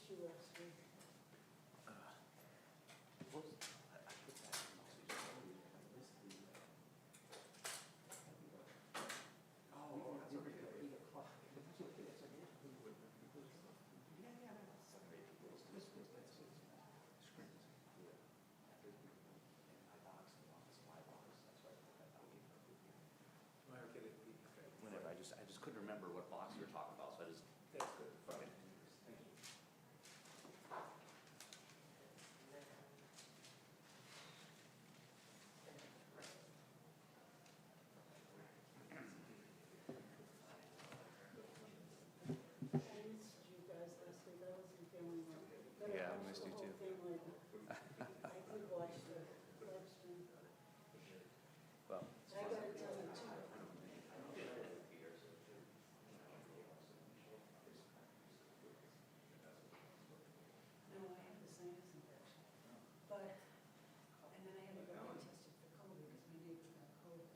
missed you last week. Whenever, I just couldn't remember what box you were talking about, so I just. That's good. Okay. Thank you. I missed you guys last week. I wasn't feeling well. But I Yeah, I watched missed the you whole too. thing later. I did watch the live stream. Well, I gotta tell you too. No, I have the sinus infection. But, and then I had to go get tested for COVID because my neighbor got COVID.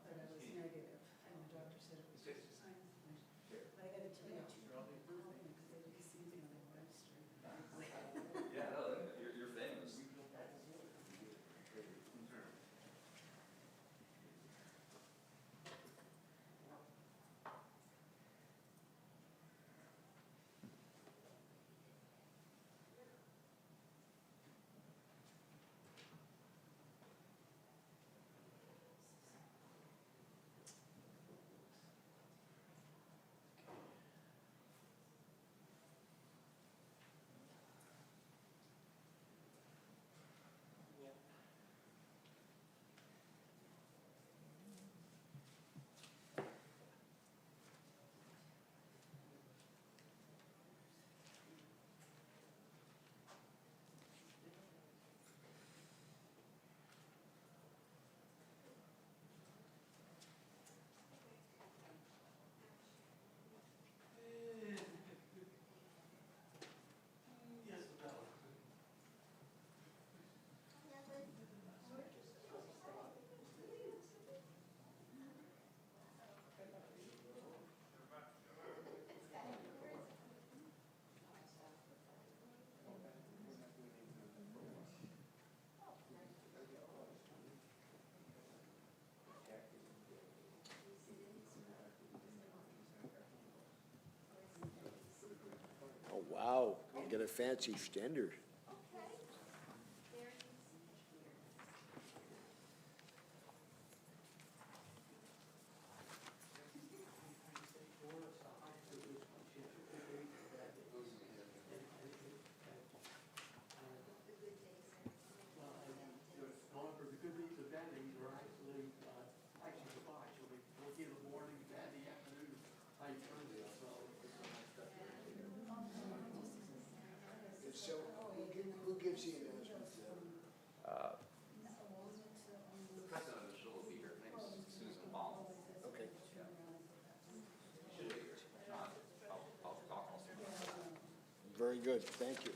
But I was negative, and the doctor said it was just a sinus infection. But I gotta tell you, two people know me because they didn't see me on the live stream. yeah, no, you're famous. Yes, no. Oh, wow, you got a fancy standard. Going for the good days, the bad days are actually goodbye. So we'll give the morning, bad the afternoon, how you turn it, so. So, who gives you announcements? The president of the show will be here. Her name's Susan Baum. Okay. Yeah. She should be here. If not, I'll talk also. Very good, thank you.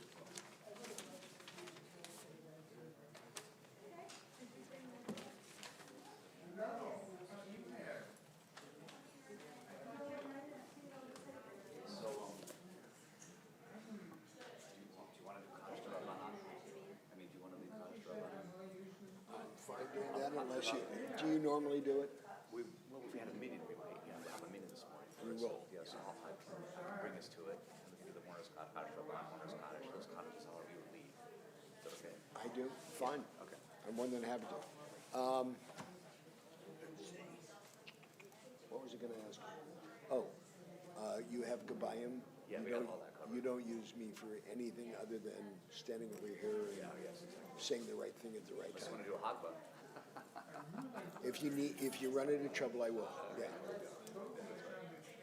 So, do you want to do Kaddish Rabbanan? I mean, do you want to leave Kaddish Rabbanan? I'm fine doing that unless do you normally do it? Well, if we had a meeting, we might, yeah, we'll have a meeting this morning. We will. Yeah, so I can bring us to it, and we can do the Morris Kaddish Rabbanan, Morris Kaddish, those Kaddishes, however you would lead. Is that okay? I do, fine. Okay. I'm more than happy to. What was I gonna ask you? Oh, you have Gabayim? Yeah, we got all that covered. You don't use me for anything other than standing over here Yeah, and yes, exactly. saying the right thing at the right I just want time. to do a hotba. If you run into trouble, I will, yeah.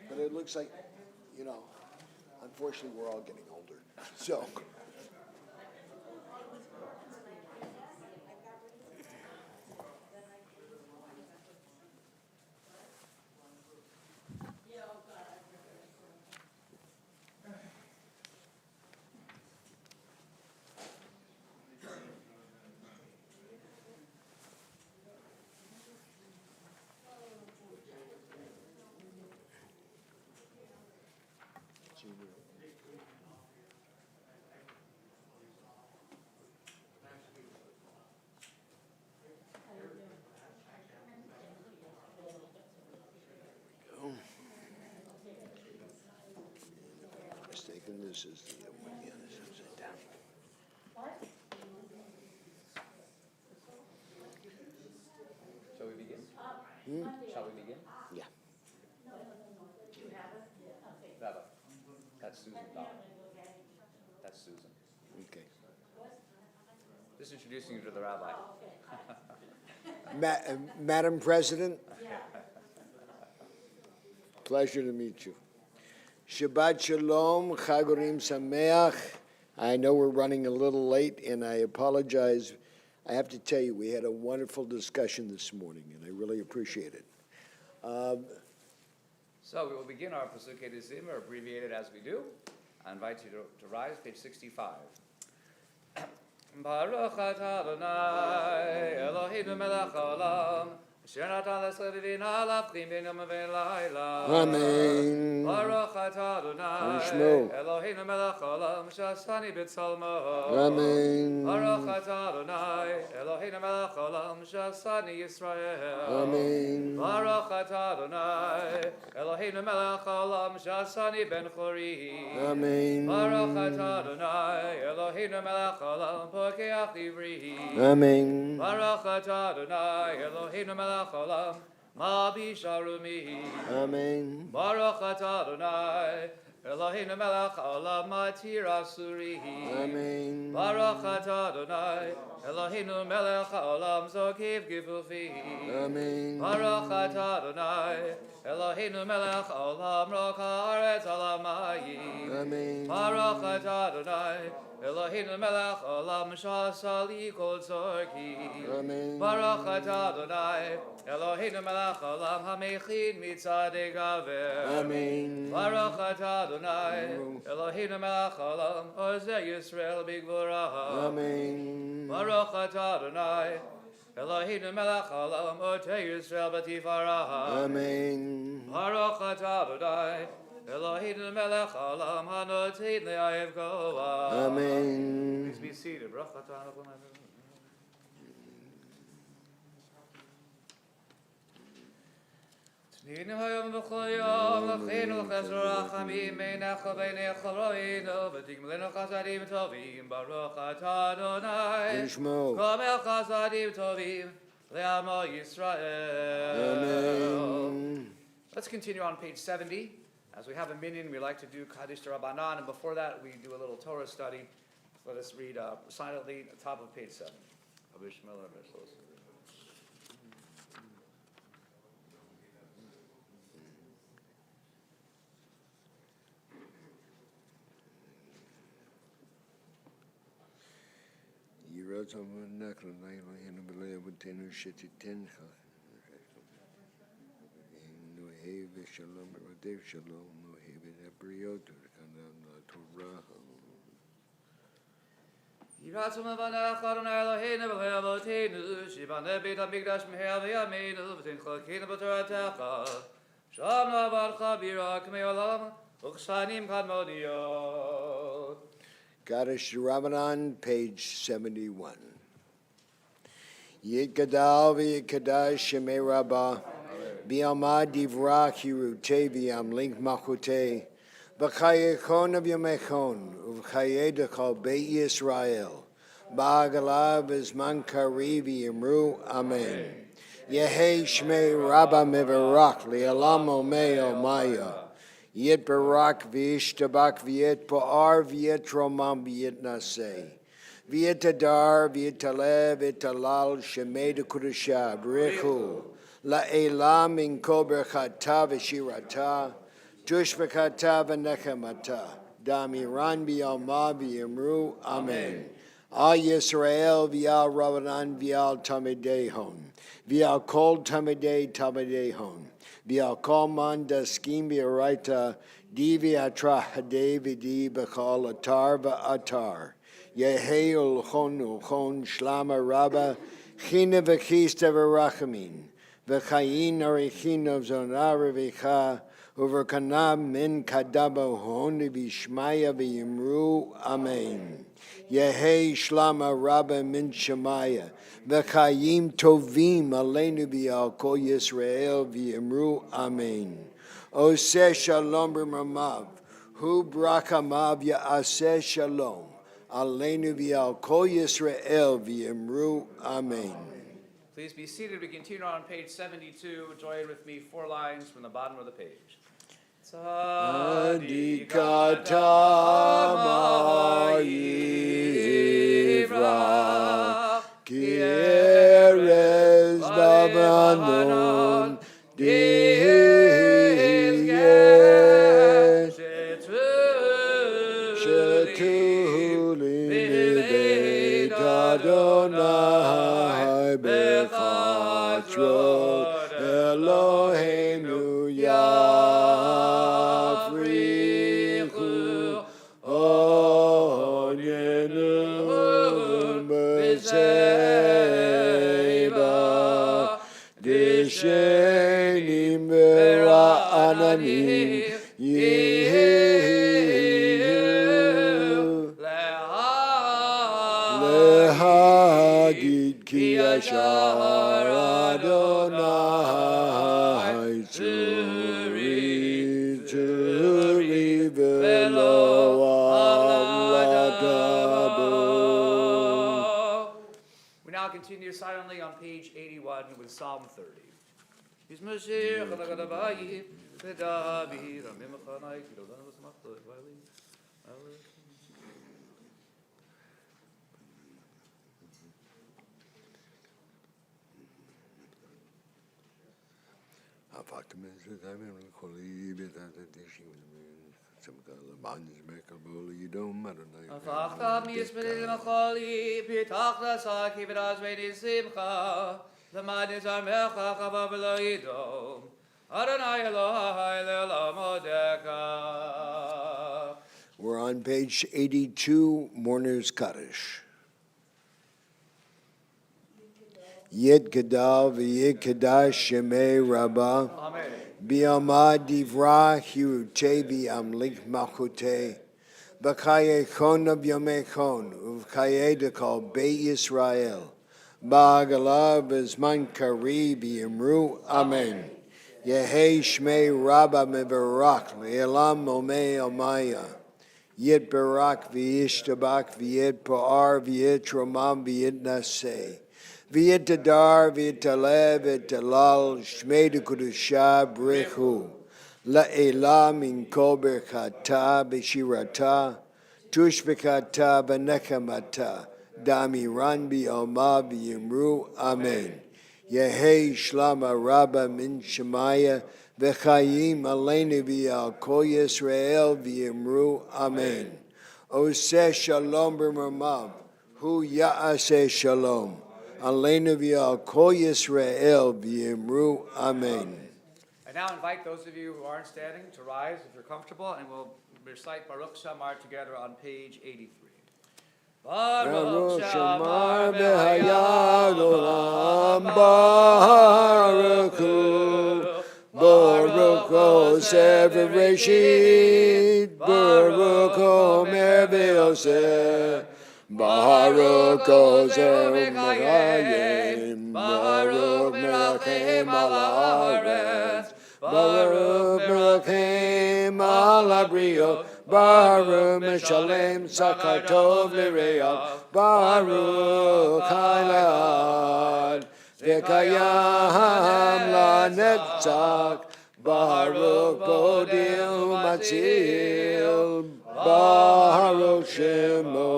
But it looks like, unfortunately, we're all getting older, so. Junior. this is the other one. Yeah, this is it. Shall we begin? Shall we begin? Yeah. Rabbi, that's Susan Dodd. That's Susan. Okay. Just introducing you to the rabbi. Madam President, pleasure to meet you. Shabbat Shalom, Chagurim Sameach. I know we're running a little late, and I apologize. I have to tell you, we had a wonderful discussion this morning, and I really appreciate it. So we will begin our Pesukei Dezim, or abbreviated as we do. I invite you to rise, page 65. Baruch atah Adonai, Eloheinu melech haolam, asher natan l'sevivin halachim ben yom u'ben layla. Amen. Baruch atah Adonai, Yishmo. Eloheinu melech haolam, shasani b'tzalmo. Amen. Baruch atah Adonai, Eloheinu melech haolam, shasani Yisrael. Amen. Baruch atah Adonai, Eloheinu melech haolam, shasani ben chori. Amen. Baruch atah Adonai, Eloheinu melech haolam, pokeach ivri. Amen. Baruch atah Adonai, Eloheinu melech haolam, ma'abi sharumi. Amen. Baruch atah Adonai, Eloheinu melech haolam, matir asuri. Amen. Baruch atah Adonai, Eloheinu melech haolam, zokiv gifufi. Amen. Baruch atah Adonai, Eloheinu melech haolam, roch haaretz al hamayim. Amen. Baruch atah Adonai, Eloheinu melech haolam, sha'asa li kol tzorki. Amen. Baruch atah Adonai, Eloheinu melech haolam, hamechin mitzadei gaver. Amen. Baruch atah Adonai, Eloheinu melech haolam, ozeh Yisrael b'gvurah. Amen. Baruch atah Adonai, Eloheinu melech haolam, otei Yisrael b'tifarah. Amen. Baruch atah Adonai, Eloheinu melech haolam, hanotein le'ayev goa. Amen. Please be seated. Baruch atah Adonai. Tninu hayom v'chol yom, l'cheinu l'chesro rachamim, meinecha v'neicha ro'inu, v'tigmlinu chasadim tovim, Baruch atah Adonai. Yishmo. Gomel chasadim tovim, le'amo Yisrael. Amen. Let's continue on page 70. As we have a minyan, we like to do Kaddish Rabbanan, and before that, we do a little Torah study. Let us read silently at the top of page 7. Abish Miller, Mishlos. Yiratzum levanech Adonai Eloheinu v'le'avoteinu, shibane beit hamikdash meher v'yameinu, v'tinchakinu b'toratecha, sham na'avadcha bira k'mei olam, u'chshanim kadmodiyot. Kaddish Rabbanan, page 71. Yitgadal v'yikadash shemei rabbah, v'yamad divrach yirutei v'yamlink machutei, v'chayechon v'yamechon, uv'chayei dechal beit Yisrael, ba'agalav v'zman kari v'yimru, amen. Yehei shmei rabbah mevarach li'alam omei omaya, Yit barak v'ish tabak v'yit pa'ar v'yit romam v'yit naseh. V'yit adar v'yit taleh v'yit talal shemei dekudashah b'richu. La'elam min kol berchata v'shirata. Tush v'chata v'nechemata. Damiran v'yalma v'yimru. Amen. Al Yisrael v'yal Rabbanan v'yal Tamidehon. V'yal kol Tamidehon. V'al kol man daskim v'yaraita divi atra hadei v'di b'chol atar v'atar. Yehei ulchon shlama rabba china v'chista v'rachamin v'chayin arichina v'zonar v'cha uverkanam min kadaba hon v'shmaya v'yimru. Amen. Yehei shlama rabba min shemaya v'chayim tovim aleinu v'al kol Yisrael v'yimru. Amen. Oseh shalom b'mamav hu brakamav ya'aseh shalom, aleinu v'al kol Yisrael v'yimru amen. Please be seated. We continue on page 72. Join with me 4 lines from the bottom of the page. Adikatama yivra, kieres babanon, dihyeh, shetuli mibeit Adonai bechatrot Eloheinu yafrichu onyenu b'seiba dishenim vera'ananim yihiyu lehagid ki yashar Adonai tzuri velo avladabu. We now continue silently on page 81 with Psalm 30. We're on page 82, Mourner's Kaddish. Yit Gadal v'yit Kadash Shemei Rabbah. Amen. Bi'amad divra hirute bi'amlik machute. B'chaye chon b'yomei chon. Uv'chaye dekal Beit Yisrael. Ba'agala b'zman kari b'yimru. Amen. Yehei Shmei Rabbah mevarak le'elam omei omaya. Yit barak v'yishtabak v'yit pa'ar v'yit romam v'yit naseh. V'yitadar v'yitaleh v'yitalal shmei dekudusha brechu la'ela min kol berchata b'shirata tush b'kata b'nechamata damiran b'yoma v'yimru amen. Yehei shlama rabba min shemaya v'chayim aleinu v'yal kol Yisrael v'yimru amen. Oseh shalom b'mamav hu ya'aseh shalom. Aleinu v'yal kol Yisrael v'yimru amen. I now invite those of you who aren't standing to rise if you're comfortable, and we'll recite Baruch Shamar together on page 83. Baruch Shamar b'hayad olam baruchu Baruch Oseh v'reshit Baruch Omer v'yoseh Baruch Oseh u'merayim Baruch merachem al haaretz Baruch merachem al habriot Baruch meshalem sakar tov l'reah Baruch Hailad v'kayam lanetzach Baruch bodil u'matzil Baruch Shemo.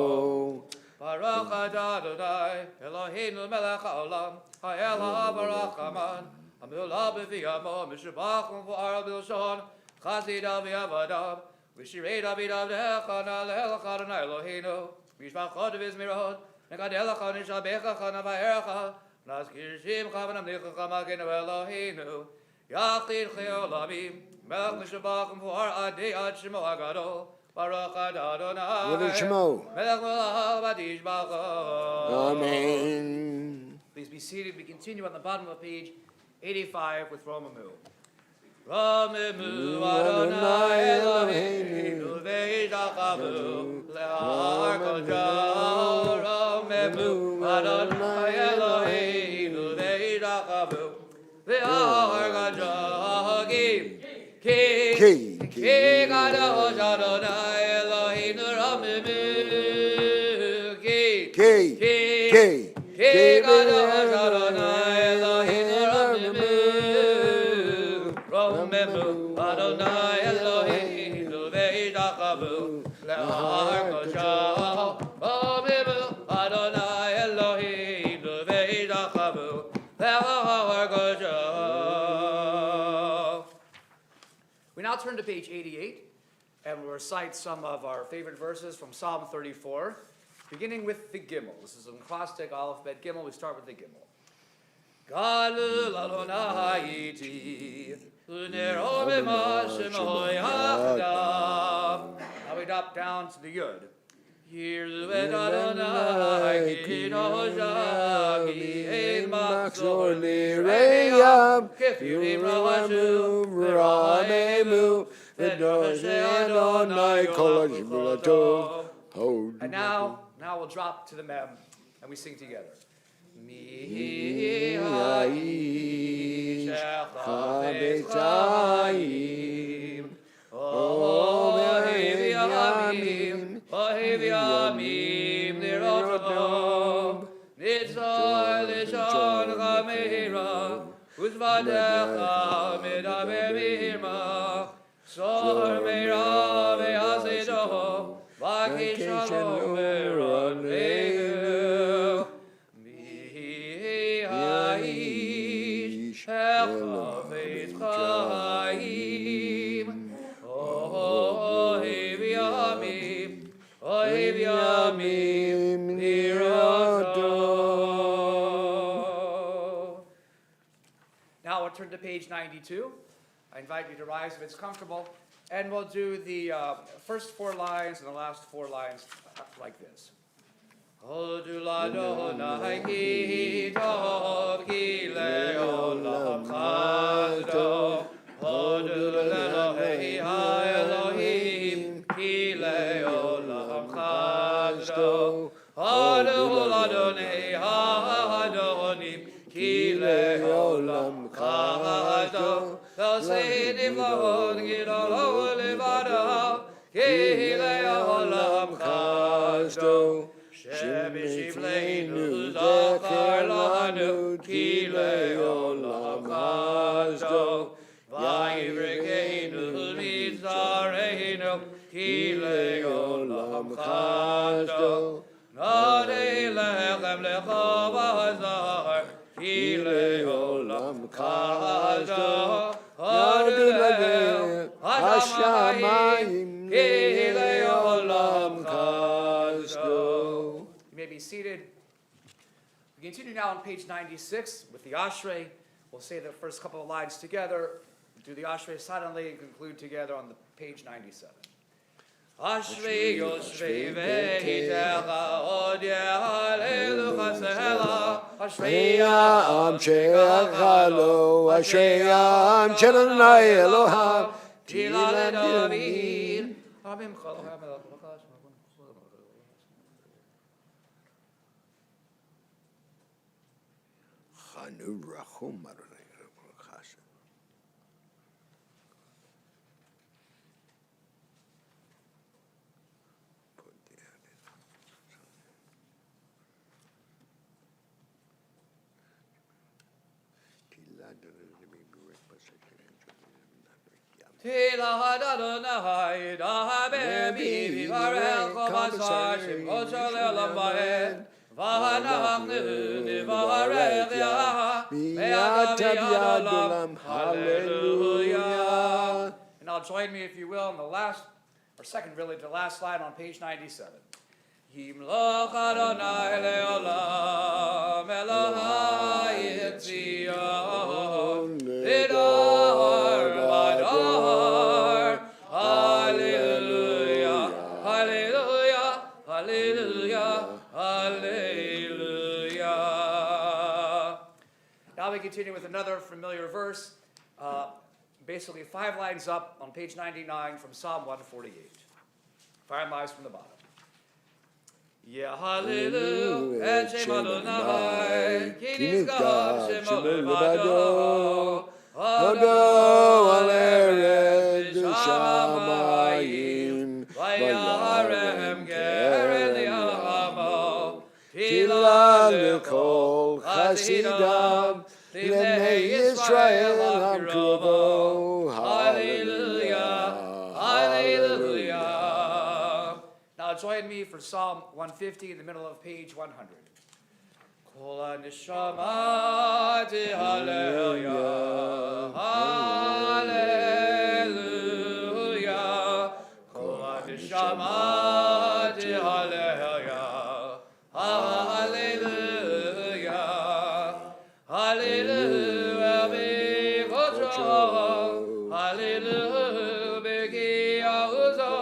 Baruch Adonai Eloheinu melech haolam ha'el ha'barach Amillah b'viyamo mishabachum v'ar b'lshon chasidav v'yavadav v'shirei davidav le'echana le'elach Adonai Eloheinu v'yishmachot v'izmirot nekadelecha nishabechacha nava'erecha nazkir shimcha v'namlichacha magenu Eloheinu yachid cheolamim melech mishabachum v'ar adei ad shemo agadol Baruch Adonai What is Shemo? melech melech v'tishbachah. Amen. Please be seated. We continue on the bottom of page 85 with Romamu. Romamu Adonai Eloheinu ve'yishtachavu le'ar kodshah. Romamu Adonai Eloheinu ve'yishtachavu le'ar kodshah. Ki Ki kadosh Adonai Eloheinu Ramimim. Ki kadosh Adonai Eloheinu Ramimim. Ramimim Adonai Eloheinu ve'idakavu le'ahar koshah. Ramimim Adonai Eloheinu ve'idakavu le'ahar koshah. We now turn to page 88, and we'll recite some of our favorite verses from Psalm 34, beginning with the Gimel. This is an acrostic alphabet Gimel. We start with the Gimel. Galul Adonai iti, u'nero b'mashem yachdav. Now we drop down to the Yud. Yiru et Adonai kinoshagi ein machzor lireyav kefirim rahashu v'ramemu v'doshe Adonai kol hashmulato. And now we'll drop to the Mem, and we sing together. Mi ha'ish echad b'tzayim, ohev yamim, ohev yamim lirotom, nitzor lishon chameira, uzvadecha medaber b'hirma, sor meira ve'asedo, v'ki shalom ve'ronegu. Mi ha'ish echad b'tzayim, ohev yamim lirotom. Now we'll turn to page 92. I invite you to rise if it's comfortable, and we'll do the first 4 lines and the last 4 lines like this. Hodu l'Adonai ki tov ki le'olam chasdo. Hodu l'Elohei ha'Elohim ki le'olam chasdo. Hodu l'Adonai ha'Adonim ki le'olam chasdo. V'osei nifla'ot gidolo levado ki le'olam chasdo. Shebishivleinu zachar lanu ki le'olam chasdo. Vayivrekeinu mitzareinu ki le'olam chasdo. Nodei lechem lecha v'azar ki le'olam chasdo. Hodu le'el hashamayim ki le'olam chasdo. You may be seated. We continue now on page 96 with the Ashrei. We'll say the first couple of lines together, do the Ashrei silently, and conclude together on the page 97. Ashrei Yoshvei ve'itecha od yehalelu chasela. Ashrei ya'am she'echa lo. Ashrei ya'am she'adonai Eloham. Tila leDavid. Amim chalohem elach l'chash. Chanu rachum Adonai l'chash. Tila Adonai dahabemi v'varech v'asar shemosho le'olam va'ed. V'hanachnu nivarech yah me'agav yad. Hallelujah. And now join me, if you will, in the last, or second really, to the last line on page 97. Yimloch Adonai le'olam Elohai Tzion Lidar Vadar. Hallelujah, hallelujah, hallelujah, hallelujah. Now we continue with another familiar verse, basically 5 lines up on page 99 from Psalm 148. 5 lines from the bottom. Yehalelu et Shem Adonai, ki nizgah Shemo levado. Hodo al eretz b'shamayim, vayarem keren yamo, tila l'kol chasidav, l'nei Yisrael hamkrovo. Hallelujah, hallelujah. Now join me for Psalm 150 in the middle of page 100. Kol ha-neshama hallelujah, hallelujah. Kol ha-neshama hallelujah, hallelujah, hallelujah. Hallelujah, begi'ahuzo,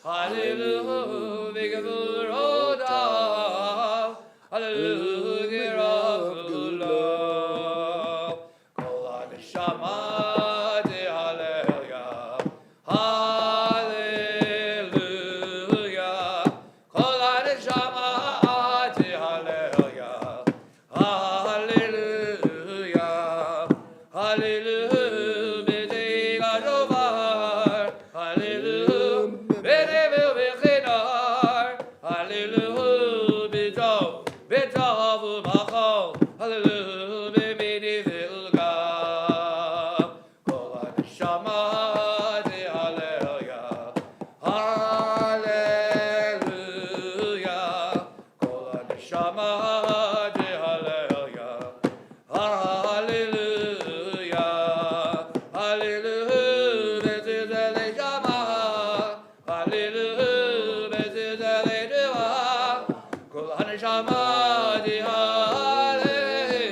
hallelujah, begavurodav, hallelujah, ravullah, kol ha-neshama hallelujah, hallelujah, kol ha-neshama hallelujah,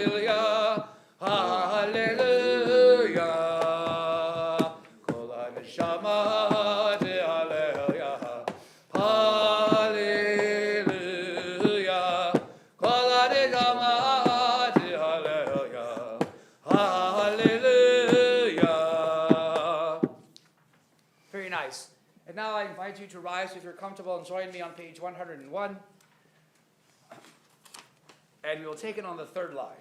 hallelujah, hallelujah. Very nice. And now I invite you to rise if you're comfortable and join me on page 101. And we will take it on the third line.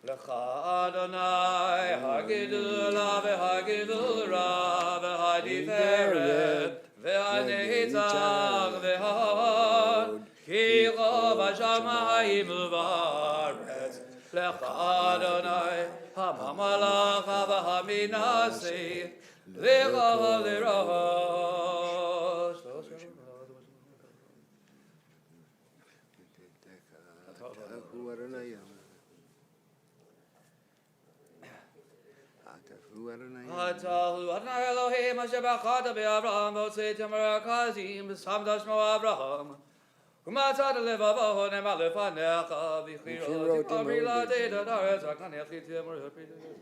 Lecha Adonai, hagidula v'hagidura v'hadiferet v'haneitzach v'hahod ki rov hashamayim u'va'aretz. Lecha Adonai, hamamalach v'haminasi v'chav l'rosh. Atahu Adonai Elohim asher b'chata b'Avraham v'otzei tamar kazim b'samda shmo Avraham u'matzat levavo nema lefanecha v'chirot amri latei tadaretz ha'kanech l'timur ha'pridei.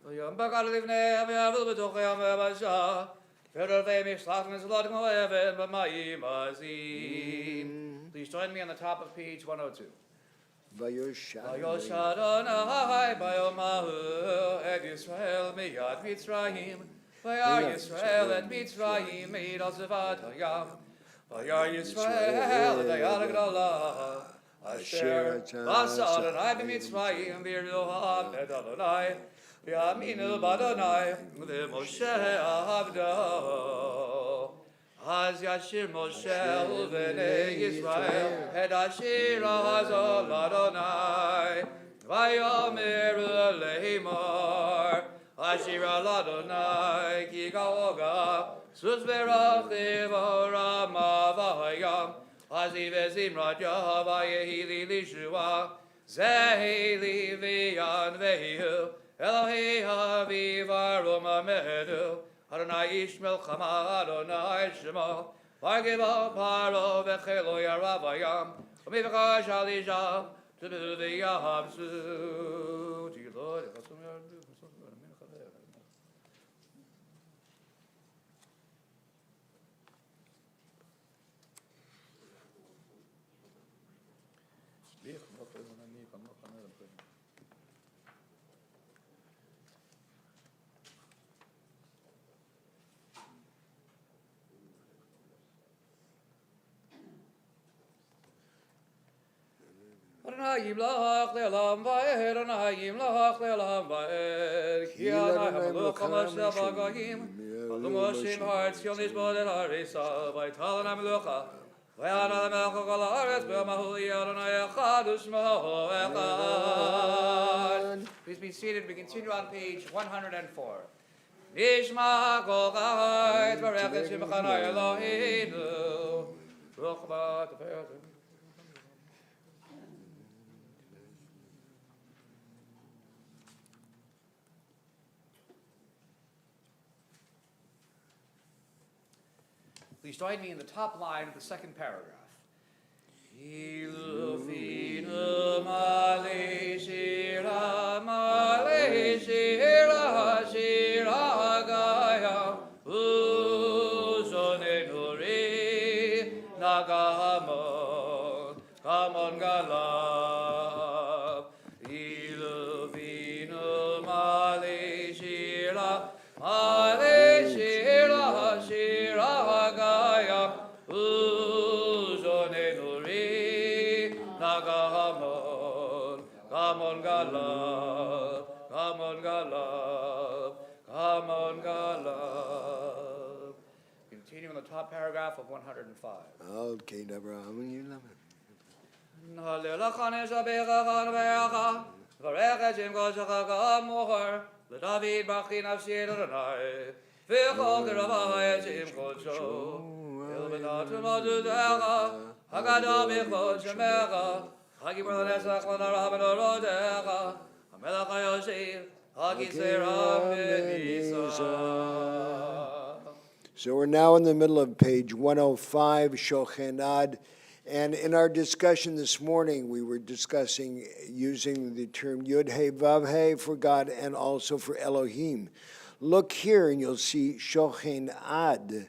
V'yom bakar livnei v'yavil b'tochei v'yavasha Please join me on the top of page 102. Vayosh Adonai Bayomahu et Yisrael miyad Mitzrayim Vayar Yisrael et Mitzrayim meid al Zevat Hayam Vayar Yisrael et Hayal G'dalah Asher Asa Adonai b'Mitzrayim v'Yirdoham et Adonai V'Yaminu b'Adonai v'Moshe Avdo Az Yashir Moshe u'Bnei Yisrael et Ashir Hazol Adonai Vayomer le'Himor Ashir Adonai Ki Gaoga Sus V'Rachiv Orama V'Hayam Azi V'Zimrat Yahava Yehi Lishua Zehi Li V'Yan V'Yehu Elohi Haviv Arum Amedu Adonai Ishmael Chama Adonai Shema Vagiva Paro V'Chelo Yaravayam U'Mivcha Shalija Tudu V'Yahavsu Lord. Adonai Yimlach Le'olam Va'ed, Adonai Yimlach Le'olam Va'ed, Ki Adonai Hamelech HaMashiach B'Goyim, Alum Oshim Ha'etzion Lishbod El Harisa, V'Yital HaMelucha, V'Yadal HaMelech Kol Haaretz, B'Mahuli Adonai Echad U'Shmo Echad. Please be seated. We continue on page 104. Nishma Kol Chayt, Barech Et Shemcha Eloheinu, Baruch Haba Teferet. Please join me in the top line of the second paragraph. Ilufinu male shira shira gaya uzonenu ri nagamon kamon galab. Ilufinu male shira shira gaya uzonenu ri nagamon kamon galab, kamon galab, kamon galab. Continue in the top paragraph of 105. Okay, Abraham, you love it. Hallelujah, Shabecha, Becha, Varech Hashem Koshach Gamor, LeDavid Bachin Avshir Adonai, V'chol Keravah Hashem Kosho, El Benat Modudecha, Haggadah B'chol Shemecha, Hagimor Nesach L'Narav L'Rodecha, HaMelech HaYoshev, HaKisera V'Nisa. So we're now in the middle of page 105, Shochenad. And in our discussion this morning, we were discussing using the term Yud-He, Vav-He for God and also for Elohim. Look here and you'll see Shochenad.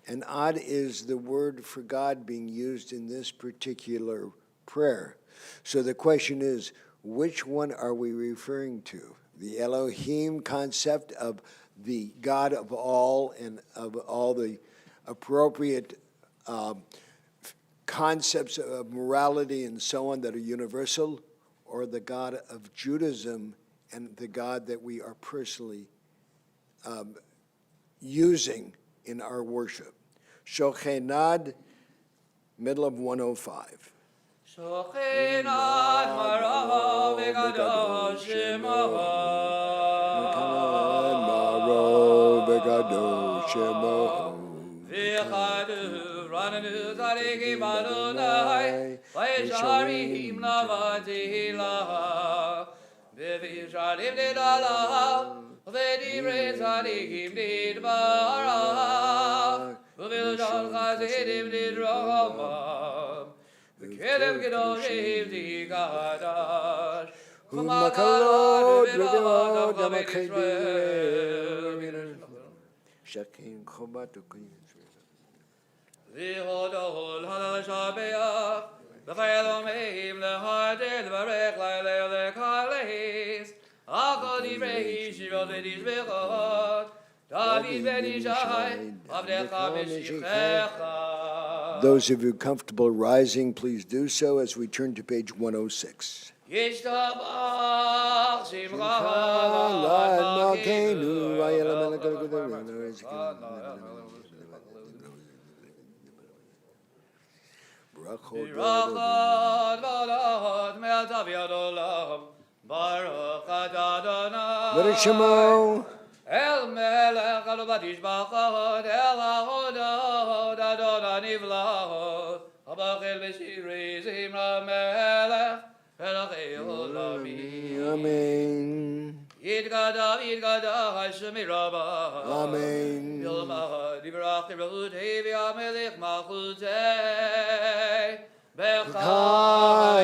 And Ad is the word for God being used in this particular prayer. So the question is, which one are we referring to? The Elohim concept of the God of all and of all the appropriate concepts of morality and so on that are universal, or the God of Judaism and the God that we are personally using in our worship. Shochenad, middle of 105. Shochenad marav v'gadosh shemo v'chadu ranenu tzadikim Adonai v'yesharim lavadila v'visharim nidalav v'divrei tzadikim nidbarach v'vilshon chazidim nidromam v'kelem gedoshim tikadash Umakalot v'gelot d'Amakayim Shakin Chobat V'hodol hadashabeach v'chayelomim lehadel v'rech lailel lekaleis Akol divrei shirot v'dizbechot David ben Ishai avdecha meshichecha. Those of you comfortable rising, please do so as we turn to page 106. Yishtabach shimcha Birachot v'odot me'atav yad olam Baruch atah Adonai El melech alovat yishbachot El hahodot Adonai nivlachot Habachel v'shirei zimra melech Elachei olamim Amen. Yitgadah Hashem mirabah Amen. Yomah divrach tirutei v'yamelech malchutei Chayekonu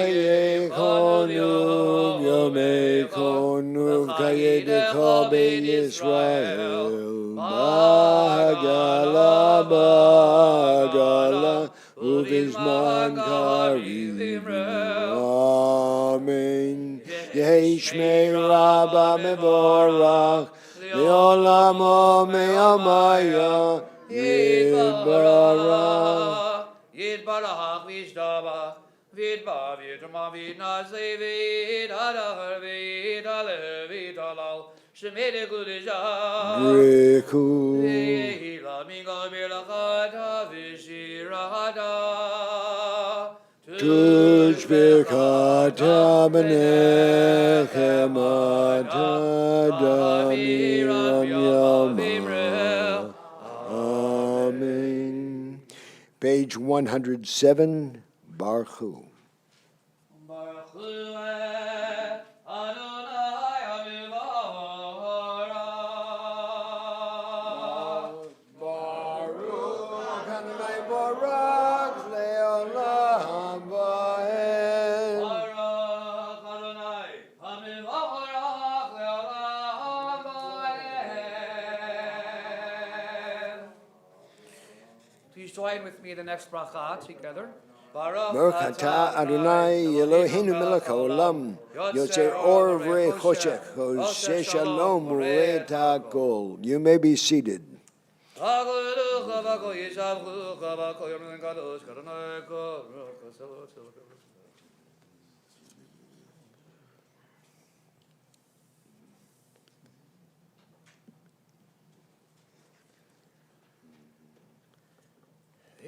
yomekonu v'chayedeka b'Yisrael B'agala uvizman karim. Amen. Yehi shmei rabba mevorach le'olamo me'amaya yitbarach Yitbarach v'yishtabach Vid ba vid ma vid na se vid adar vid ale vid alal shemede gudija. Breku. La mingo milachata vishirada. Tuj bekata menechem adamiram yama. Amen. Page 107, Baruch Hu. Baruch Hu Adonai Avivarach. Baruch Adonai Baruch Leolam Vaed. Baruch Adonai Avivarach Leolam Vaed. Please join with me in the next bracha together. Baruch atah Adonai Eloheinu melech haolam yotzer or v'rei choshech oseh shalom u'rei hakol. You may be seated.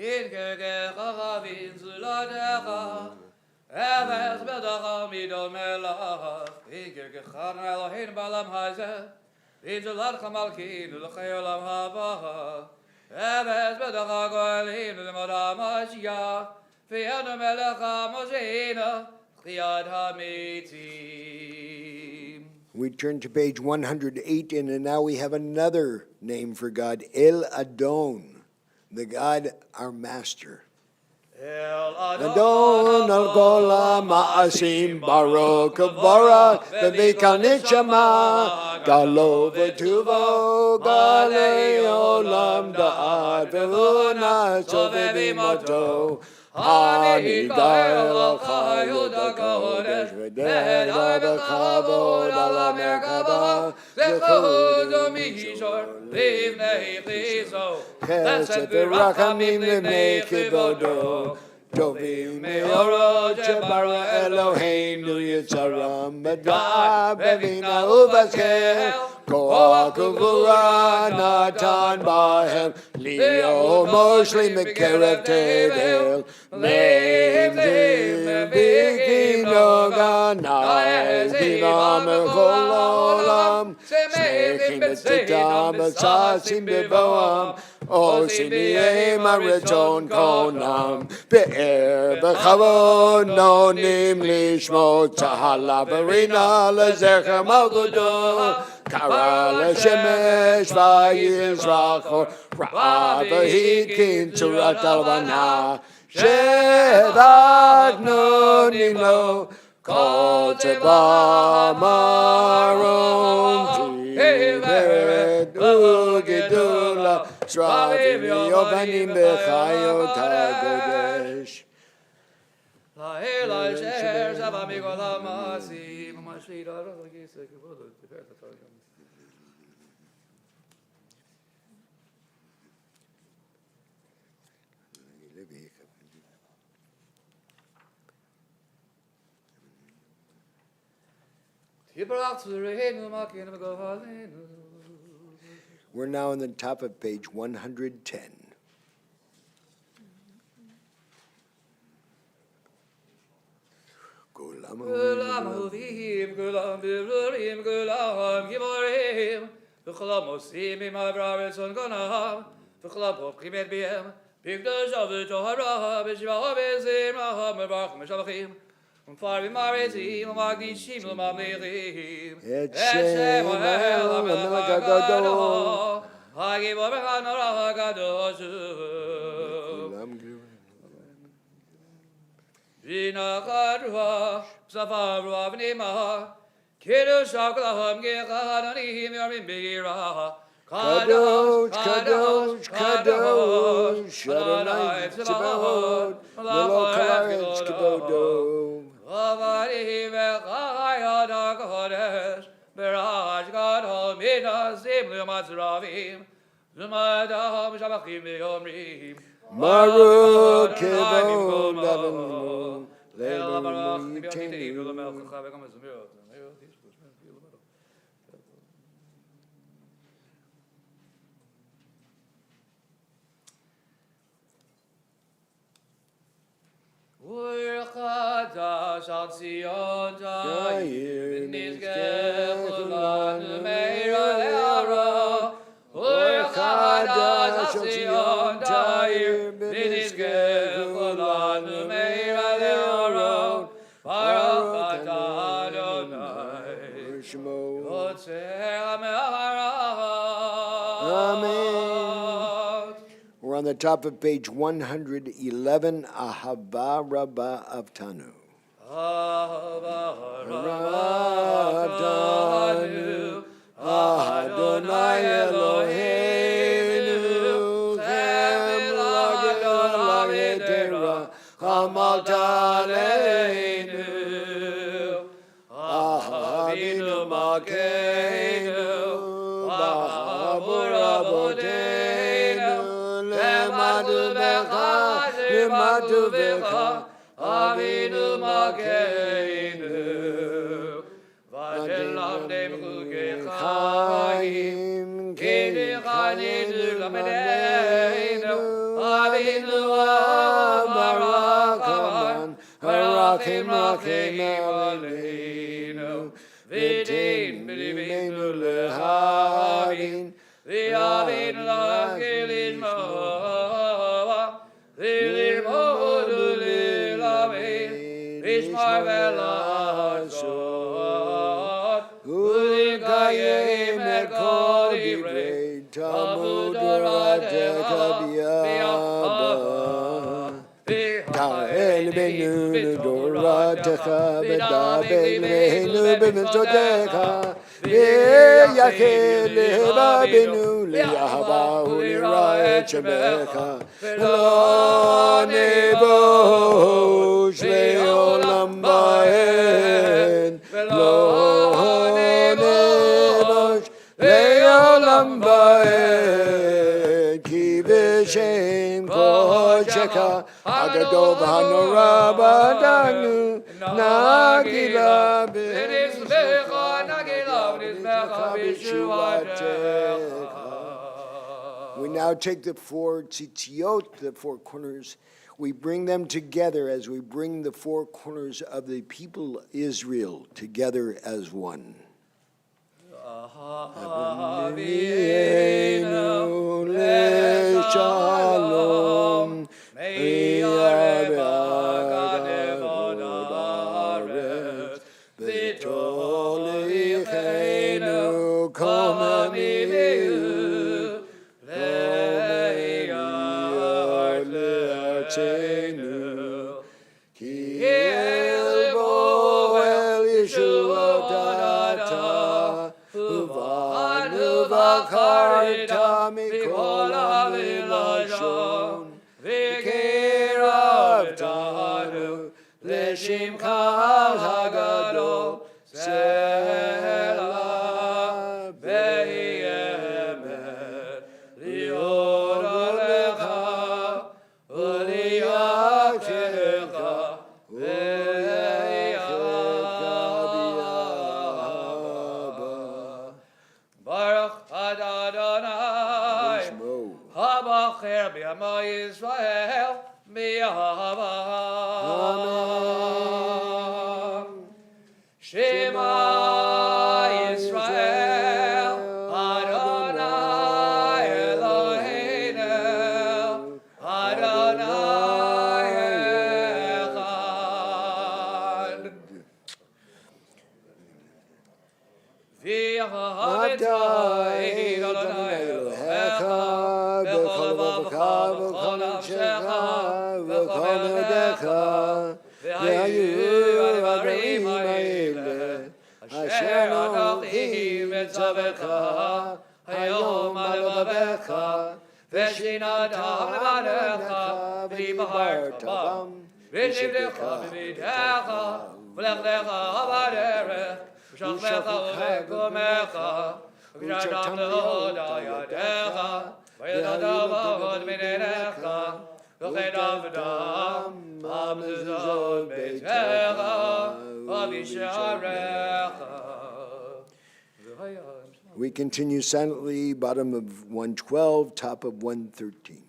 In gergecha vin zuladecha, Eves bedacha midol melach, In gergecha Eloheinu balam hazeh, Vin zuladcha malkin ulechei olam haba, Eves bedacha goelim lemodam hashiyah, V'yenu melecha mosheina, Chiyad hametim. We turn to page 108, and now we have another name for God, El Adon, the God, our Master. El Adon al kol ha'ma'asim baruch v'barach v'vikal nishama galo v'tuvo galei olam da'at v'hu na'asov v'imoto hanigael l'chayot ha'kodesh v'dehel v'chavod al ha'merkava zechud u'mishor livnei chiso chesed v'rachamim livnei chivodo Tovim me'orot shebara Eloheinu yitzaram b'da'ah b'vina u'baskel koach ugvura natan bahem li'o moshli mekerev tedel le'im ziv'vikim noganai ziv'am echol olam smechim b'tzitam b'tzasim b'voam Osim b'yem ha'retzon konam Be'er b'chavod nonim lishmot Tzahala v'rina lezecher malchuto Kara l'shemesh v'yizrachor Ra'a v'hitkin tzurat alvana Shevach nonim lo Kol tzeba marom Tiveret u'gedula Sravim yovanim b'chayot ha'godesh. La'el asher zava mikol ha'masim, u'mashvit ha'roch l'giseh kivod u'tiferet ha'torah. Yibarach tzurehenu makin v'gohalenu. We're now on the top of page 110. Kulam uvim, kulam birurim, kulam giborim, v'chulam osim im ha'brav etzon gonam, v'chulam hopchim et biem, b'kdosh v'tohara, b'shivah v'zim raham, v'barachim v'shavachim, v'farvim ha'retzim, v'magdishim v'mamlichim, Et Shem ha'el ha'melech ha'gadol. ha'gibor b'chanor ha'kadosh. Vinachadruha, Psafavruha v'nimah, Kiddush ha'klaham ge'chadanim yomim b'yirah, Kadosh, Kadosh, Kadosh, Adonai Tzibahot, V'lo karetz kivodo. V'avadim v'chayot ha'kodesh, B'raj gadol minasim l'matzravim, Z'madam shabachim v'yomrim, Baruch kivod Adonai, Urchadash al Zion Dair Nizgeh Kulan Meira Le'ara Urchadash al Zion Dair Nizgeh Kulan Meira Le'ara Baruch atah Adonai Yotzei Amen. We're on the top of page 111, Ahava Rabbah Avtanu. Avtanu, Adonai Eloheinu, Chem L'Adonai Chamalta Aleinu, Ahavinu Makeinu, Ba'avur Avodeinu, Lemadu Vecha, Avinu Makeinu, Vadelam Demchuke Chaim, Kedechanidu Lamedeinu, Avinu Barakaman, Harachim Rachim Aleinu, V'tein b'libeinu lehavin, V'yavin l'achilishma, V'lirmodu lilavin, V'ishmar v'la'asot, V'likayim et kol divrei Talmud Toratecha b'yava. Ta'el beinu Toratecha v'da'el beinu b'mitzvotecha, V'yachid le'havinu li'ahavahu li'ra'et shemecha, V'lo nebosh le'olam ba'en, V'lo nebosh le'olam ba'en, Ki b'shem kodshecha Hagadol v'hanora b'adanu Nagila b'nizbecha Nagila b'nizbecha b'shuvatecha. We now take the four tzitziot, the four corners, we bring them together as we bring the four corners of the people Israel together as one. Avinu le'shalom, v'tolichenu kol mi'u le'yar le'artzenu, ki el bo el Yeshua'ata, uvanu v'acharta mikol ha'lilashon, v'kiravtanu l'shimcha hagadol, Selah Beth Emet li'od alecha u'li'achecha ve'yacheka b'yahava. Baruch atah Adonai habacher b'yamo Yisrael b'yahava. Shema Yisrael, Adonai Eloheinu, Adonai Echad. V'yahavta Adonai Elohecha, v'chol levavecha, v'chol nafshecha, v'chol medecha, v'hayu advarim ha'eleh, asher anochi metzavecha, hayom al levavecha, v'shinatam levadecha, v'dibarta bam, v'shivtecha b'mitecha, v'lechtecha b'derech, v'shachmecha u'mekumecha, v'shartam le'od al yadecha, v'yadata b'od minenecha, וכן עבדם, במזוזות ביתך, ובשעריך. We continue silently, bottom of 112, top of 113.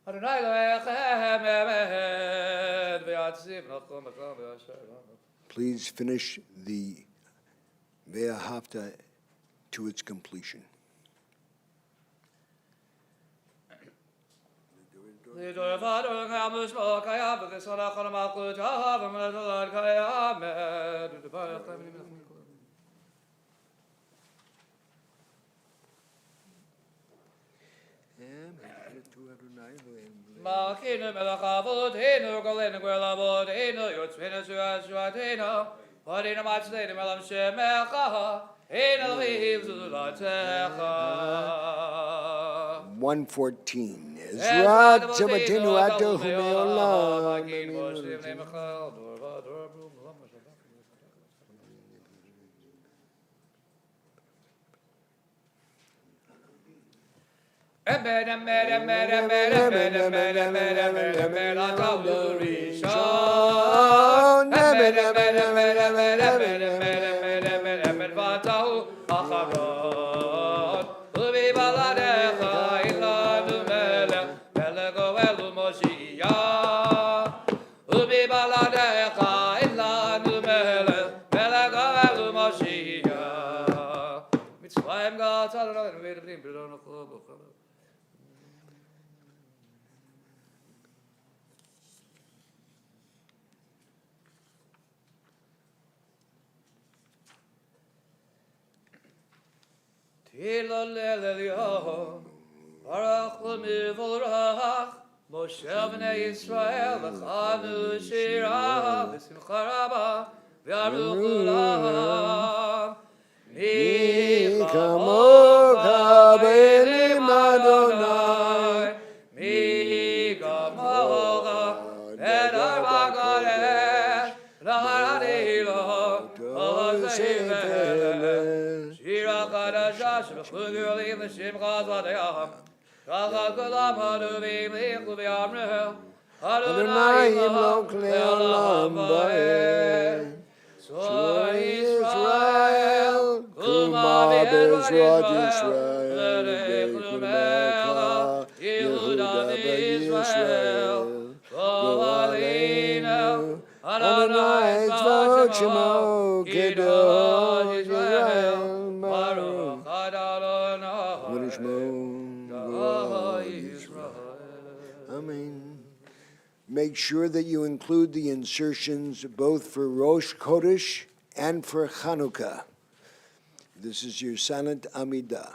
Adonai Elohechem Emed, v'yatzib nachom b'kol v'yasher. Please finish the Ve'ahavta to its completion. Lidor v'ador ng'am l'shmo kaya v'chesod achon ha'malchut ha'av v'm'lesolad kaya Emed, v'd'barach l'em v'nimach. Malkeinu melech avoteinu, golenu gwel avoteinu, yotzvenu su'ashuateinu, Odinu matzleinu melam shemecha, Ein Elohim zulatecha. 114. Ezra Tzavatenu Ado Humeolam. Magid Moshim Nemechal, Dor Vador Brum, Emed, Emed, Emed, Emed, Emed, Emed, Emed, Emed, Emed, Atahu Rishon. Emed, Emed, Emed, Emed, Emed, Emed, Emed, Emed, Emed, Vatahu Acharon. Uvi baladecha ilanu melech, melech Goelu Moshiach. Uvi baladecha ilanu melech, melech Goelu Moshiach. Mitzrayim gat Adonai, v'edivrim b'don achol b'chol. Tilolelelio, Baruch l'mivolrach, Moshe v'nei Yisrael, v'chanu shira, v'simcha rabba, v'yaruch l'olam. Mi kamocha b'elim Adonai, mi kamocha b'edar b'kadesh, l'harani lo, ozei v'eleh. Shira Kadasha, Shemachugurlim, the Shimchaz Vadayam, Kachakulam, Haduvim, Lichluviamrel, Adonai Imlok Leolam Baed. Shor Yisrael, Kuma Bezrat Yisrael, Bechlumecha, Yehuda Yisrael, Govalinu, Adonai Tzvot Shemo, Kedosh Yisrael. Amen. Make sure that you include the insertions both for Rosh Chodesh and for Chanukah. This is your silent Amidah.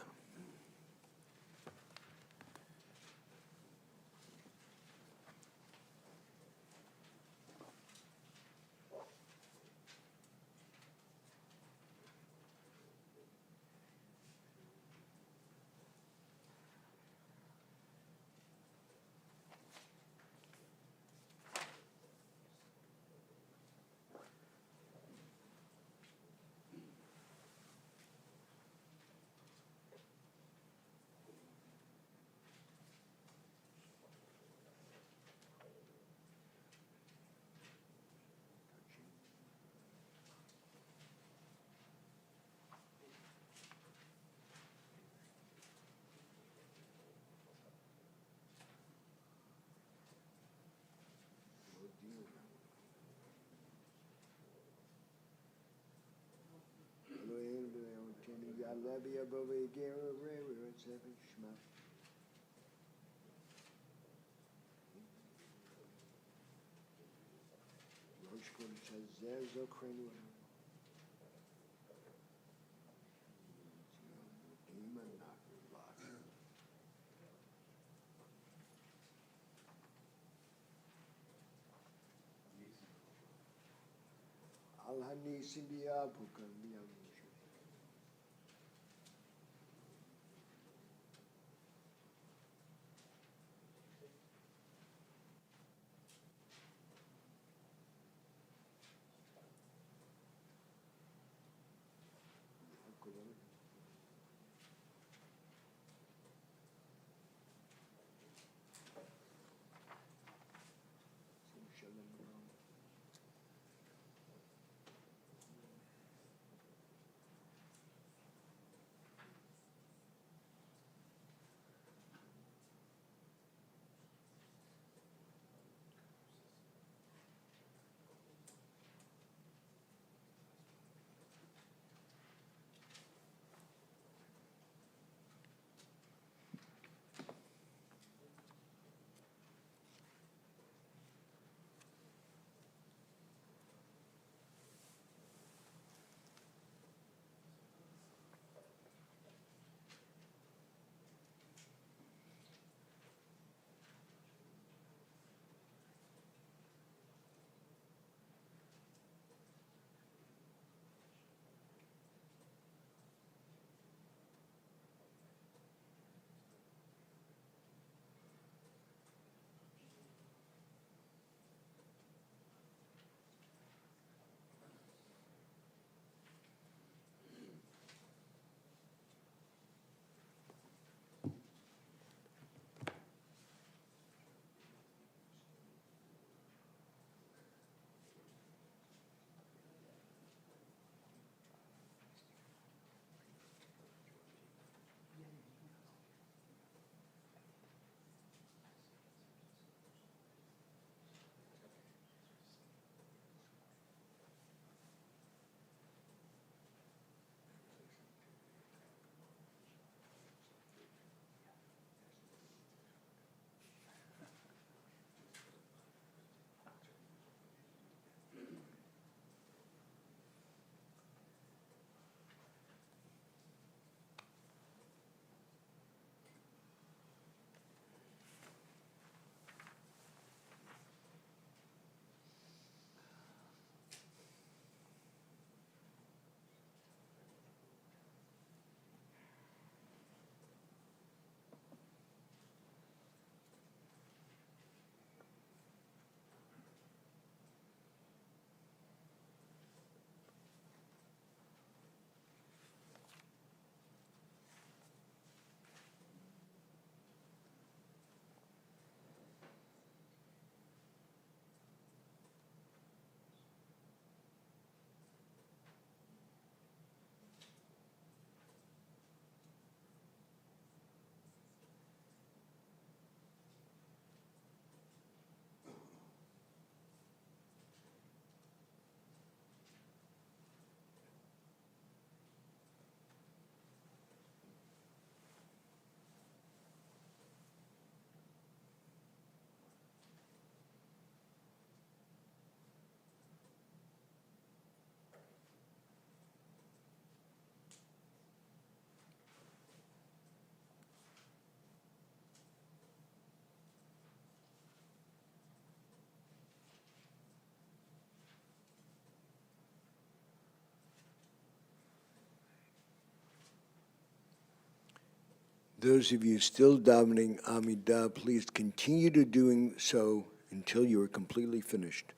Those of you still davening Amidah, please continue to doing so until you are completely finished.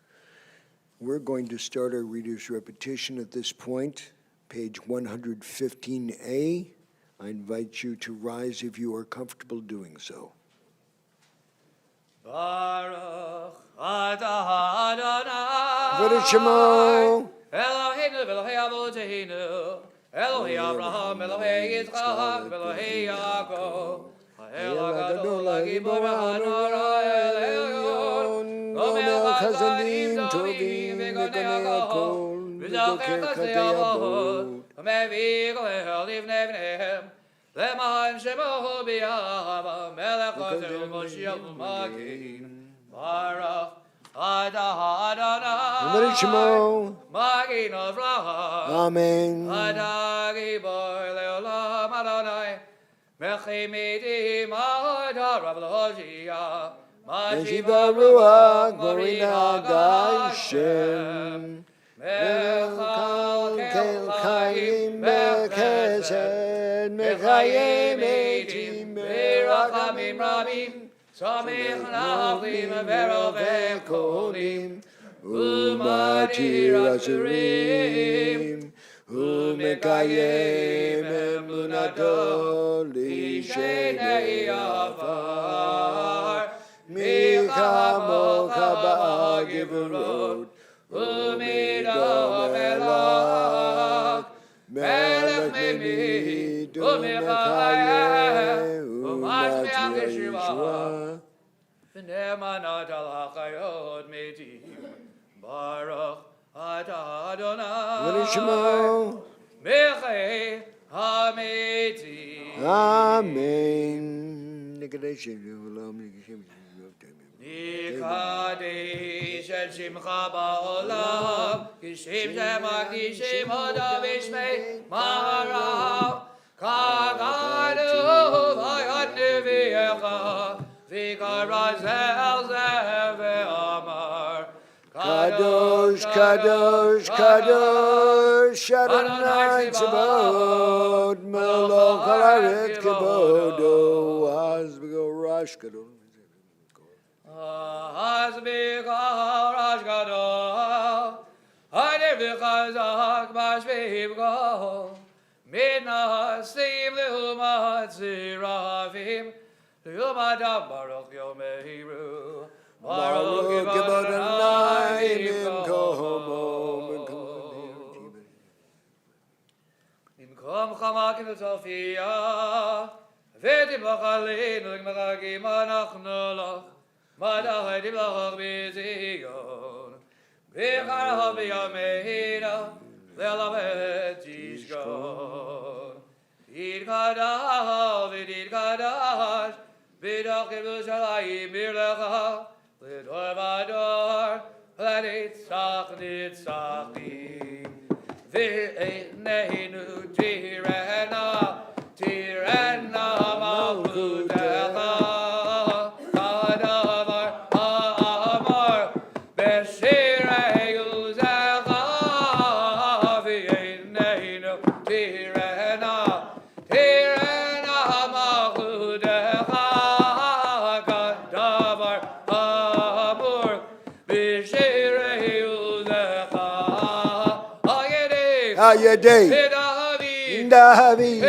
We're going to start our reader's repetition at this point, page 115a. I invite you to rise if you are comfortable doing so. Baruch atah Adonai V'rei Shemo. Eloheinu v'Elohei Avoteinu Elohei Abraham, Elohei Yitzchak, Elohei Yaakov Ha'el HaGadol, HaGibor HaNorah, El Elyon Gomel Chazanim Tovim V'Gonei HaKol V'Zocher Chasdei Avot Ha'mevii Koel Livnei Bneihem למען שמו ביאהבה מלך חסד ומשיח ומגן ברוך Adonai. Shmo. Magin Avraham. Amen. Adagi Boy Leolam Adonai. Mechimedi Mahadarav Lojia. Shiva Ruach Morina Gaishem. Mechal Kel Chaim Mechesed Mechayim Eitim Merachamim Merachamim Rabim. Samich Nachlim Verove Kolim. Umatir Asherim Umekayim Emunato Lishenei Afar Michamo Chaba Givurot Umidom Elok Melech Memid Umekayim Umatir Yeshua V'nemanat al hachayot metim. Baruch atah Adonai. Shmo. Mechei hametim. Amen. Nikadesh et shimcha ba'olam. Kishim shema kishim hodav ishmei maharav. Kagadu v'yad nevi'echa. V'karazel ze've'amar. Kadosh, Kadosh, Kadosh, Adonai Tzavot, Melech Haaretz Kevodo, Azbigo Rosh Kadosh. Azbigo Rosh Kadosh, Hadev Chazak Bashvivgo, Midnasim Lehumat Zirafim, Lehumadam Baruch Yomehiru. Baruch Adonai B'Komo. Imkom Chamakim Tzofia, V'tim Lachalin, L'gmachagim Anachnu Lach, Madach Lach B'Zion, B'Charav B'Yamehina, V'Lavet Yishkon. Yidkadash, V'Yidkadash, V'Dach Yerushalayim Birlecha, L'dor V'Ador, L'Nitzach Nitzachim. V'Eineinu Tirena, Tirena Malchutecha, Kadavar Ha'amar, B'Shirei Uzecha, V'Eineinu Tirena, Tirena Malchutecha, Kadavar Ha'amar, B'Shirei Uzecha. Ayadei, David, David,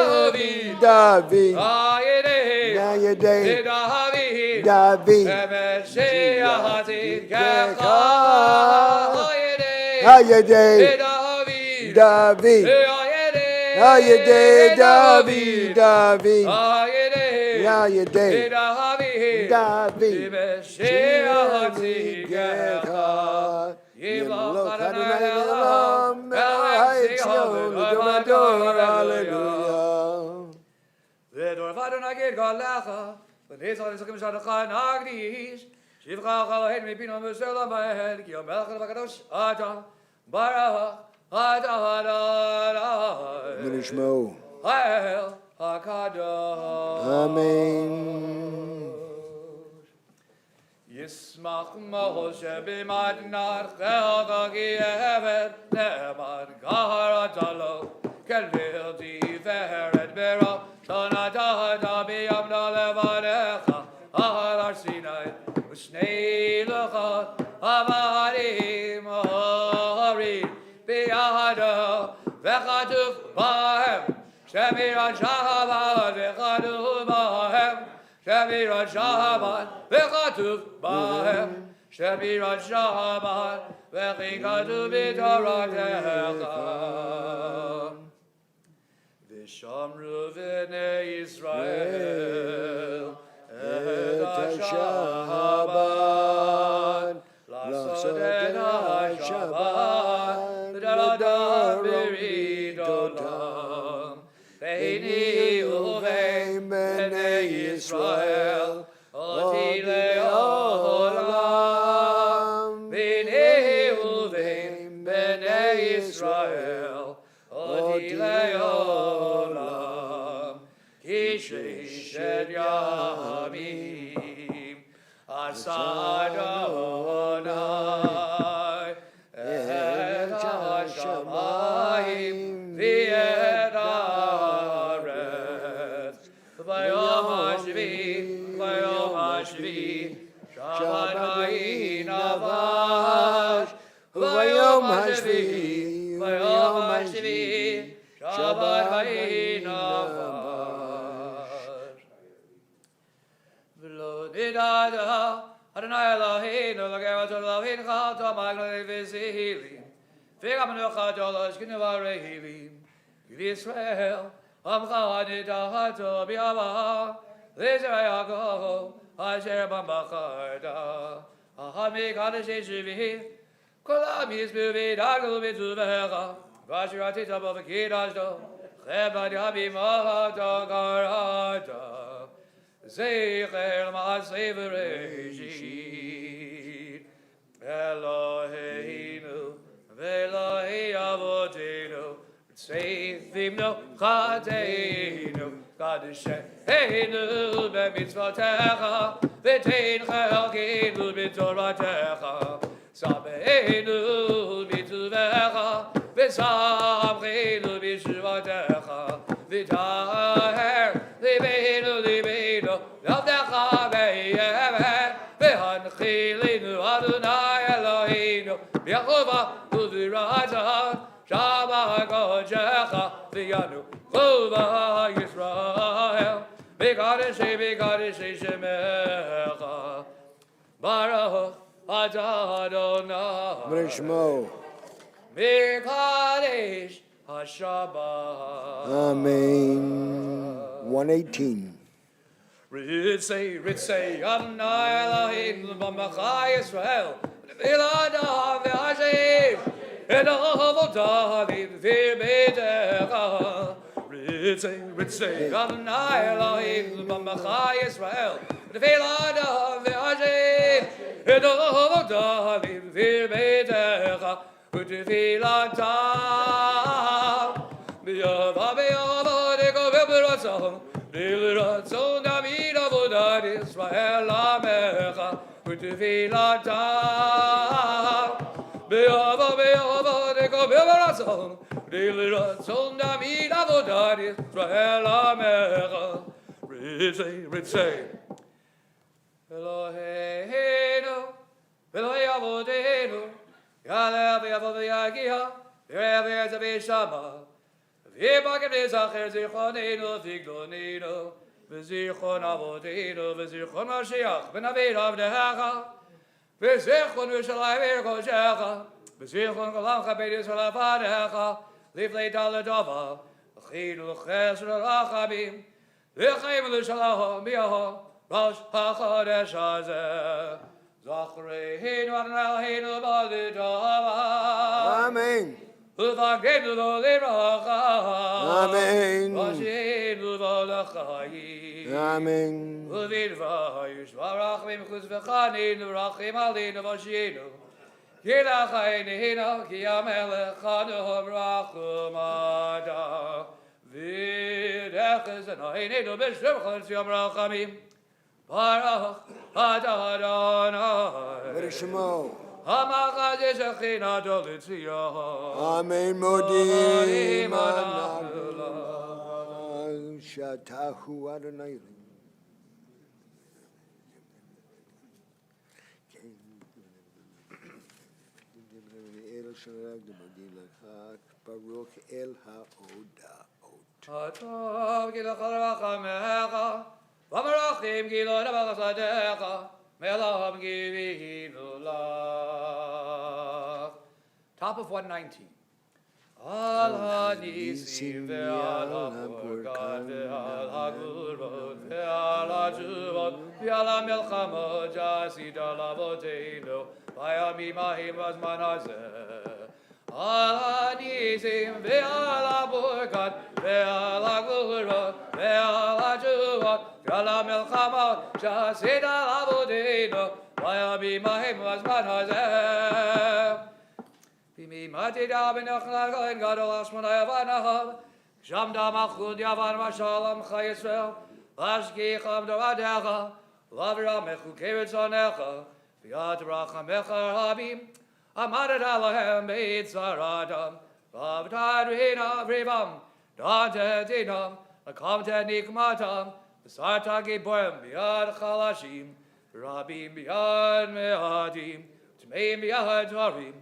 David, David, Ayadei, Ayadei, David, David, Meshiach Tzidkecha, Ayadei, David, David, Ayadei, David, David, Ayadei, David, Meshiach Tzidkecha. Yimloch Adonai Olam, Melech Zion, L'dor Hallelujah. L'dor Adonai Gid Galecha, L'nitzach Nitzachim Shadecha Nagdish, Shivcha Chalohen Mipino Muselam Ba'ed, Ki Yomelech V'Kadosh Ata, Baruch Ata Adonai. Minishmo. Hail HaKadosh. Amen. Yismach Moshe b'madnar chelga gi'evet ne'emad gaharatalo kelvil tiferet bero tonadada b'yamna levanecha ahar ar Sinai u'shnei luchot hamarim oharim b'yado v'chatuv b'hem shemirat shahavat v'chatuv b'hem Shemirat Shahabat, v'chatuv b'hem. Shemirat Shahabat, v'chikatuv b'toratecha. V'shamru v'nei Yisrael et ha-Shahabat, לעשות את השבת, לדבר ברית עולם. ביני ובין בני ישראל, אותי לאור וביום השביעי, וביום השביעי, שבת ויהי נפש. ולא נדעת, אדוני אלוהינו, לגרת אלוהינו, תמגנו וזילים, וגם נוחתו לשכנו ורעילים, לישראל, עמך נדעתו בימה, לזרע יעקב, אשר בם בחרת. המקדשי שביעי, כל עם יספו וידאגו בטובך, ואשר עתית בו וקידשתו, חפת יבימה תקראת. זכר מעשה בראשית, אלוהינו ואלוהי אבותינו, צאתנו חטאינו, קדשנו במצוותיך, ותן חלקנו בתורתך, שמחנו בטובך, ושמחנו בשבתך, וטהר ליבנו לעבדך באמת, והנחילנו אדוני אלוהינו, ביחובה וברצון, שמה קודשך, ויאנו חובה ישראל, בקדשי שמך, ברוך אתה אדוני, ושמו. מקדש השבת. Amen. 118. Ritzei, Adonai Elohim, B'machai Yisrael, V'iladav v'hashem, V'davodav v'ir beitecha. Ritzei, Adonai Elohim, B'machai Yisrael, V'iladav v'hashem, V'davodav v'ir beitecha. V'tefilatav, B'yava Deko v'b'ratzon, V'l'ratzon David avodat Yisrael Amecha. V'tefilatav, B'yava Deko v'b'ratzon, V'l'ratzon David avodat Yisrael Amecha. Ritzei, Eloheinu, Elohei Avodeinu, Yalev Yavov Yagiha, Yerev Zavishama, V'yibakim Nizacher Zichonenu, V'yiglonenu, V'zichon Avodeinu, V'zichon Mashiach, V'navid Avdecha, V'zichon Yerushalayim Yerkoshecha, V'zichon Kolamcha Beit Yisrael Avadecha, Liflei Taladova, V'chidu Chesed Rachamim, V'chaim L'Shalom B'yaho, Rosh HaChodesh Hazeh. Zacharehinu Adonai B'Alidava. Amen. Uvagenu L'Liracha. Amen. Vashinu L'Chayim. Amen. Uvidva Yishvarachim Chuz V'Chaninu Rachim Alinu Vashinu. Yilachayinu Ki Amelech Chanu Rachumada. V'Dechaz Anayinu B'Shivchon Tziyam Rachamim. Baruch atah Adonai. ושמו. המחדש שכינתו לציון. Amen. Modim אנחנו Adonai. Shatahu Adonai. Baruch El Haodaot. הטוב כי לכל רחמך, ומרחים כי לא בחסדיך, מלאם גיבינו לך. Top of 119. על הניסים ועל הברכות ועל הגבורות ועל התשובות ועל המלחמות שעשית לאבותינו בימים ההם בזמן הזה. על הניסים ועל הברכות ועל הגבורות ועל התשובות ועל המלחמות שעשית לאבותינו בימים ההם בזמן הזה. בימימתי דאבן נחלל כהן גדול השמונה יבניו, שמדה מלכות יוון משל עמך ישראל, להשגיחם דורתך, להברמך חוקי רצונך, ויד רחמך רבים, עמדת להם בצרתם, ואהבת רינם ריבם, דנת דינם, לקמת נקמתם, וסרת גיבורם ביד חלשים, רבים ביד מעטים, טמאים ביד דברים,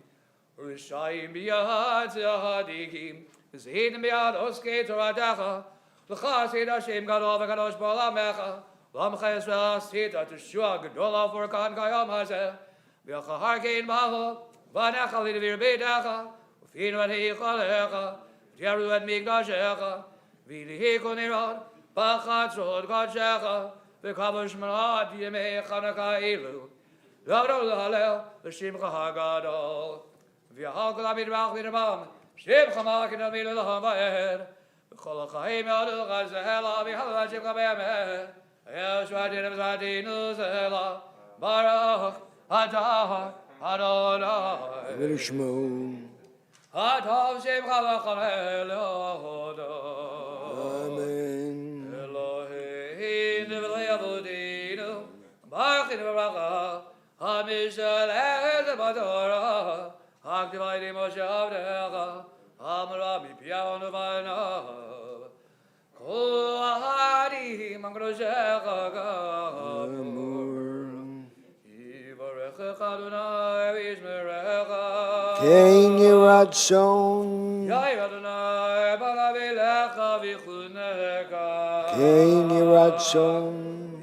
Rishayim biyad zahadikim. Zehidem biyad oskei toradecha. L'cha sid Hashem gadol v'kadosh b'olamecha. L'amcha Yisrael sid Teshua gedola for kan kayom hazeh. V'yacha harkein b'aho. V'anecha lidavir beidecha. V'finu et heichalecha. V'yeru et migdashecha. V'lihi kol nirod. B'chatzot kodshecha. V'kabosh manad yemei chanukah elu. L'avdol l'halel l'shimcha hagadol. V'yahal kol amidrach v'namam. Shimcha makin al-milu l'ham v'ed. V'chol ha'chaim yadu l'chazela. V'yahal shimcha be'emet. Yeshua direm zadinu zela. Baruch atah Adonai. V'lishmo. Atah shimcha v'chamel Yodai. Amen. Eloheinu v'le'avodinu. Baruchinu v'bracha. Hamishalech b'torah. Haktivaydi Moshe avdecha. Amra b'piyavonu v'anav. Kol ahadim angroshecha gamur. Yivarechecha Adonai v'yishmerecha. Kein Yiratzon. Yair Adonai b'gavilecha v'chunecha. Kein Yiratzon.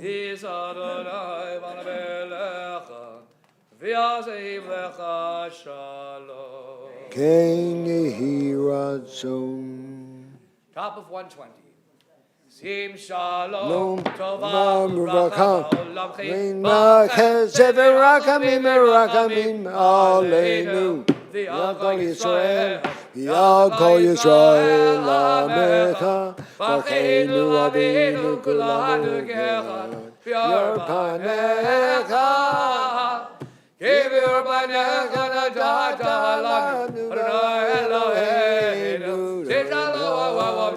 Is Adonai b'gavilecha v'yasev lecha shalom. Kein Yiratzon. Top of 120. Sim shalom, Shalom, tova Uvracha, olam Rein chayim, Machesed V'Rachamim V'Rachamim Aleinu. Ya'kol Yisrael, Ya'kol Yisrael Amecha, V'cheinu Avinu Kulanu Gechad, V'yor Panecha, Give your panecha natata lanu, Adonai Eloheinu,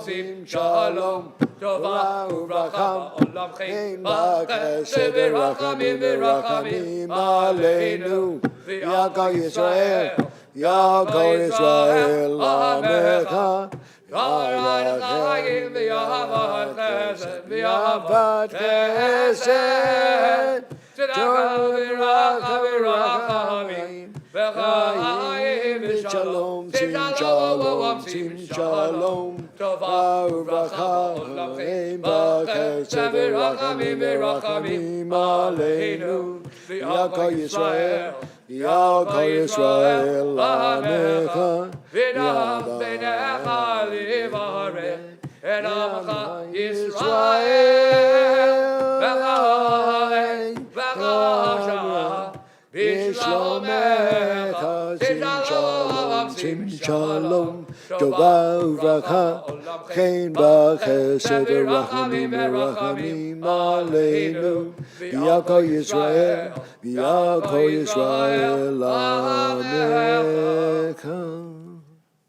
Sim shalom, tova uvracha olam chayim, V'chesed v'rachamim v'rachamim aleinu, Ya'kol Yisrael, Ya'kol Yisrael Amecha, Ya'arat chayim v'yahavat chesed, V'yahavat Chesed, Tzedakah v'rachamim, v'chayim Shalom, v'shalom, Sim Shalom, Sim Shalom, tova uvracha olam chayim, V'chesed v'rachamim v'rachamim aleinu, Ya'kol Yisrael, Ya'kol Yisrael Amecha, V'nam b'necha livarech, et amcha Yisrael, v'chayim v'chasha, v'shlomecha, Sim Shalom, Tova Uvracha, Chein B'chesed V'rachamim V'rachamim Aleinu, V'ya'kol Yisrael, V'ya'kol Yisrael Amecha.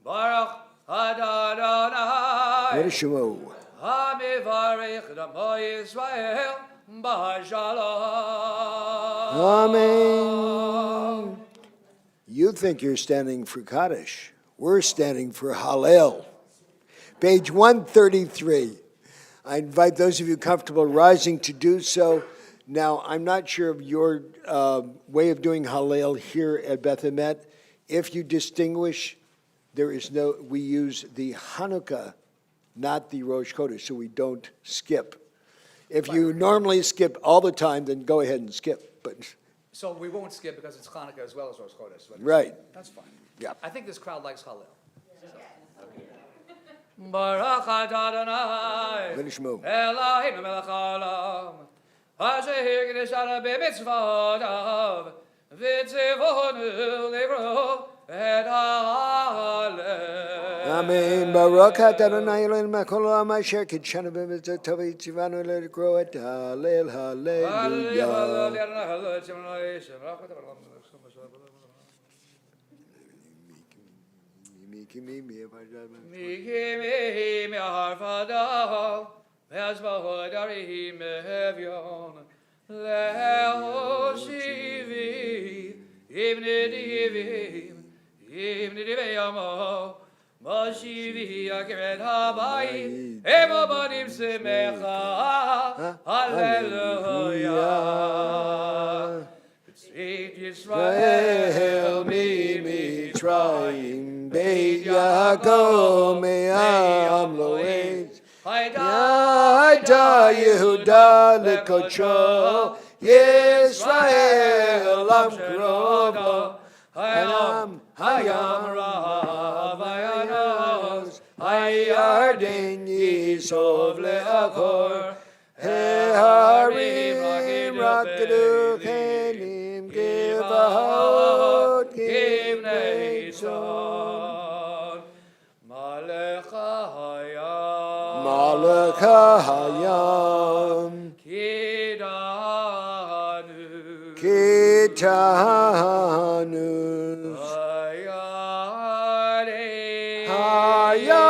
Baruch Adonai, V'lishmo. Hamivarech D'amo Yisrael, B'shalom. Amen. You think you're standing for Kaddish. We're standing for Hallel. Page 133. I invite those of you comfortable rising to do so. Now, I'm not sure of your way of doing Hallel here at Beth Emet. If you distinguish, we use the Hanukkah, not the Rosh Chodesh, so we don't skip. If you normally skip all the time, then go ahead and skip. But So we won't skip because it's Hanukkah as well as Rosh Chodesh. But right. That's fine. Yeah. I think this crowd likes Hallel. Baruch Adonai, V'lishmo. Eloheinu melech haolam, asher k'neshana b'mitzvotav, v'tzivonu livro et ha'alel. Amen. Baruch atah Adonai Eloheinu melech haolam asher kidshanu b'mitzvot tov v'tzivanu le'kro et hallel. Hallelujah. Mikimi me'arvadav, ve'azvahodari me'evyon, le'oshivi, imnidivim yamo, moshivi akeret habayit, emobanim semecha, hallelujah. B'tzeit Yisrael mi Mitzrayim, Beit Yaakov me'am lo'ez. Hayda Yehuda lekocho, Yisrael am krovo. Hayam rav hayanos, hayarden yisov le'achor. Heharim rakedu chelim givahot givnei tzon. Malach hayam Kitanu Hayarden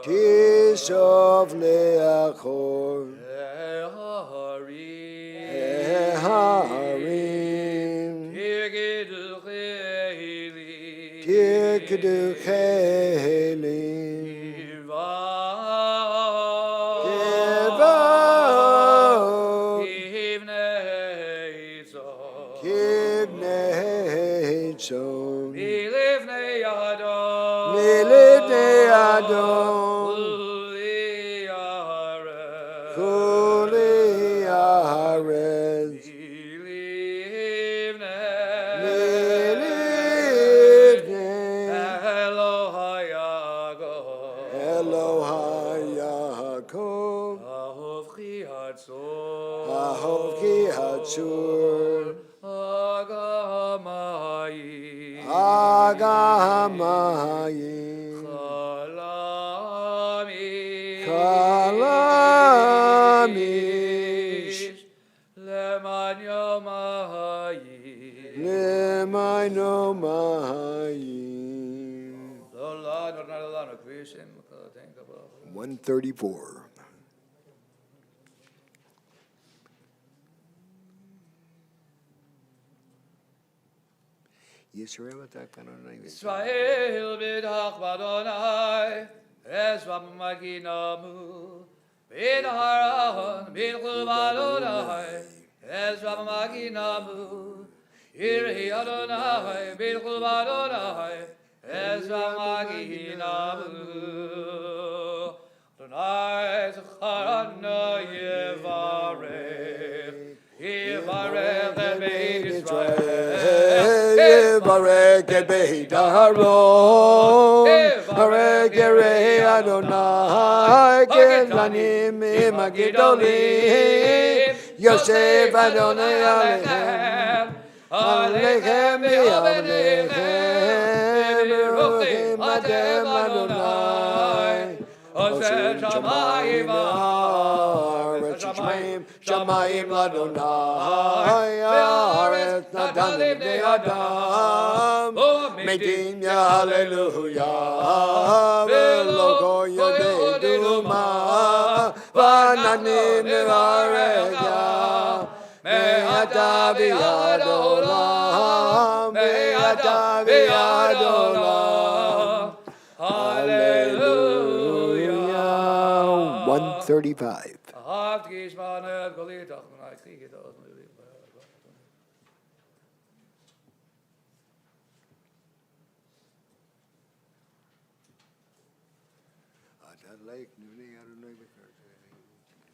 Tisov leachor Heharim Tirkedu chelim Kivnei tzon Milivnei Adon Kuli Aretz Milivnei Elohai Yaakov Ahov ki hatzur Agamayim Kalamish Leman yomayim 134 Yisrael Israel b'dach b'Adonai, Ezra maginamu, b'Aharon b'chul b'Adonai, Ezra maginamu, Yirhi Adonai b'chul b'Adonai, Ezra maginamu. Adonai zacharana yevarech, yevarech et beit Yisrael. Barek et Beit Aharon, Barek Yerei Adonai, Kedanim Magidolim, Yosef Adonai Alechem, Alechem Alechem, Beruchim Atem Adonai, Oseh Shamayim Haaretz Shamayim Adonai, Haaretz Natan Libnei Adam, Metim Hallelujah, Velo Koyodei Duma, Vananim Nevarecha, Me'ata v'yad olam, Me'ata v'yad olam, Hallelujah. 135.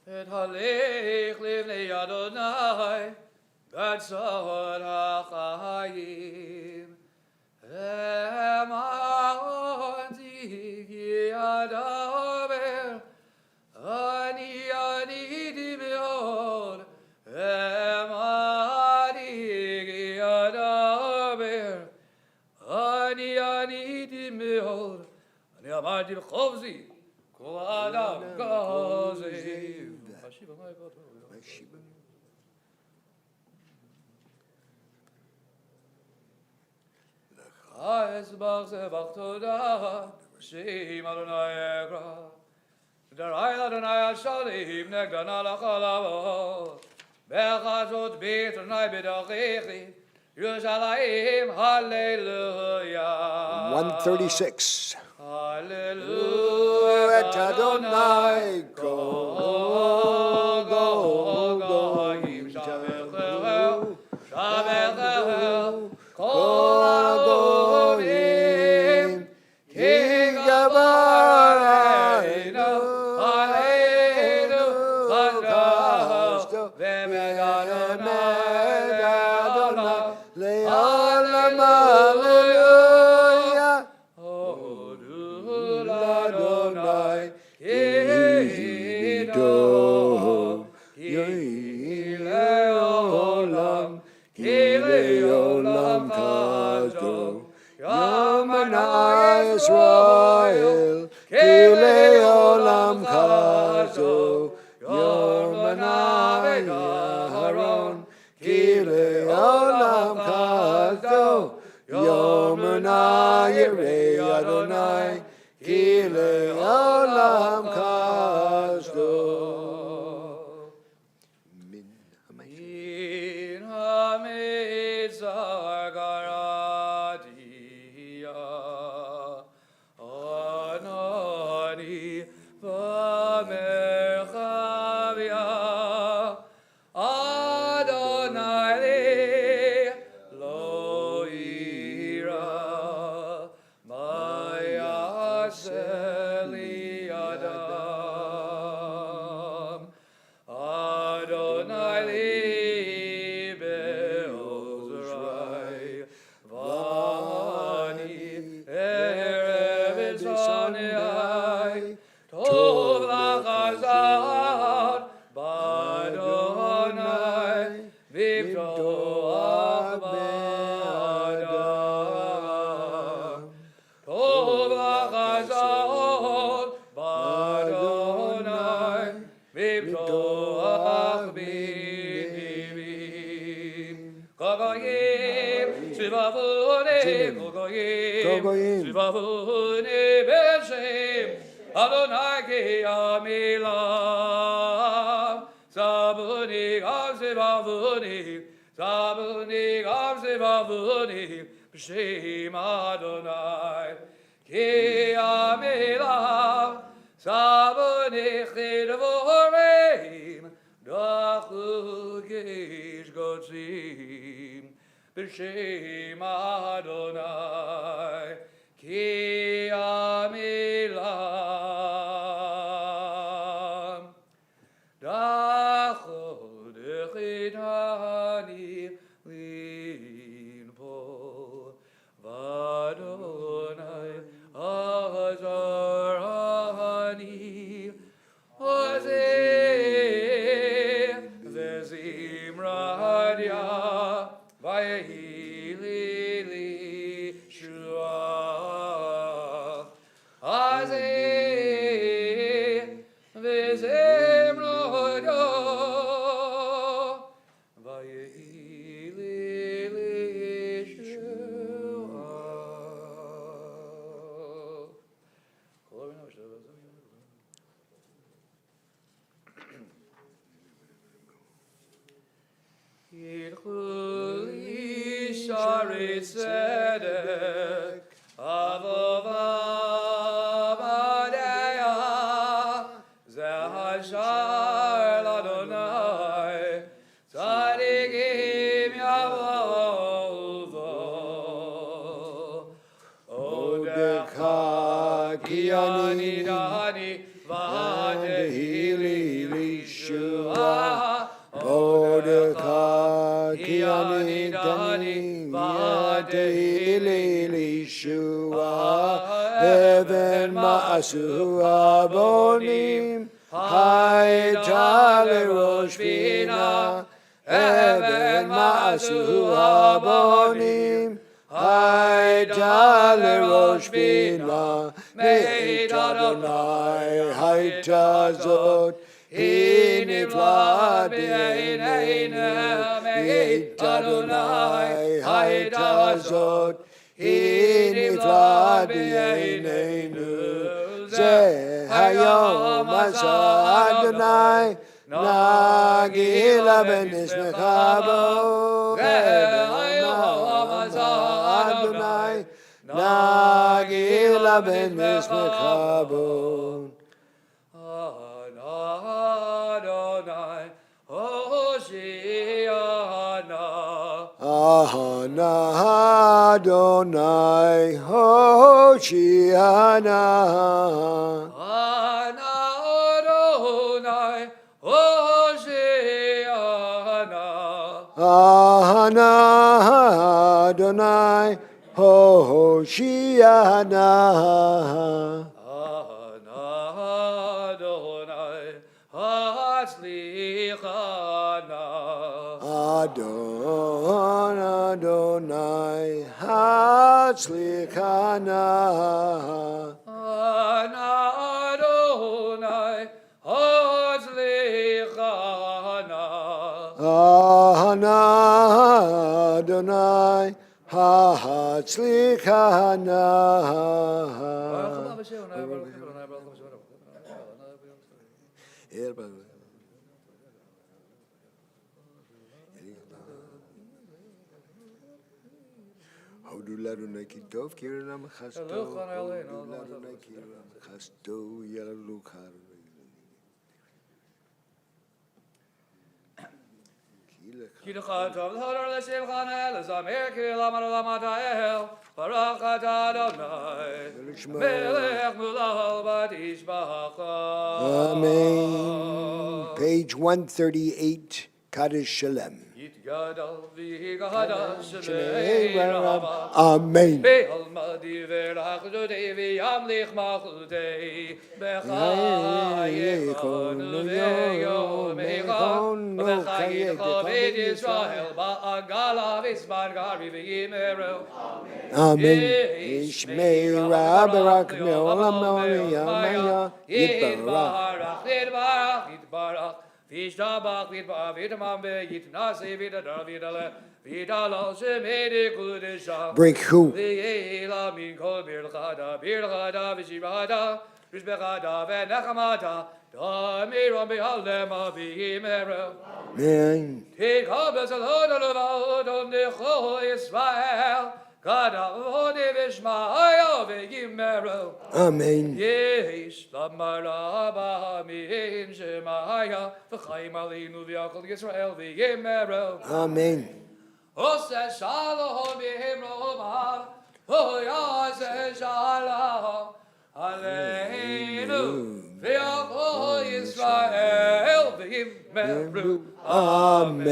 Et halech livnei Adonai, b'tzahor hachayim, emanti yadaber, ani di meod, emanti yadaber, ani di meod, ani amarti b'chovzi, kol adam gazev. Esbach zevach todah, Shem Adonai Egra. Darai Adonai Ashalim negana lachalavot. Bechazot beit Adonai b'dachechi. Yerushalayim, hallelujah. 136. Hallelujah. Et Adonai go. Shabechu Kol Adonim Ki Gabareinu Aleinu Chazdo V'Megadon Le'olam Hallelujah. Hodu l'Adonai Ki le'olam chazdo Yamanai Israel, Kile Olam Chazdo, Yamanai Aharon, Kile Olam Chazdo, Yamanai Yirei Adonai, Kile Olam Chazdo. Min In HaMitzar Garadia Anani V'Merchavia Adonai li lo ira Ma'aseh li Adam Adonai li be'ozrai Vani erev tzonei Tov lachazar b'Adonai V'yiftoach b'Adam Tov lachazar b'Adonai V'yiftoach b'Nivim Gogoyim Tzivavonim Gogoyim Tzivavonim B'Shem Adonai ki amilam Zabuni Gav Zivavonim B'Shem Adonai ki amilam Zabuni Chidavorim Dachu Gish Gotzim B'Shem Adonai Ki amilam Dachu Dechitani Linpo Vadonai Azarani Ozeh Vezimradia Vayehi Lili Shua Ozeh Vezimradia Vayehi Lili Shua Yidchuli Shari Tzedek Avovav Adeya Zehashar Ladonai Tzadikim Yavovo Odecha Kiani Dani Vadehi Lili Shua Odecha Kiani Dani Vadehi Lili Shua Heaven Ma'asu Abonim Haita Lerosh Bina Heaven Ma'asu Abonim Haita Lerosh Bina Meit Adonai Haita Zot Hiniflat B'Eineina Meit Adonai Haita Zot Hiniflat B'Eineinu Zeh Hayom Asa Adonai Nagila B'Nismecha Bo Zeh Hayom Asa Adonai Nagila B'Nismecha Bo Adonai Hoshiana Adonai Hoshiana. Ana Adonai Hoshiana. Ana Adonai Hoshiana. Ana Adonai Hatzlichana. Adonai Hatzlichana. Ana Adonai Hatzlichana. Ana Adonai Hatzlichana. Amen. Page 138, Kaddish Shalem. Amen. Amen. Ishmei Rabbarak Me'olam Me'olam Yitbarach. Vishtabach Vidbar Vitamam Yitnasi Vidadar Vidale Vidalal Shemedi Kudisha. Break who? Viela Min Kol Birchada Birchada Vishibada Rishbechada Venachamata Damiram Behalema Vihimero. Amen. Take up as a Lord of the Necho Israel. Amen. Yes, Amen. Amen.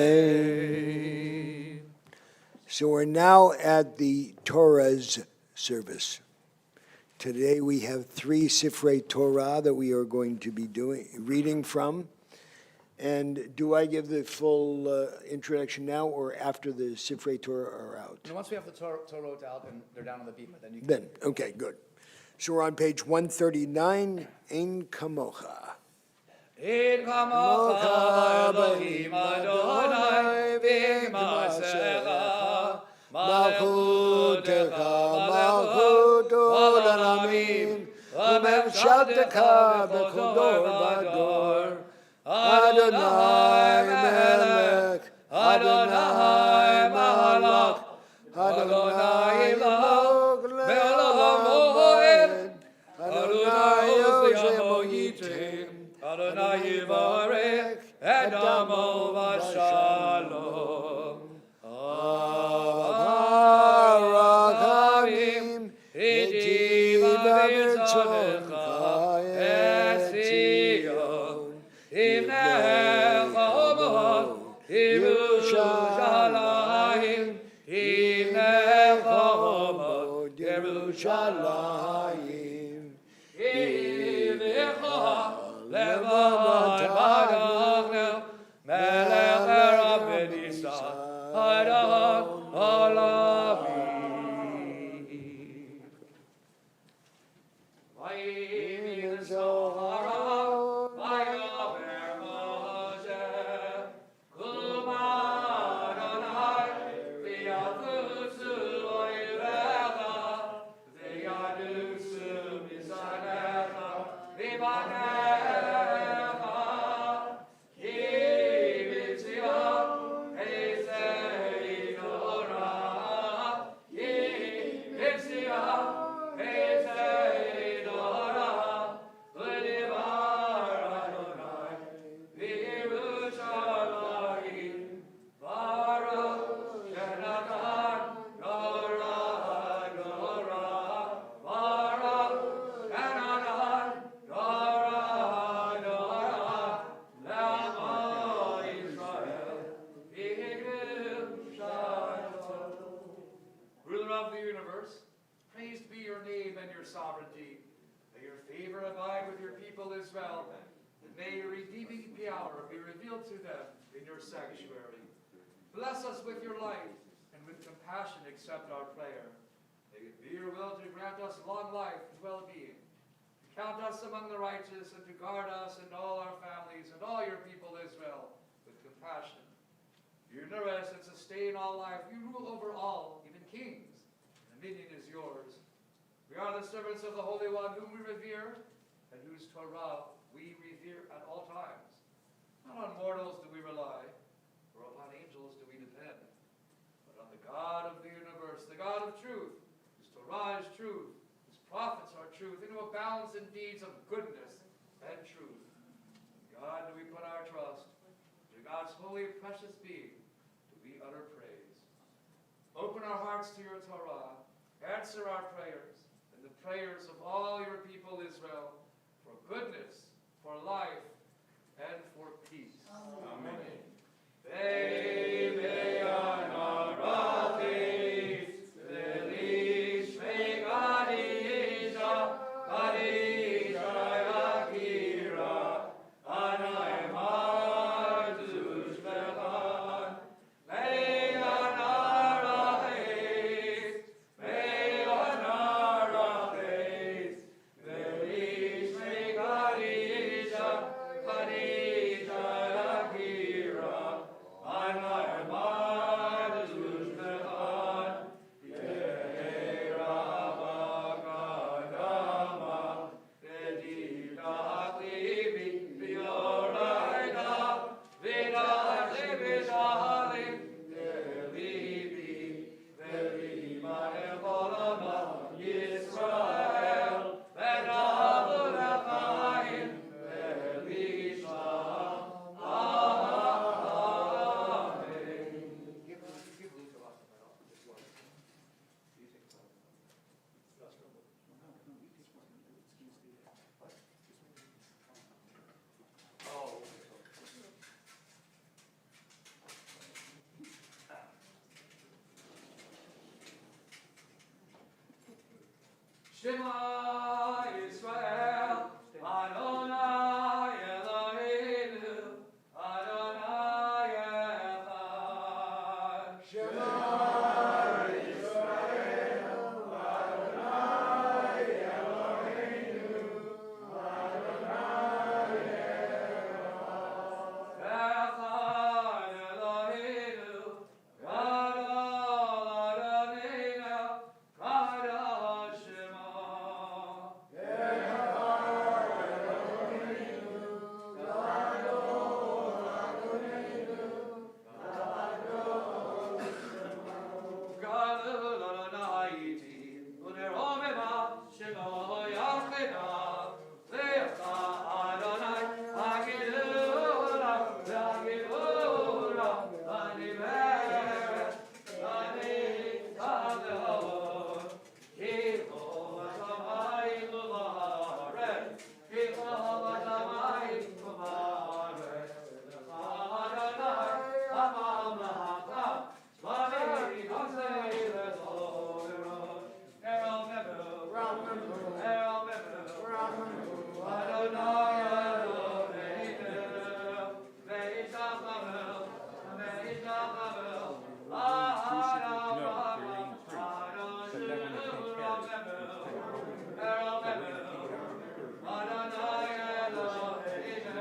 So we're now at the Torah's service. Today we have 3 Sifrei Torah that we are going to be reading from. And do I give the full introduction now or after the Sifrei Torah are out? And once we have the Torah out and they're down on the Bima, then you can... Then, okay, good. So we're on page 139, Ein Kamocha. Ein Kamocha Elohim Adonai V'Masecha Malchutecha Malchut Olamim U'Memshaltecha B'Chol Dor V'Dor Adonai Melech Adonai Malach Adonai Ilach Me'olam Moed Adonai Yosef Moyitim Adonai Yivarech Edamo Vashalom Avarachamim Itiva V'Tzonecha Etzion Imnecha Omot Yerushalayim Imnecha Omot Yerushalayim Ivicha Levan Barachnu Melech Rabben Yisrael Adon Olamim Vayim Zohara Vayomer Moshe Kuma Adonai V'yafutzu Oivecha V'yadusu Misanecha V'banecha Ki B'tzion Eisei Torah your sovereignty. May your favor abide with your people Israel, and may your redeeming power be revealed to them in your sanctuary. Bless us with your light, and with compassion accept our prayer. May it be your will to grant us long life and well-being, to count us among the righteous, and to guard us and all our families and all your people Israel with compassion. You nourish and sustain all life. You rule over all, even kings. Dominion is yours. We are the servants of the Holy One, whom we revere, and whose Torah we revere at all times. Not on mortals do we rely, or upon angels do we depend, but on the God of the universe, the God of truth, whose Torah is truth, whose prophets are truth, and who abounds in deeds of goodness and truth. In God do we put our trust. To God's holy, precious being do we utter praise. Open our hearts to your Torah. Answer our prayers and the prayers of all your people Israel, for goodness, for life, and for peace. Amen. Shema Yisrael, Adonai Eloheinu, Adonai Echad. Shema Yisrael, Adonai Eloheinu, Adonai Echad. Echad Eloheinu, Gadol Adonai, Gadol Shema. Gadol Adonai iti, uneromema Shema Yachina, Lecha Adonai, Hagidura, Hagidura, Ani Meret, Ani Tadehor, Kiko Vashamayim Uvaharet, Kiko Vashamayim Uvaharet, Lecha Adonai, Amam Lahakam, Vani Hasei Lezolerot, Erel Memu, Erel Memu, Adonai Eloheinu, Ve'itachamel, Ve'itachamel, Adonai Erel Memu, Adonai Eloheinu,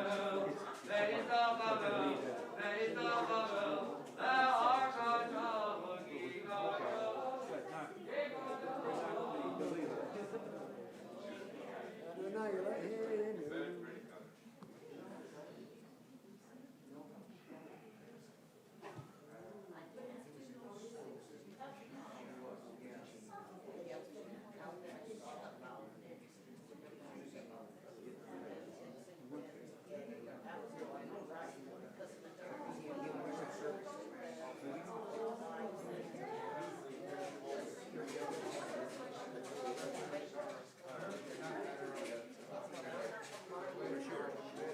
Ve'itachamel, Ve'itachamel,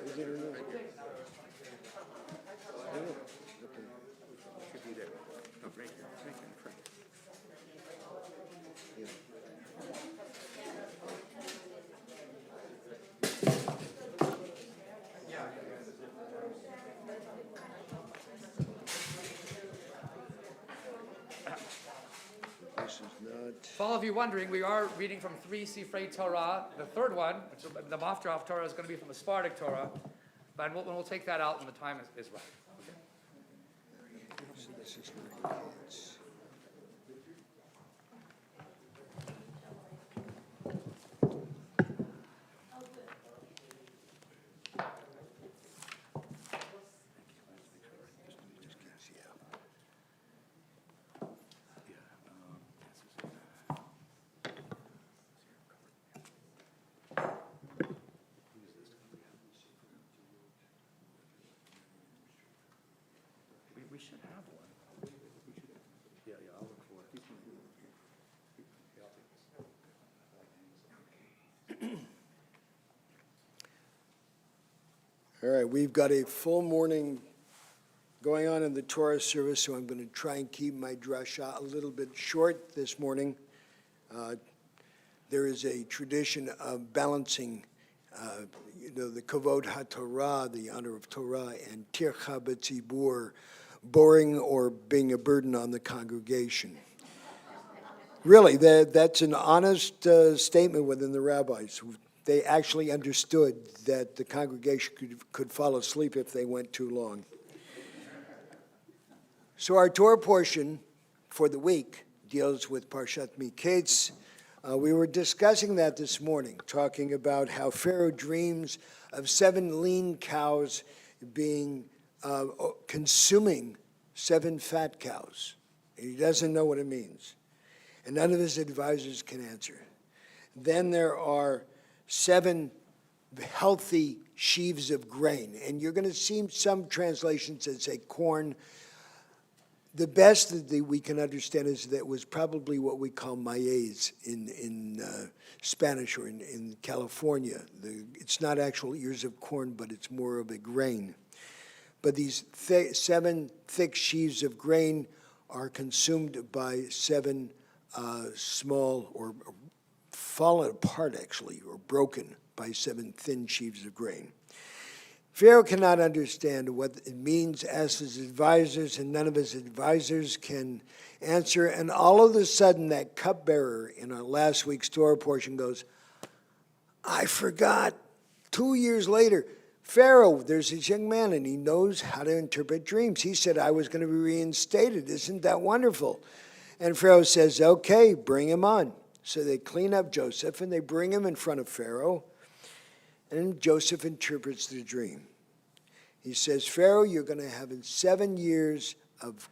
Is it or no? Should be there. Oh, right here. Right here in front. Yeah. not. For all of you wondering, we are reading from 3 Sephardic Torah. The third one, which is the Mafter of Torah, is going to be from the Sephardic Torah. But we'll take that out when the time is right. So this is my kids. We should have one. Yeah, I'll look for it. All right, we've got a full morning going on in the Torah service, so I'm going to try and keep my drasha a little bit short this morning. There is a tradition of balancing, the kavod haTorah, the honor of Torah, and tircha b'tzibur, boring or being a burden on the congregation. Really, that's an honest statement within the rabbis. They actually understood that the congregation could fall asleep if they went too long. So our Torah portion for the week deals with Parshat Miketz. We were discussing that this morning, talking about how Pharaoh dreams of 7 lean cows consuming 7 fat cows. He doesn't know what it means. And none of his advisors can answer. Then there are 7 healthy sheaves of grain. And you're going to see some translations that say corn. The best that we can understand is that it was probably what we call maíz in Spanish or in California. It's not actual ears of corn, but it's more of a grain. But these 7 thick sheaves of grain are consumed by 7 small or fallen apart, actually, or broken by 7 thin sheaves of grain. Pharaoh cannot understand what it means as his advisors, and none of his advisors can answer. And all of a sudden, that cupbearer in our last week's Torah portion goes, I forgot. 2 years later, Pharaoh, there's this young man, and he knows how to interpret dreams. He said, I was going to be reinstated. Isn't that wonderful? And Pharaoh says, okay, bring him on. So they clean up Joseph, and they bring him in front of Pharaoh. And Joseph interprets the dream. He says, Pharaoh, you're going to have 7 years of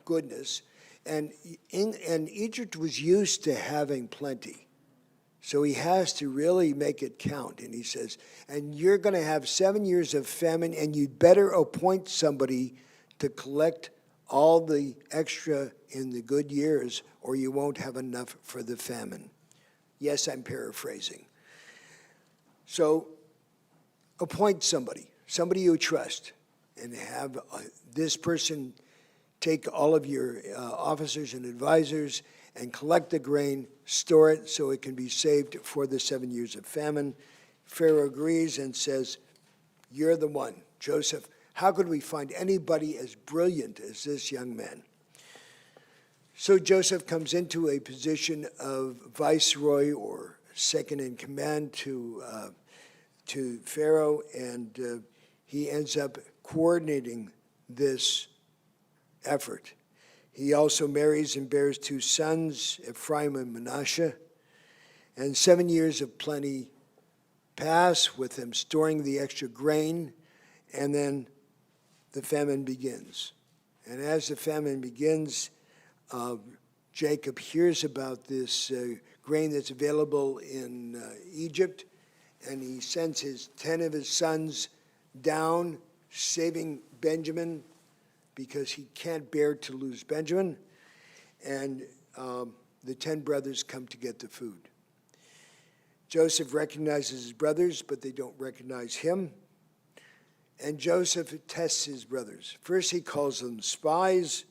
goodness. And Egypt was used to having plenty. So he has to really make it count. And he says, and you're going to have 7 years of famine, and you'd better appoint somebody to collect all the extra in the good years, or you won't have enough for the famine. Yes, I'm paraphrasing. So appoint somebody you trust, and have this person take all of your officers and advisors and collect the grain, store it so it can be saved for the 7 years of famine. Pharaoh agrees and says, you're the one. Joseph, how could we find anybody as brilliant as this young man? So Joseph comes into a position of viceroy or second in command to Pharaoh, and he ends up coordinating this effort. He also marries and bears 2 sons, Ephraim and Manasseh, and 7 years of plenty pass with him storing the extra grain, and then the famine begins. And as the famine begins, Jacob hears about this grain that's available in Egypt, and he sends 10 of his sons down, saving Benjamin, because he can't bear to lose Benjamin. And the 10 brothers come to get the food. Joseph recognizes his brothers, but they don't recognize him. And Joseph tests his brothers. First, he calls them spies.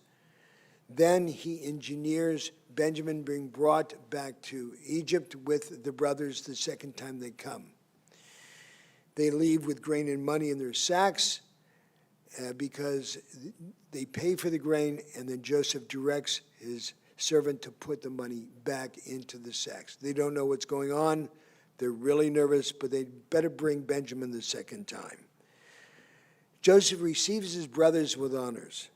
Then he engineers Benjamin being brought back to Egypt with the brothers the second time they come. They leave with grain and money in their sacks because they pay for the grain, and then Joseph directs his servant to put the money back into the sacks. They don't know what's going on. They're really nervous, but they better bring Benjamin the second time. Joseph receives his brothers with honors,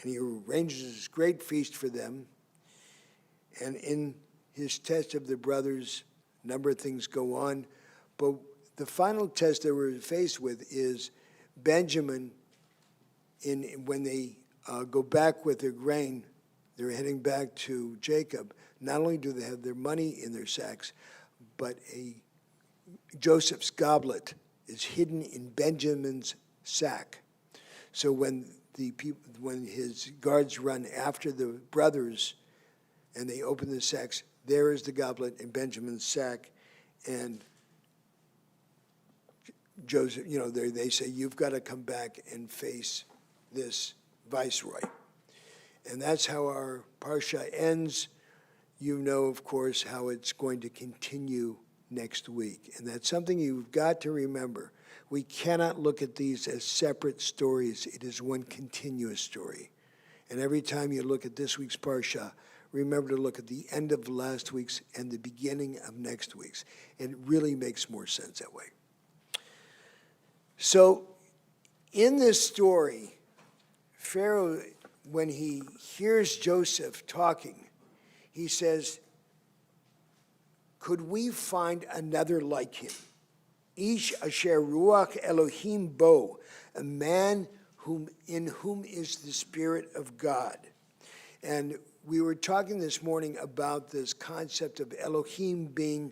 and he arranges this great feast for them. And in his test of the brothers, a number of things go on. But the final test that we're faced with is Benjamin, when they go back with their grain, they're heading back to Jacob. Not only do they have their money in their sacks, but Joseph's goblet is hidden in Benjamin's sack. So when his guards run after the brothers and they open the sacks, there is the goblet in Benjamin's sack, and Joseph, they say, you've got to come back and face this viceroy. And that's how our Parsha ends. You know, of course, how it's going to continue next week. And that's something you've got to remember. We cannot look at these as separate stories. It is one continuous story. And every time you look at this week's Parsha, remember to look at the end of last week's and the beginning of next week's. It really makes more sense that way. So in this story, Pharaoh, when he hears Joseph talking, he says, could we find another like him? Ish asher ruach Elohim bo, a man in whom is the Spirit of God. And we were talking this morning about this concept of Elohim being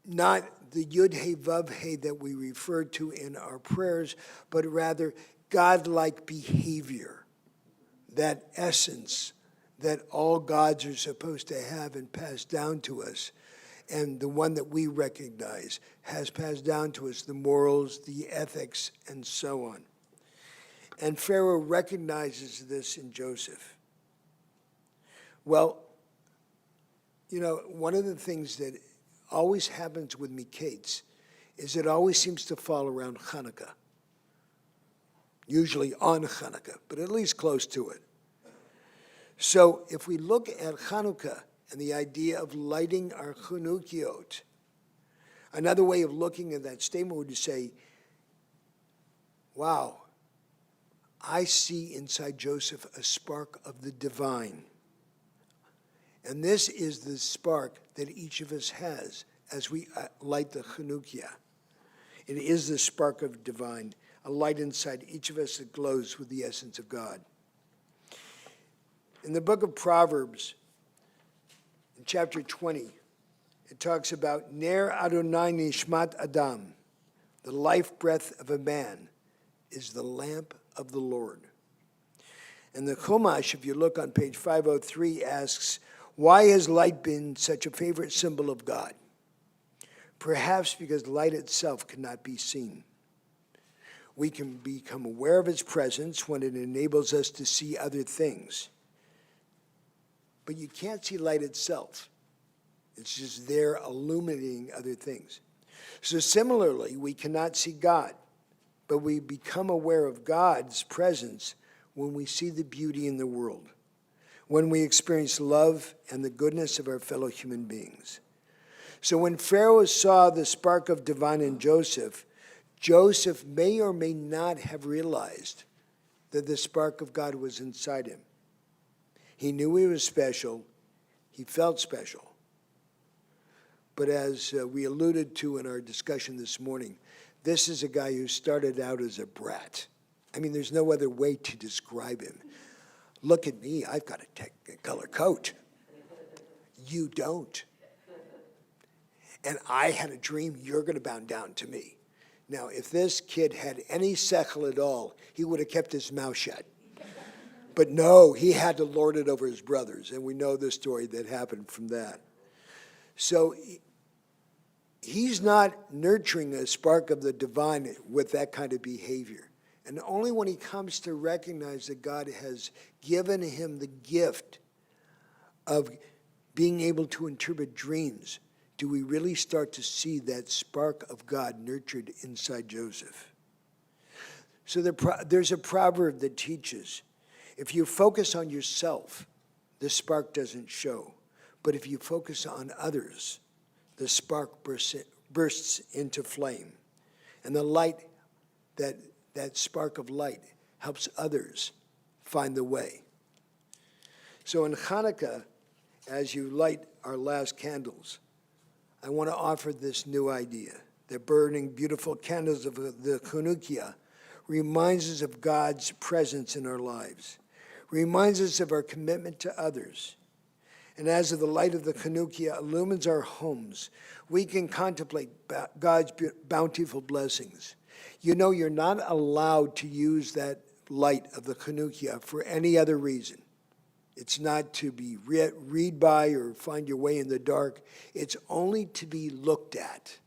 not the Yud He Vav He that we refer to in our prayers, but rather God-like behavior, that essence that all gods are supposed to have and pass down to us. And the one that we recognize has passed down to us the morals, the ethics, and so on. And Pharaoh recognizes this in Joseph. Well, one of the things that always happens with Miketz is it always seems to fall around Hanukkah. Usually on Hanukkah, but at least close to it. So if we look at Hanukkah and the idea of lighting our Chanukiot, another way of looking at that statement would say, wow, I see inside Joseph a spark of the divine. And this is the spark that each of us has as we light the Chanukiah. It is the spark of divine, a light inside each of us that glows with the essence of God. In the book of Proverbs, in chapter 20, it talks about Ner Adonai Nishmat Adam, the life breath of a man is the lamp of the Lord. And the Chumash, if you look on page 503, asks, why has light been such a favorite symbol of God? Perhaps because light itself cannot be seen. We can become aware of its presence when it enables us to see other things. But you can't see light itself. It's just there illuminating other things. So similarly, we cannot see God, but we become aware of God's presence when we see the beauty in the world, when we experience love and the goodness of our fellow human beings. So when Pharaoh saw the spark of divine in Joseph, Joseph may or may not have realized that the spark of God was inside him. He knew he was special. He felt special. But as we alluded to in our discussion this morning, this is a guy who started out as a brat. I mean, there's no other way to describe him. Look at me, I've got a technicolor coat. You don't. And I had a dream, you're going to bow down to me. Now, if this kid had any sechel at all, he would have kept his mouth shut. But no, he had to lord it over his brothers, and we know the story that happened from that. So he's not nurturing a spark of the divine with that kind of behavior. And only when he comes to recognize that God has given him the gift of being able to interpret dreams do we really start to see that spark of God nurtured inside Joseph. So there's a proverb that teaches, If you focus on yourself, the spark doesn't show. But if you focus on others, the spark bursts into flame. And the light, that spark of light, helps others find the way. So in Hanukkah, as you light our last candles, I want to offer this new idea. The burning, beautiful candles of the Chanukiah reminds us of God's presence in our lives, reminds us of our commitment to others. And as the light of the Chanukiah illumines our homes, we can contemplate God's bountiful blessings. You know, you're not allowed to use that light of the Chanukiah for any other reason. It's not to be read by or find your way in the dark. It's only to be looked at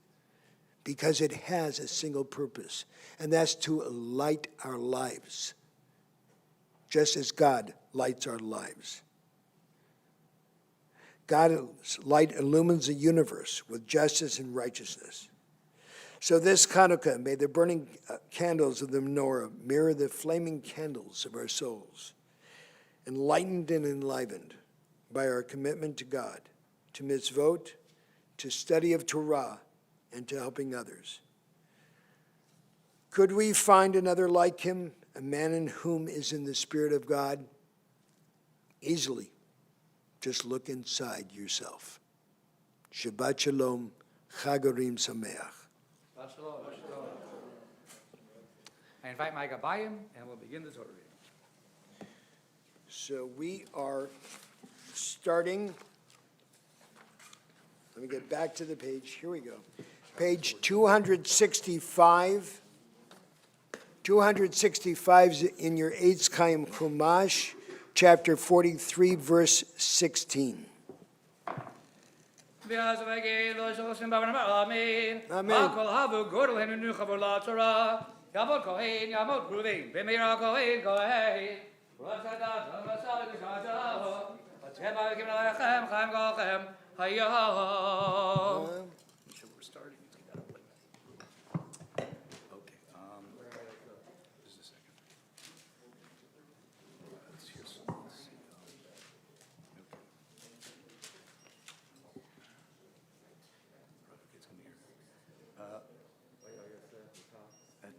because it has a single purpose, and that's to light our lives, just as God lights our lives. God's light illumines the universe with justice and righteousness. So this Hanukkah, may the burning candles of the menorah mirror the flaming candles of our souls, enlightened and enlivened by our commitment to God, to mitzvot, to study of Torah, and to helping others. Could we find another like him, a man in whom is in the Spirit of God? Easily. Just look inside yourself. Shabbat Shalom, Chagorim Sameach. Shabbat Shalom. I invite my Gabayim, and we'll begin the Torah reading. So we are starting, let me get back to the page, here we go. Page 265. 265 is in your Eitz Chaim Chumash, chapter 43, verse 16. Amen. We're starting. Okay. Just a second. Let's see. It's coming here.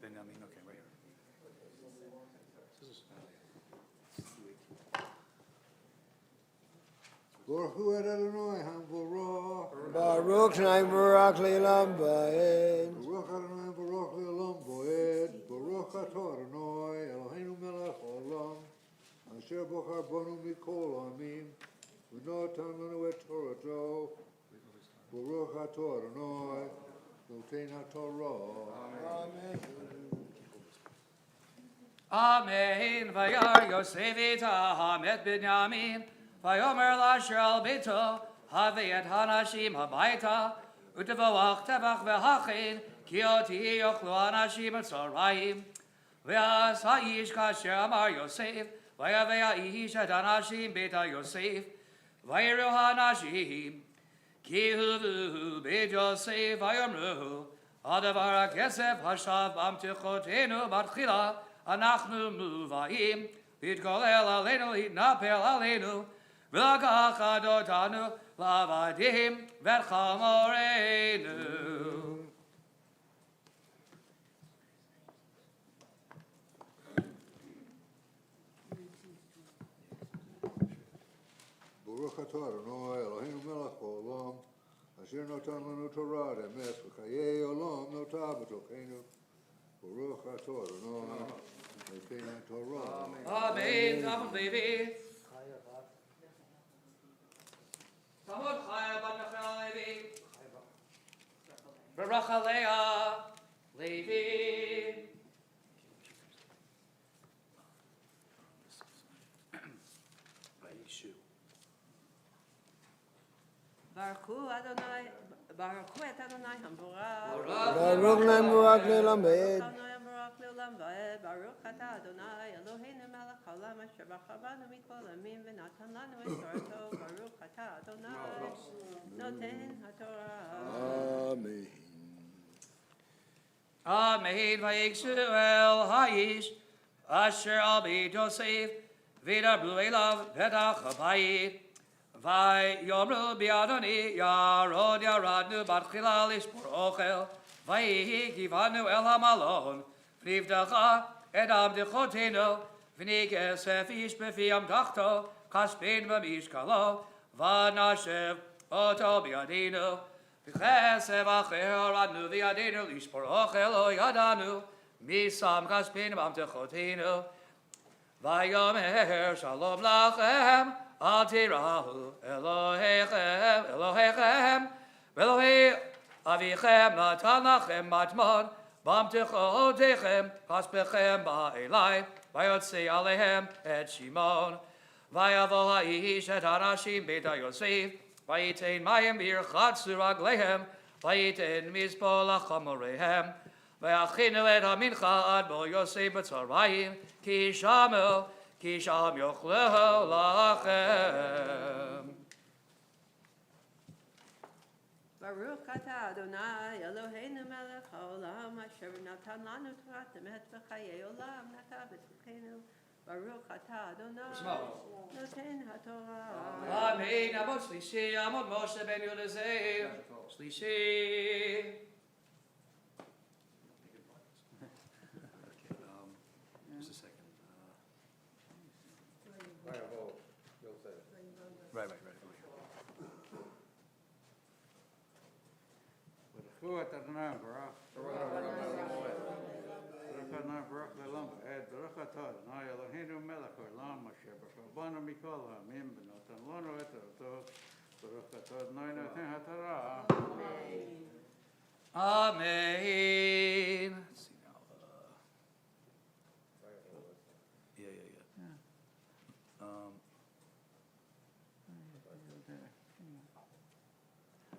Benjamin, okay, right here. Baruch hu Adonai hamvorach. Baruch Naim Barak Le'elam Ba'ed. Baruch Adonai Baruch Le'olam Boed. Baruch atah Adonai Eloheinu melech haolam. Asher bochar banu mikol ha'amim. V'notan lanu et Torato. Baruch atah Adonai noten haTorah. Amen. Amen. Vayar Yosef Hamet Binyamin. Vayomer Lasher al Beito. Havi et Hanashim Habaita. Utevavach Tevach V'Hachin. Ki oti yochlu Hanashim Etzorayim. V'as ha'ish kasher Amar Yosef. Vayavei ha'ish et Hanashim Beita Yosef. Vayiru Hanashim. Ki huvu Beit Yosef. Vayomru. Adavar HaKesef Hashav B'amtichotenu Batchila. Anachnu muva'im, Vitkolel aleinu, Hitnapel aleinu, V'lakach adotanu, Lavadim, V'chamoreinu. Baruch atah Adonai Eloheinu melech haolam. Asher notan lanu Torah emes v'chayei olam notah b'tocheinu. Baruch atah Adonai noten haTorah. Amen. Talmud Levi. Talmud Chaya Bat Nechel Levi. Baruch Alea Levi. Baruch Adonai, Baruch et Adonai hamvorach. Baruch Naim Barak Le'elam Ba'ed. Adonai hamvorach le'olam va'ed. Baruch atah Adonai Eloheinu melech haolam asher bachar banu mikol amim v'natan lanu et Torato. Baruch atah Adonai noten haTorah. Amen. Amen. Vayikshu el ha'ish asher al Beit Yosef. וידברו אליו פתח הבית. ויאמרו באדוני ירוד ירדנו בתחילה לשבור אוכל. ויהי כיוונו אל המלון, ונפתחה את עבדכותינו, ונכסף איש בפי אמתחתו, כספין במשקלו, ונשב אותו בידינו. וכסף אחר הורדנו בידינו לשבור אוכל לא ידענו, מי שם כספין באמתחותינו. ויאמר שלום לכם, אל תיראו אלוהיכם, ואלוהי אביכם נתן לכם מתמון, באמתחותיכם כספכם בא אלי, ויוצא עליהם את שמעון. ויבוא האיש את האנשים בית יוסף, ויתן מים וירחצו רגליהם, ויתן מזבו לחמוריהם. ויכינו את המנחה עד בוא יוסף בצהריים, כי שם יאכלו לכם. ברוך אתה אדוני אלוהינו מלך העולם אשר נתן לנו תורת אמת וחיי עולם נטע בתוכנו. ברוך אתה אדוני נותן התורה. אמן. עמוד שלישי, עמוד משה בן יהודה זאב. שלישי. Just a second. Right. ברכו את אדוני ברוך. ברוך אדוני ברוך לעולם ועד. ברוך אתה אדוני אלוהינו מלך העולם אשר בחרבנו מכל העמים ונתן לנו את תורתו. ברוך אתה אדוני נותן התורה. Amen. Let's see now.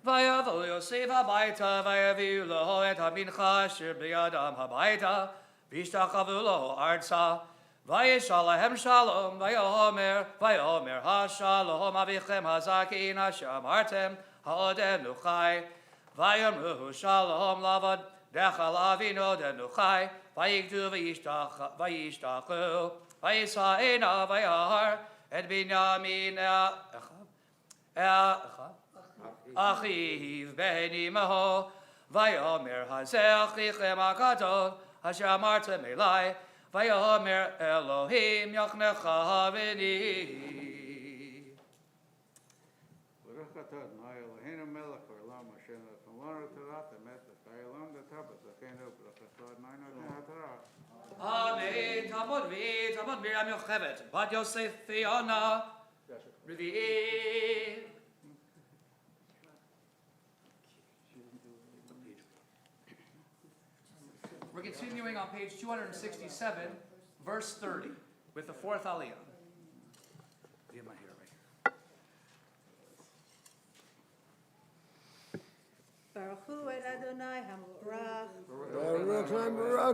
ויבוא יוסף הביתה, ויביאו לו את המנחה אשר בידם הביתה, וישתחוו לו ארצה. וישאל להם שלום, ויאמר השלום אביכם הזקין אשר אמרתם, העודנו חי. ויאמרו שלום לעבדך לאבינו עודנו חי. ויקדו וישתחו, וישא עיניו וירא את בנימין אחיו בן אמו, ויאמר הזה אחיכם הגדול אשר אמרתם אלי, ויאמר אלוהים יחנך בני. ברוך אתה אדוני אלוהינו מלך העולם אשר נתן לנו תורת אמת וחיי עולם נטע בתוכנו. ברוך אתה אדוני נותן התורה. אמן. תעמוד מרים יוכבד, בת יוסף ציונה, רביעי. We're continuing on page 267, verse 30, with the fourth aliyah. Get my hair right here. ברכו את אדוני המבורך. ברוך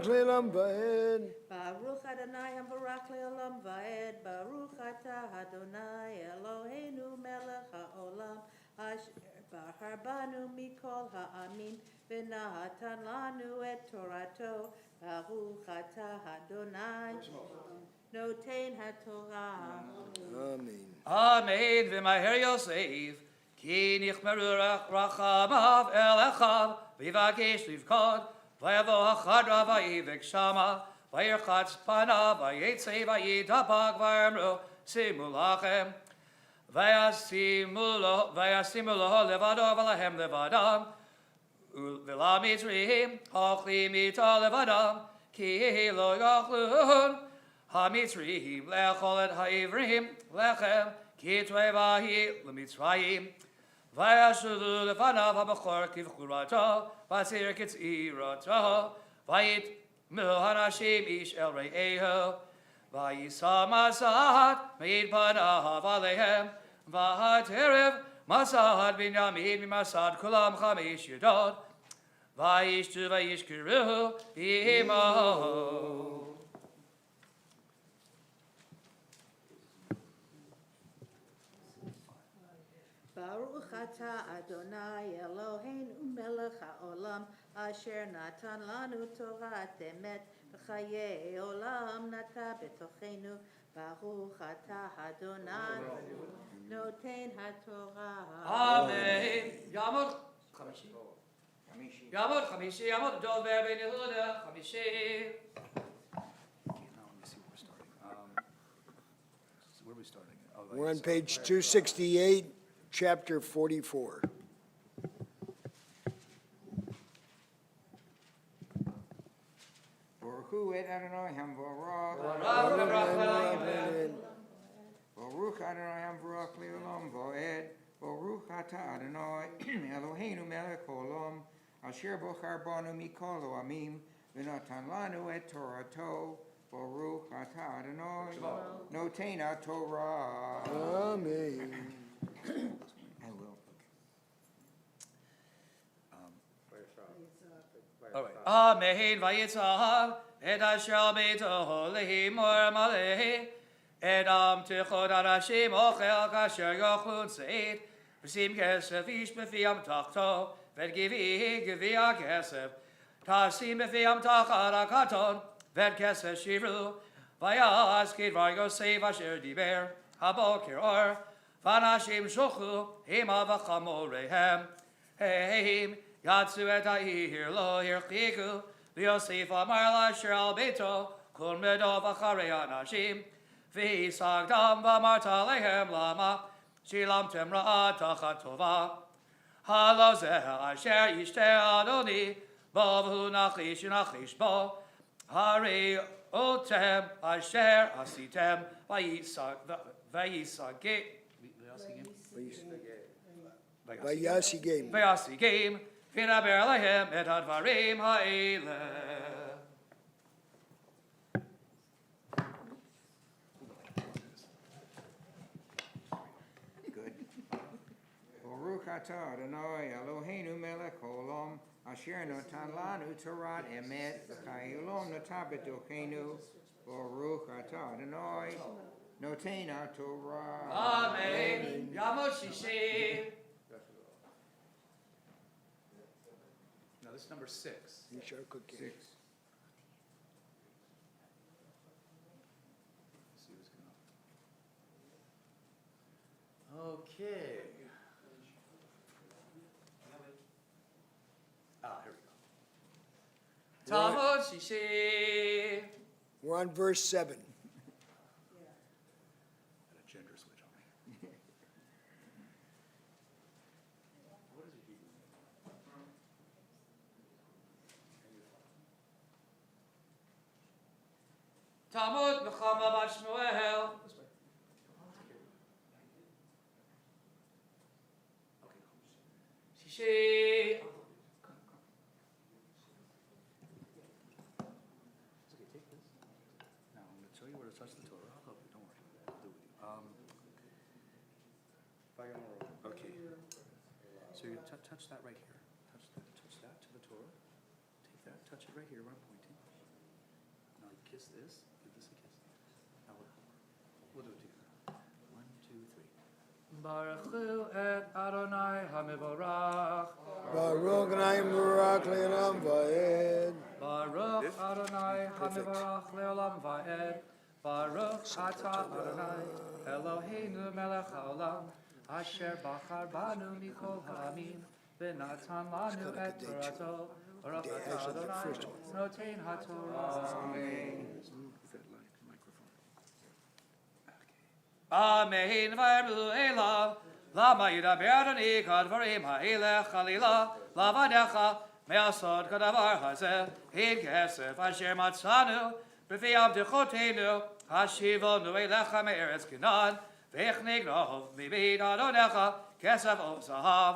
לעולם ועד. ברוך אדוני המבורך לעולם ועד. ברוך אתה אדוני אלוהינו מלך העולם אשר בחר בנו מכל העמים ונתן לנו את תורתו. ברוך אתה אדוני נותן התורה. אמן. Amen. V'maher Yosef, ki nichmeru rachamav el echav, v'yivakesh livkod, v'yavo hachadra v'yivek shama, v'yirchatz panav, v'yetze v'yidapag, v'yamru simu lachem, v'yasimu lo levado v'lahem levadam, v'lamitzrim, ochli mita levadam, ki lo yachlun, המצרים לאכול את העברים לחם כי תועבה למצרים וישובו לפניו הבכור כבכורתו והצעיר כצעירתו ויטמאו הנשים איש אל רעהו ויישא מסעת מעיד פניו עליהם והטרף מסעת בנימין ממסעת כולם 5 ידות וישתו וישכרו עמו. ברוך אתה אדוני אלוהינו מלך העולם אשר נתן לנו תורת אמת וחיי עולם נטע בתוכנו. Baruch atah Adonai, noten haTorah. Amen. Yamud Chamishi. Yamud Chamishi. Yamud Dover Ben Yehuda Chamishi. Okay, now let me see where we're starting. Where are we starting? Oh, We're on page 268, chapter 44. Baruch et Adonai Hamvarach. Baruch Adonai Hamvarach le'olam va'ed. Baruch atah Adonai Eloheinu melech haolam. Asher bochar banu mikol ha'amim. V'natan lanu et Torato. Baruch atah Adonai noten haTorah. Amen. I will. All right. Amen. Vayitzav et asher beito lehimor maleh. Edam tichod arashim ochel kasher yochlun seid. V'sim kesef ish b'fiam tachto. V'givi givia kesef. Tasim b'fiam tachar akaton. V'kesef shivru. Vayas kidvar yosef asher diber. Haboker or. Vanashim shochu. Hima v'chamorehem. Heim. Yatsu et ha'ihir lo hirchiku. V'yosef amar l'asher al beito. Kol medo v'charei anashim. V'hisagdam v'amarta lehem lama. Shilamtem ra'at tachat tova. Halo zeh asher yishteh adoni. Bo v'hu nachish u'nachish bo. Hari otem asher asitem. V'yisagim. Vayasigim. Vayasigim. V'naber lehem et advarim ha'eleh. Good. Baruch atah Adonai Eloheinu melech haolam. Asher notan lanu Torat emet. V'chayolom natan b'tochenu. Baruch atah Adonai noten haTorah. Amen. Yamot Shishi. Now this is number 6. Yishar cooking. 6. Let's see what's going on. Okay. Here we go. Talmud Shishi. We're on verse 7. Got a gender switch on me. What is it? Talmud Nechama Bat Shmuel. This way. Okay. Shishi. It's okay, take this. Now I'm going to show you where to touch the Torah. I'll help you, don't worry. I'll do it with you. Okay. So you're going to touch that right here. Touch that to the Torah. Take that, touch it right here where I'm pointing. Now you kiss this. Give this a kiss. Now we'll do it together. 1, 2, 3. Baruch Hu et Adonai HaMevorach. Baruch Naim Barak Le'olam Va'ed. Baruch Adonai HaMevorach Le'olam Va'ed. Baruch atah Adonai Eloheinu melech haolam. Asher bachar banu mikol ha'amim. V'natan lanu et Torato. Baruch atah Adonai noten haTorah. Amen. Amen. V'arbu elav. Lama yidaber Adonai kadvarim ha'elech chalila. Lavadecha me'asod kadavar hazeh. Hin kesef asher matzanu. B'fiam dechotenu. Hashivonu elecha me'eretz Canaan. V'echnig rov mibid Adonecha. Kesef o zahav.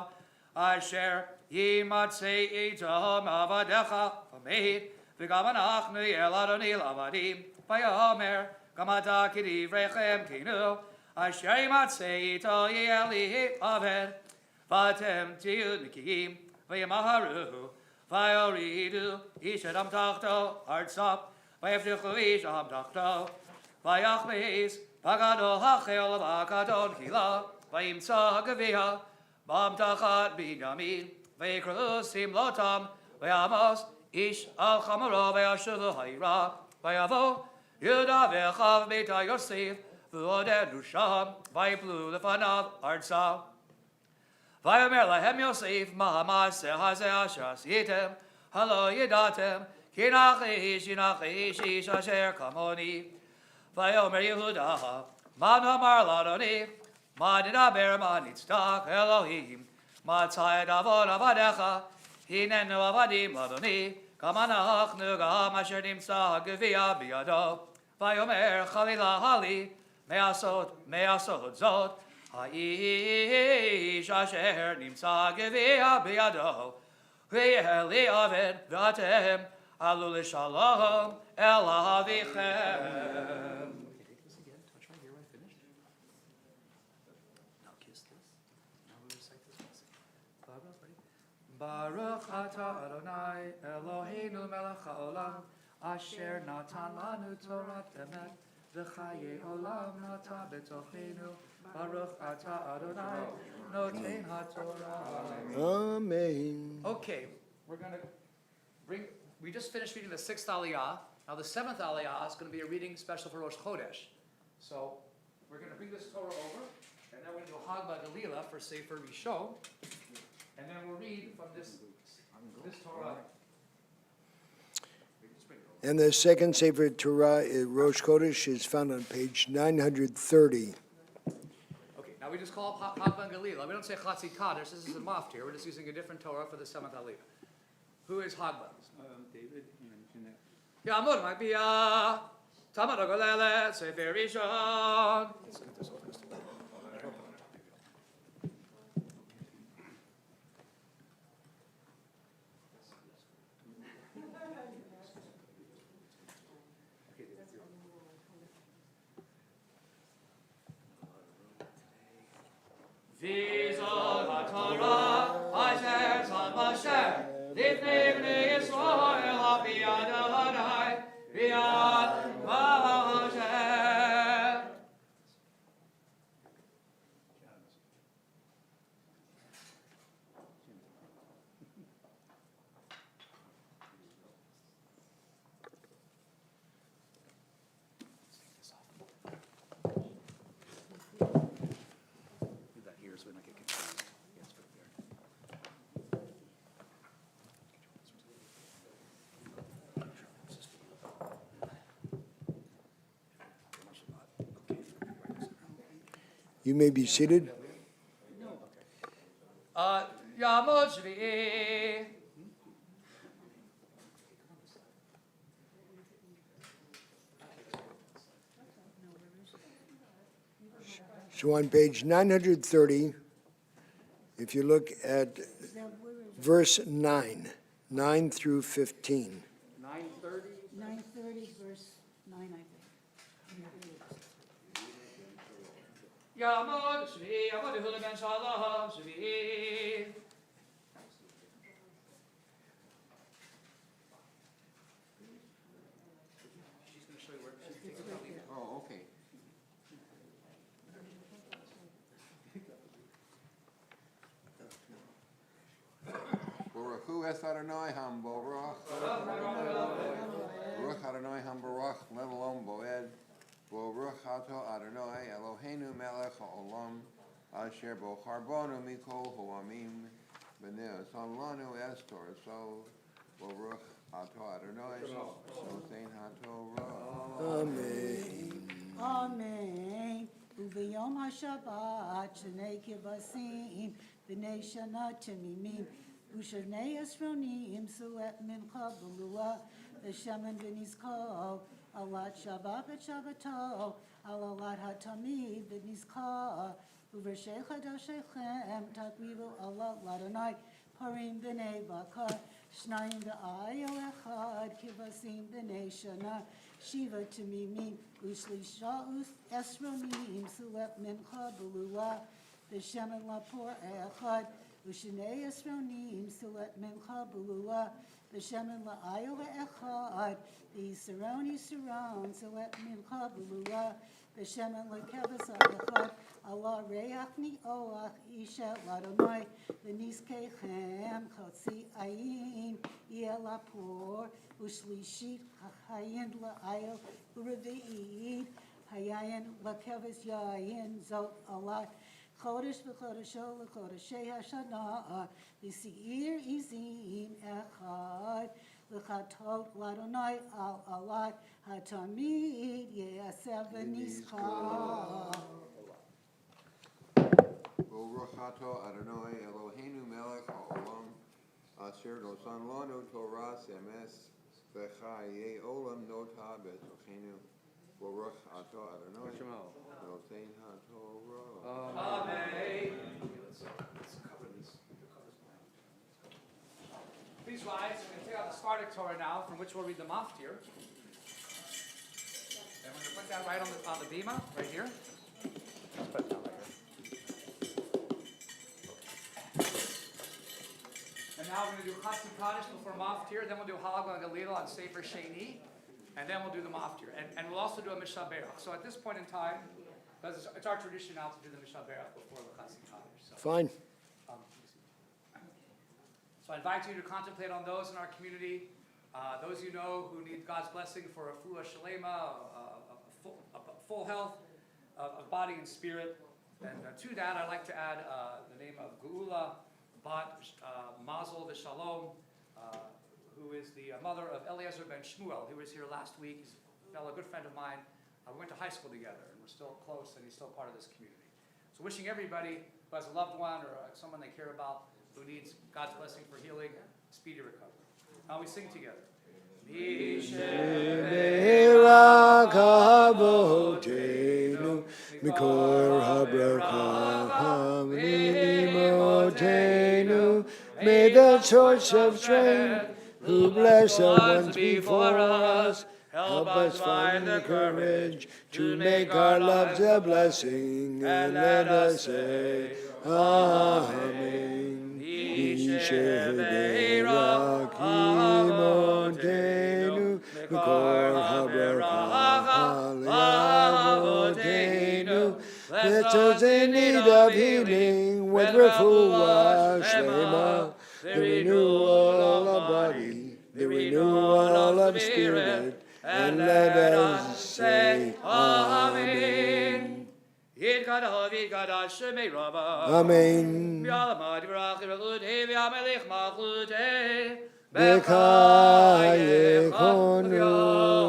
Asher yimatzei itom avadecha. V'meid. V'gam anachnu yel Adonai lavadim. V'yomer. Gamata kidi vrechem kinu. Asher yimatzei ito yeli aved. V'atem tiyu nikim. V'yamaharu. V'yoridu. Ishadam tachto. Artsap. V'yevduchu isham tachto. V'yachmeis. V'gadol hachel v'akadon kila. V'yimtza gavia. Bam tachat binyamin. V'yikru simlotam. V'yamos. Ish al chamaro v'yashuvu ha'ira. V'yavo. Yehuda ve'achav beita Yosef, v'odenu sham, vayiplu lefanav artsa. Vayomer lahem Yosef, ma ma'aseh hazeh asher asitem, halo yedatem, ki nachish ish asher kamoni. Vayomer Yehuda, ma namar ladoni, ma nidaber ma nitzdak Elohim, ma tzayed avon avadecha, hinenu avadim ladoni, kamanachnu gam asher nimtza gevia biyado. Vayomer chalila hali, me'asot zot, האיש אשר נמצא גביע בידו, ויהיה לי עבד ואתם עלו לשלום אל אביכם. ברוך אתה אדוני אלוהינו מלך העולם, אשר נתן לנו תורת אמת וחיי עולם נטע בתוכנו. Baruch atah Adonai, noten haTorah. Amen. Okay, we're going to we just finished reading the 6th Aliyah. Now the 7th Aliyah is going to be a reading special for Rosh Chodesh. So we're going to bring this Torah over, and then we're going to do Hag Galila for Sefer Rishon, and then we'll read from this Torah. And the second Sefer Torah, Rosh Chodesh, is found on page 930. Now we just call it Hag Galila. We don't say Chatzi Kaddish. This is a maftir. We're just using a different Torah for the 7th Aliyah. Who is Hag David, Yamur Magbiya, Tamar Golele, Sefer Rishon. Vizol HaTorah, Asher Tzad Moshe, Lifnei Bnei Yisrael, B'yad Adonai, B'yad Moshe. Leave that here so we don't get confused. Yes, put it there. You may be seated. Yamot Shvi'i. So on page 930, if you look at verse 9, 9 through 15. 9:30. 9:30, verse 9, I think. Yamot Shvi'i, Yamot Yehuda ben Shalom Shvi'i. She's going to show you where she's taking it. Oh, okay. Baruch es Adonai Hamborach. Baruch Adonai Hamborach Levelom Boed. Baruch Ato Adonai Eloheinu Melech Haolam. Asher Bochar Bonu Mikol Hoamim. B'nei Son Lanu Estor So. Baruch Ato Adonai Notein HaTorah. Amen. Amen. Ubiyom HaShabbat, Shnei Kivasim, B'nei Shana Temimim, Ushanei Esronim, Suet Mincha B'lua, V'shemen V'nizko, Alat Shabbat V'Shabbato, Alalat HaTamid V'nizko, U'V'Shei Chadoshechem, Takrivu Allah Ladonai, Parim B'nei Bakar, Shnayim V'Ayo Echad, Kivasim B'nei Shana, Shiva Temimim, Ushlisha Esronim, Suet Mincha B'lua, V'shemen Lapor Echad, Ushanei Esronim, Suet Mincha B'lua, V'shemen La'ayo Echad, V'Yisaroni Saron, Suet Mincha B'lua, V'shemen L'Kevas Echad, Allah reachni oach isha ladonai v'niskechem chotzi ayin yelapor ushlishit hachayin la'ayel u'revi'id hayayin lakeves yayin zot Allah chodesh v'chodesho l'chodeshei hashana v'si'ir izim echad l'chatot ladonai al Allah hatamid ye'aseh v'niskah. Baruch atah Adonai Eloheinu melech haolam, asher nosan lanu Torah emes v'chayei olam nota betochenu. Baruch atah Adonai noten haTorah. Amen. Let's cover these. Please rise. We're going to take out the Sephardic Torah now, from which we'll read the Maftir. And we're going to put that right on the bima, right here. Let's put it down right here. And now we're going to do Chatzi Kaddish before Maftir, then we'll do Halag Galil on Sefer Sheni, and then we'll do the Maftir. And we'll also do a Mishnah Berach. So at this point in time, because it's our tradition now to do the Mishnah Berach before the Chatzi Kaddish. So, Fine. so I invite you to contemplate on those in our community, those you know who need God's blessing for a fuah shalema, a full health of body and spirit. And to that, I'd like to add the name of Geula Bat Mazel V'Shalom, who is the mother of Eliezer ben Shmuel, who was here last week. He's a fellow good friend of mine. We went to high school together, and we're still close, and he's still part of this community. So wishing everybody who has a loved one or someone they care about who needs God's blessing for healing, speedy recovery. Now we sing together. Be'erak avotenu, mikor habracha v'imotenu. May the source of strength, who bless the ones before us, help us find the courage to make our lives a blessing, and let us say, Amen. Be'erak avotenu, mikor habracha v'imotenu. Let those in need of healing with refuah shlema, the renewal of body, the renewal of spirit, and let us say Amen. Amen. B'chayekonu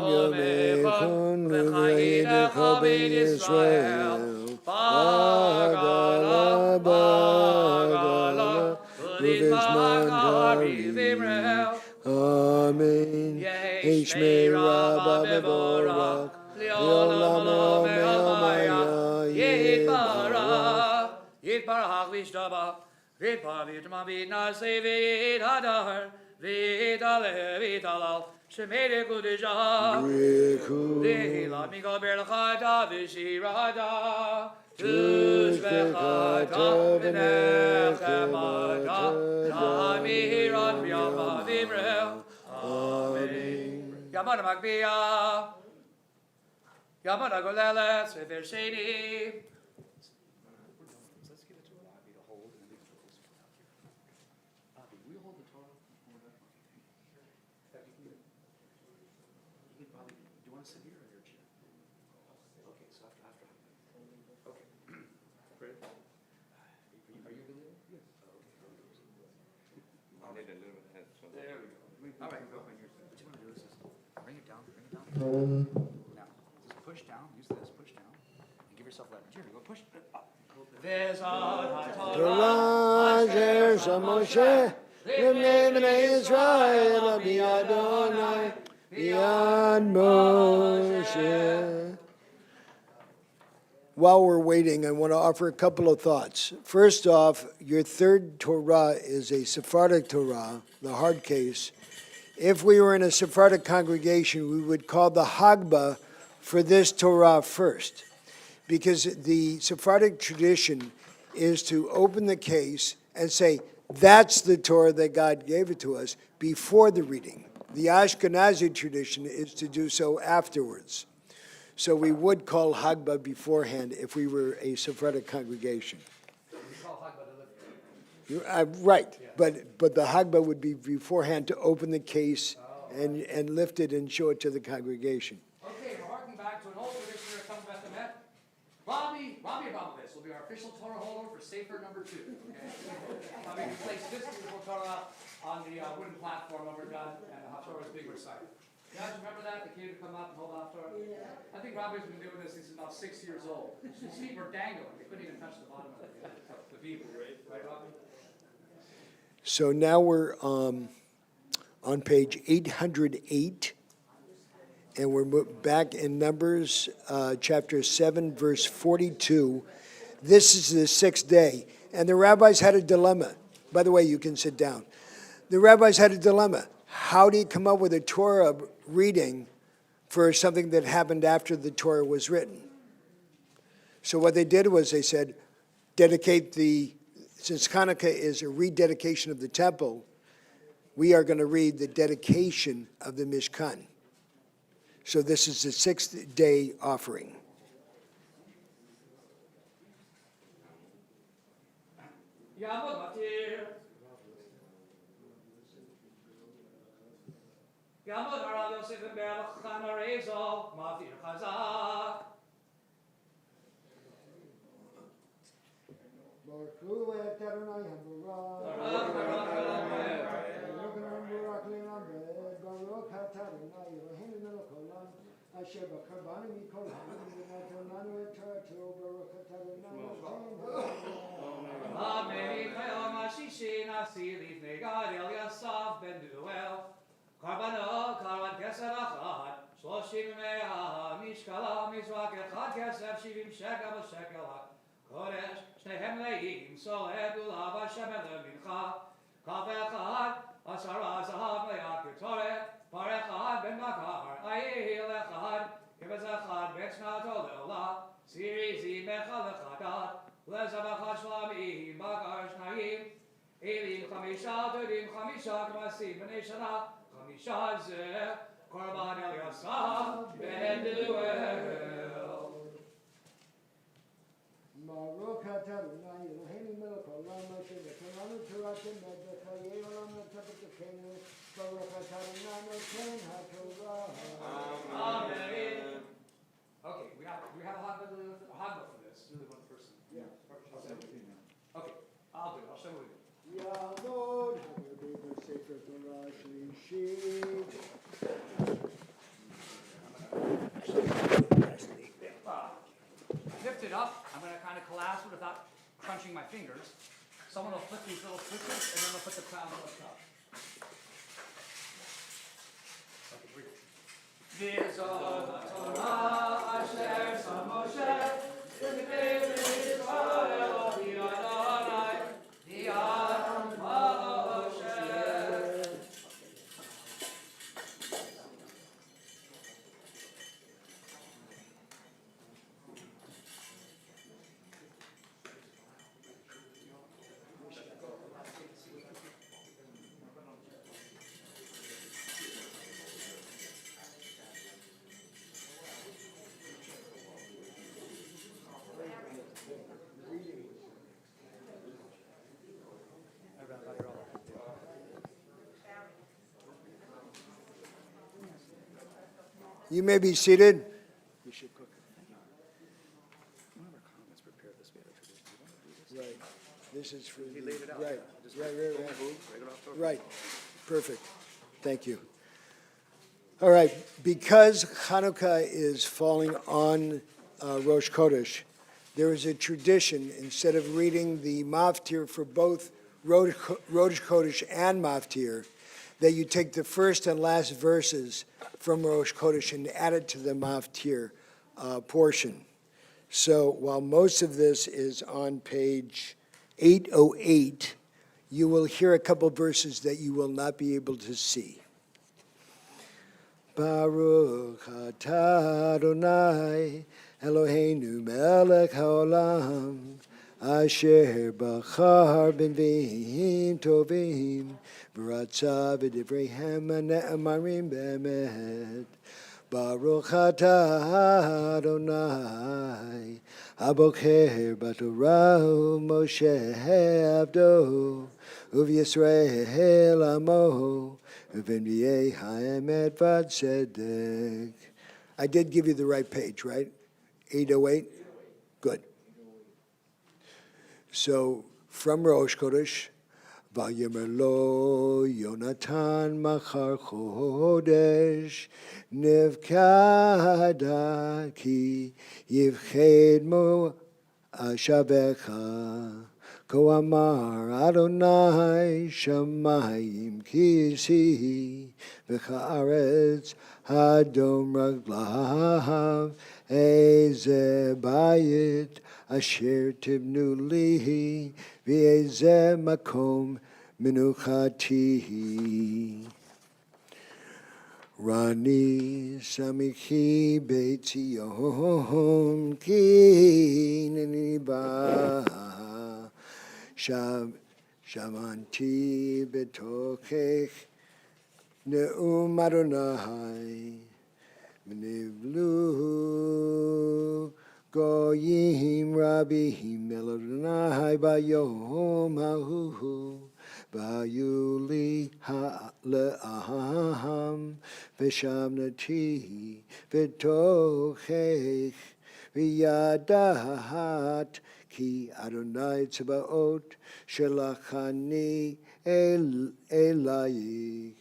yomekonu v'yidecha b'Yisrael. Bagala, bagala, uvizman karim. Amen. Ishmei Rabba Mevorach, Leolam Me'amaya, Yitbarach. Yitbarach v'ishtaba, v'itbar v'yitma v'yitnase v'yithadar, v'yitale v'yitalal, shemere kudishah, Lehilat mikol berachata v'shirata, tushvechata v'nechemata, namihirat b'yama v'imrel. Amen. Yamana Magbiya, Yamana Golelet, Sefer Sheni. Let's give it to Abby to hold, and then we can close it out here. Abby, will you hold the Torah? You can probably, do you want to sit here or your chair? Okay, so after. Okay. Great. Are you Galil? Yes. I need a little head, so. There we go. All right, go. What you want to do is just bring it down. Now, just push down, use this, push down, and give yourself leverage. Here we go, push up. Torah Asher Moshe, Livnei Bnei Yisrael, B'Adonai, B'Yad Moshe. While we're waiting, I want to offer a couple of thoughts. First off, your third Torah is a Sephardic Torah, the hard case. If we were in a Sephardic congregation, we would call the Hagbah for this Torah first, because the Sephardic tradition is to open the case and say, that's the Torah that God gave it to us before the reading. The Ashkenazi tradition is to do so afterwards. So we would call Hagbah beforehand if we were a Sephardic congregation. We call Hagbah delivery. Right, but the Hagbah would be beforehand to open the case and lift it and show it to the congregation. Okay, we're harking back to an old tradition here at Beth Emet. Robbie Abramovich will be our official Torah holder for Sefer number 2. Okay? We placed this beautiful Torah on the wooden platform over done, and the Torah is being recited. You guys remember that? The kid would come up and hold out Torah? Yeah. I think Robbie's been doing this since he's about 6 years old. His feet were dangling. He couldn't even touch the bottom of the beaver. Right, Robbie? So now we're on page 808, and we're back in Numbers chapter 7, verse 42. This is the 6th day, and the rabbis had a dilemma. By the way, you can sit down. The rabbis had a dilemma. How do you come up with a Torah reading for something that happened after the Torah was written? So what they did was they said, since Hanukkah is a rededication of the temple, we are going to read the dedication of the Mishkan. So this is the 6th day offering. Yamod Harav Yosef and Berach Chana Rezo, Matir Chazak. Amen. Chayom Hashishi Nasi Lifnei Gad El Yasaf Ben Duel. Karbano Karban Keser Achad. Shloshim Mea Mishkala Mizrak Echad Keser Shivim Shekel Shekel Kodesh Shnehem Leim Soled Ulav Hashem Elem Mincha. Kav Echad Asara Zahav Leak Yitoret. Par Echad Ben Makar Ayil Echad Kivaz Echad Ben Shnato Leola. Sirizi Mechal Echadat. Lezavachad Shlamim Bakar Shnayim. Elim Chamisha Durim Chamisha Kmasim B'nei Shana. Chamisha Zeh Korban El Yasaf Ben Duel. Baruch atah Adonai Eloheinu melech haolam asher natan lanu Torah temet v'chayei olam l'tefekenu. Baruch atah Adonai noten haTorah. Amen. Okay, we have a Hagbah for this. Really one person. Yeah. Okay, I'll do it. I'll show you. Yavod Haggadah Sefer Torah Shlishit. Lift it up. I'm going to kind of collapse it without crunching my fingers. Someone will flip these little switches, and then they'll put the crown on top. Okay, breathe. V'zot Torah asher sam Moshe v'nei Yisrael v'Adonai v'yad Moshe. You may be seated. We should cook. One of our comments prepared this. We had a tradition. Do you want to do this? Right. This is for He laid it out. Right. Just Right. break it off. Right. Perfect. Thank you. All right. Because Hanukkah is falling on Rosh Chodesh, there is a tradition, instead of reading the Maftir for both Rosh Chodesh and Maftir, that you take the first and last verses from Rosh Chodesh and add it to the Maftir portion. So while most of this is on page 808, you will hear a couple verses that you will not be able to see. Baruch atah Adonai Eloheinu melech haolam asher bachar b'nviim tovim v'ratza v'divreihem ha'ne'emarim be'emet Baruch atah Adonai, Aboker Batorah Moshe Abdo, Uvyisrael Amo, Uvinviei Haemet V'Tzedek. I did give you the right page, right? 808? Good. So, from Rosh Chodesh, Vayomer lo Yonatan machar chodesh nevkada ki yivched mo ashavecha ko amar Adonai shamayim kisi v'chaaretz hadom raglav eze bayit asher tibnu lihi v'eze makom Menuchati Rani Samichi Beitzion Kineniba Shamanti Betochech Neum Adonai Menivlu Goyim Rabihim Elodonai Bayom Hahu Vayuli le'aham v'shamnati v'tochech v'yadat ki Adonai Tzebaot shelachani elayich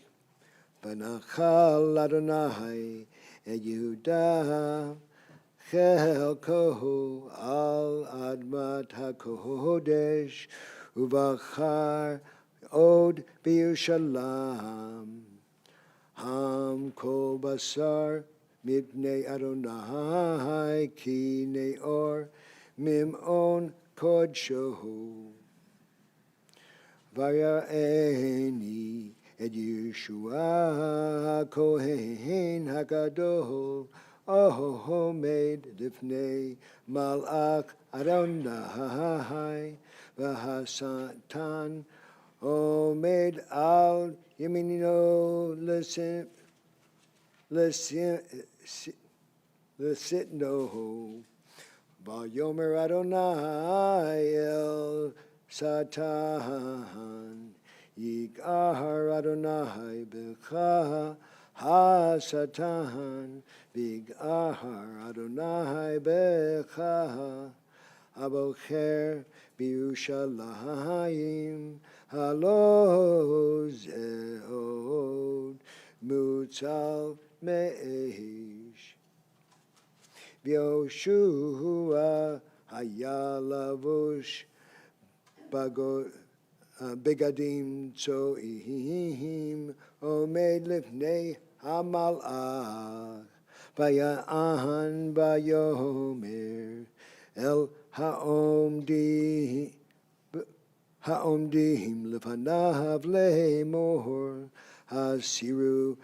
v'nachal Adonai et Yehuda chelkohu al admat hakodesh uvachar Od b'Yerushalayim Ham kol basar mipnei Adonai ki neor mim'on kodshohu Vayar'eni et Yeshua Kohen HaGadol Ohomed lifnei Malach Adonai V'hasatan Omed al Yemino Lesitno Vayomer Adonai el Satan Yigahar Adonai Becha Ha-Satan Bigahar Adonai Becha Abocher B'Yerushalayim Halo Zeod Mutzal Me'esh V'Yoshua Hayalavush Begadim Tzo'im Omed Lifnei HaMalach Vaya'an Vayomer El Ha'omdim lefanav le'mor hasiru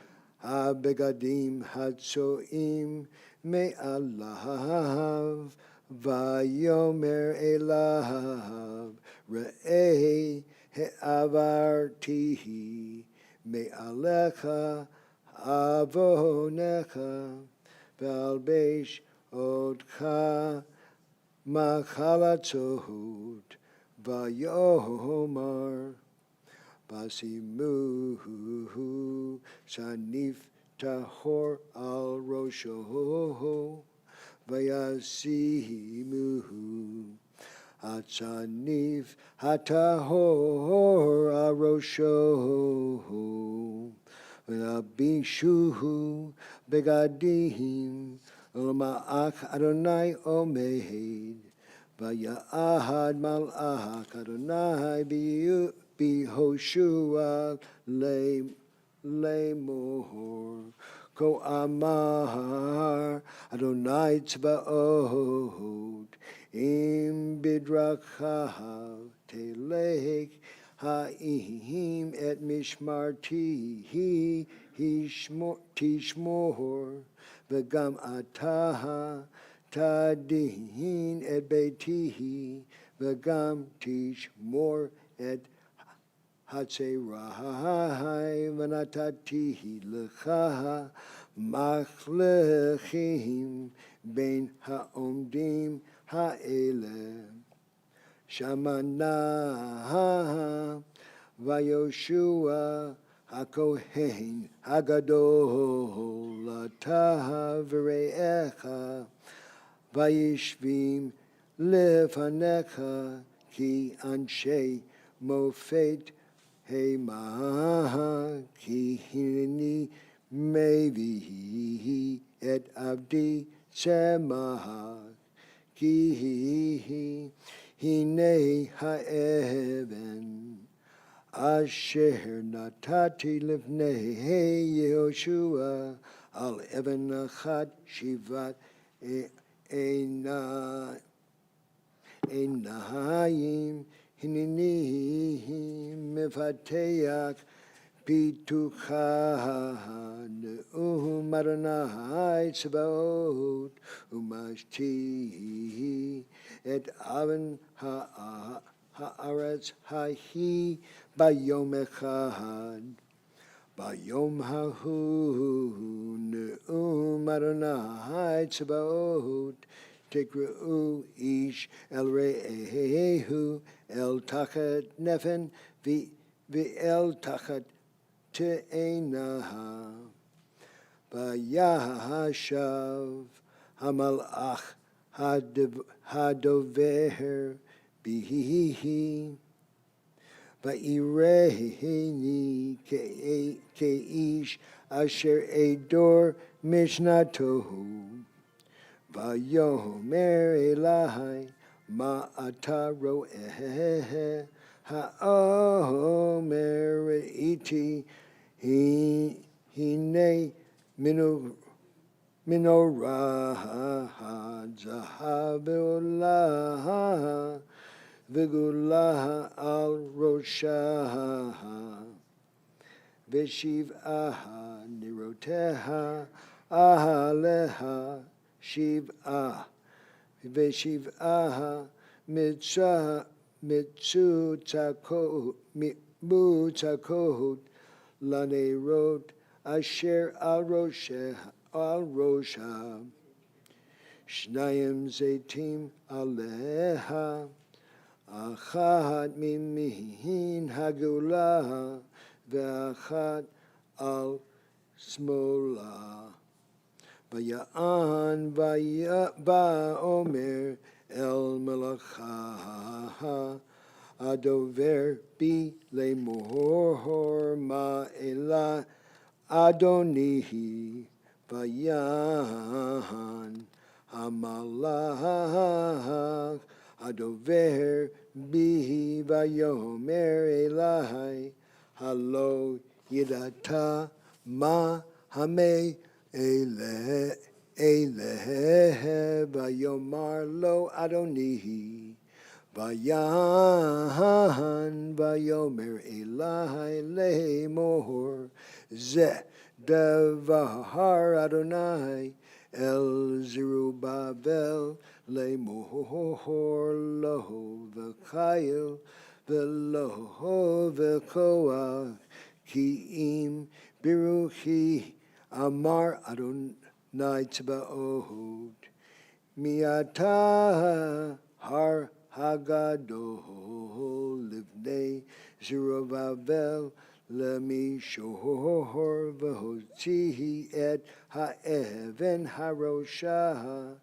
habegadim hatzoim me'alav vayomer elav re'ei he'avartihi me'alecha avonecha v'albesh odcha machalatzot Vayomar Basimuhu Sanif Tahor al Rosho Vayasimuhu Atsanif Hatahor al Rosho Vayabishuhu Begadim Ma'ach Adonai Omeid Vayahad Malach Adonai Bihoshua Lemor Ko Amar Adonai Tzbaot Im Bidrachav Telech Ha'im Et Mishmarti Tishmor V'gam Ataha Tadihin et beitihi v'gam tishmor et hatzerai v'natatihi lecha machlechim ben haomdim haele. Shamana vayoshua hakohen hagadol ata v're'echa vayishvim lefanecha ki anshe mofet hema ki hineni mevihi et avdi shema ki hine ha'even asher natati lifnei Yehoshua al even achat shivat einayim hineni mefateach pitucha ne'um Adonai Tzebaot umashti et aven ha'aretz hahi bayom echad bayom hahu ne'um Adonai Tzebaot tikre'u ish el re'ehu el tachat nefen v'el tachat te'enaha vayashav hamalach hadover bihi va'ireheni keish asher edor mishnatohu vayomer elahai ma ata ro'eh ha'omer iti hine menorah zahav ve'olah v'gulah al roshaha v'shiv'aha niroteha ahaleha shiv'ah v'shiv'aha mitzutakot lanerot asher al rosha shnayim zeitim aleha achat mimin hagula ve'achat al smola vaya'an va'omer el melacha adover bi lemor ma'ela adonihi vayan hamalach adover bihi vayomer elai halo yidata ma hame ele vayomar lo adonihi vayan vayomer elai lemor ze davar Adonai el Zerubbabel lemor lo v'chayil v'lo v'koach ki im biruchi amar Adonai Tzebaot miata har hagadol livnei Zerubbabel lemishor v'hotzihi et ha'even harosha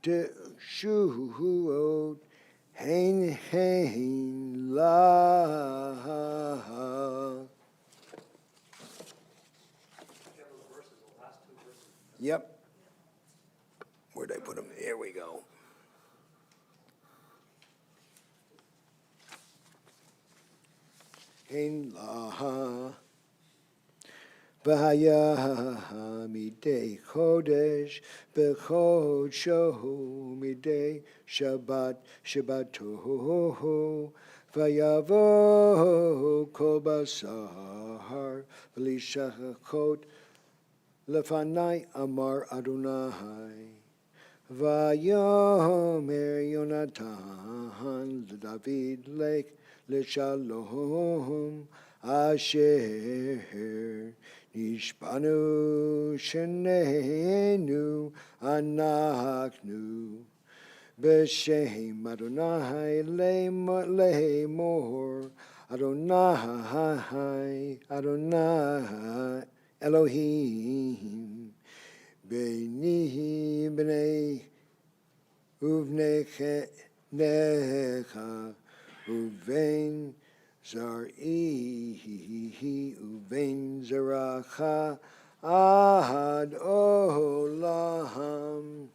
teshuot hein la. Yep. Where'd I put them? Here we go. Hein la. V'haya midei chodesh b'chod shohu midei Shabbat Shabbatohu v'yavo kol basar v'lishachot lefanai amar Adonai vayomer Yonatan l'David lek l'shalom asher nishbanu shenenu anachnu b'shem Adonai lemor Adonai Elohim Beini b'nei uvnecha uvein zar'i uvein zaracha ad olam.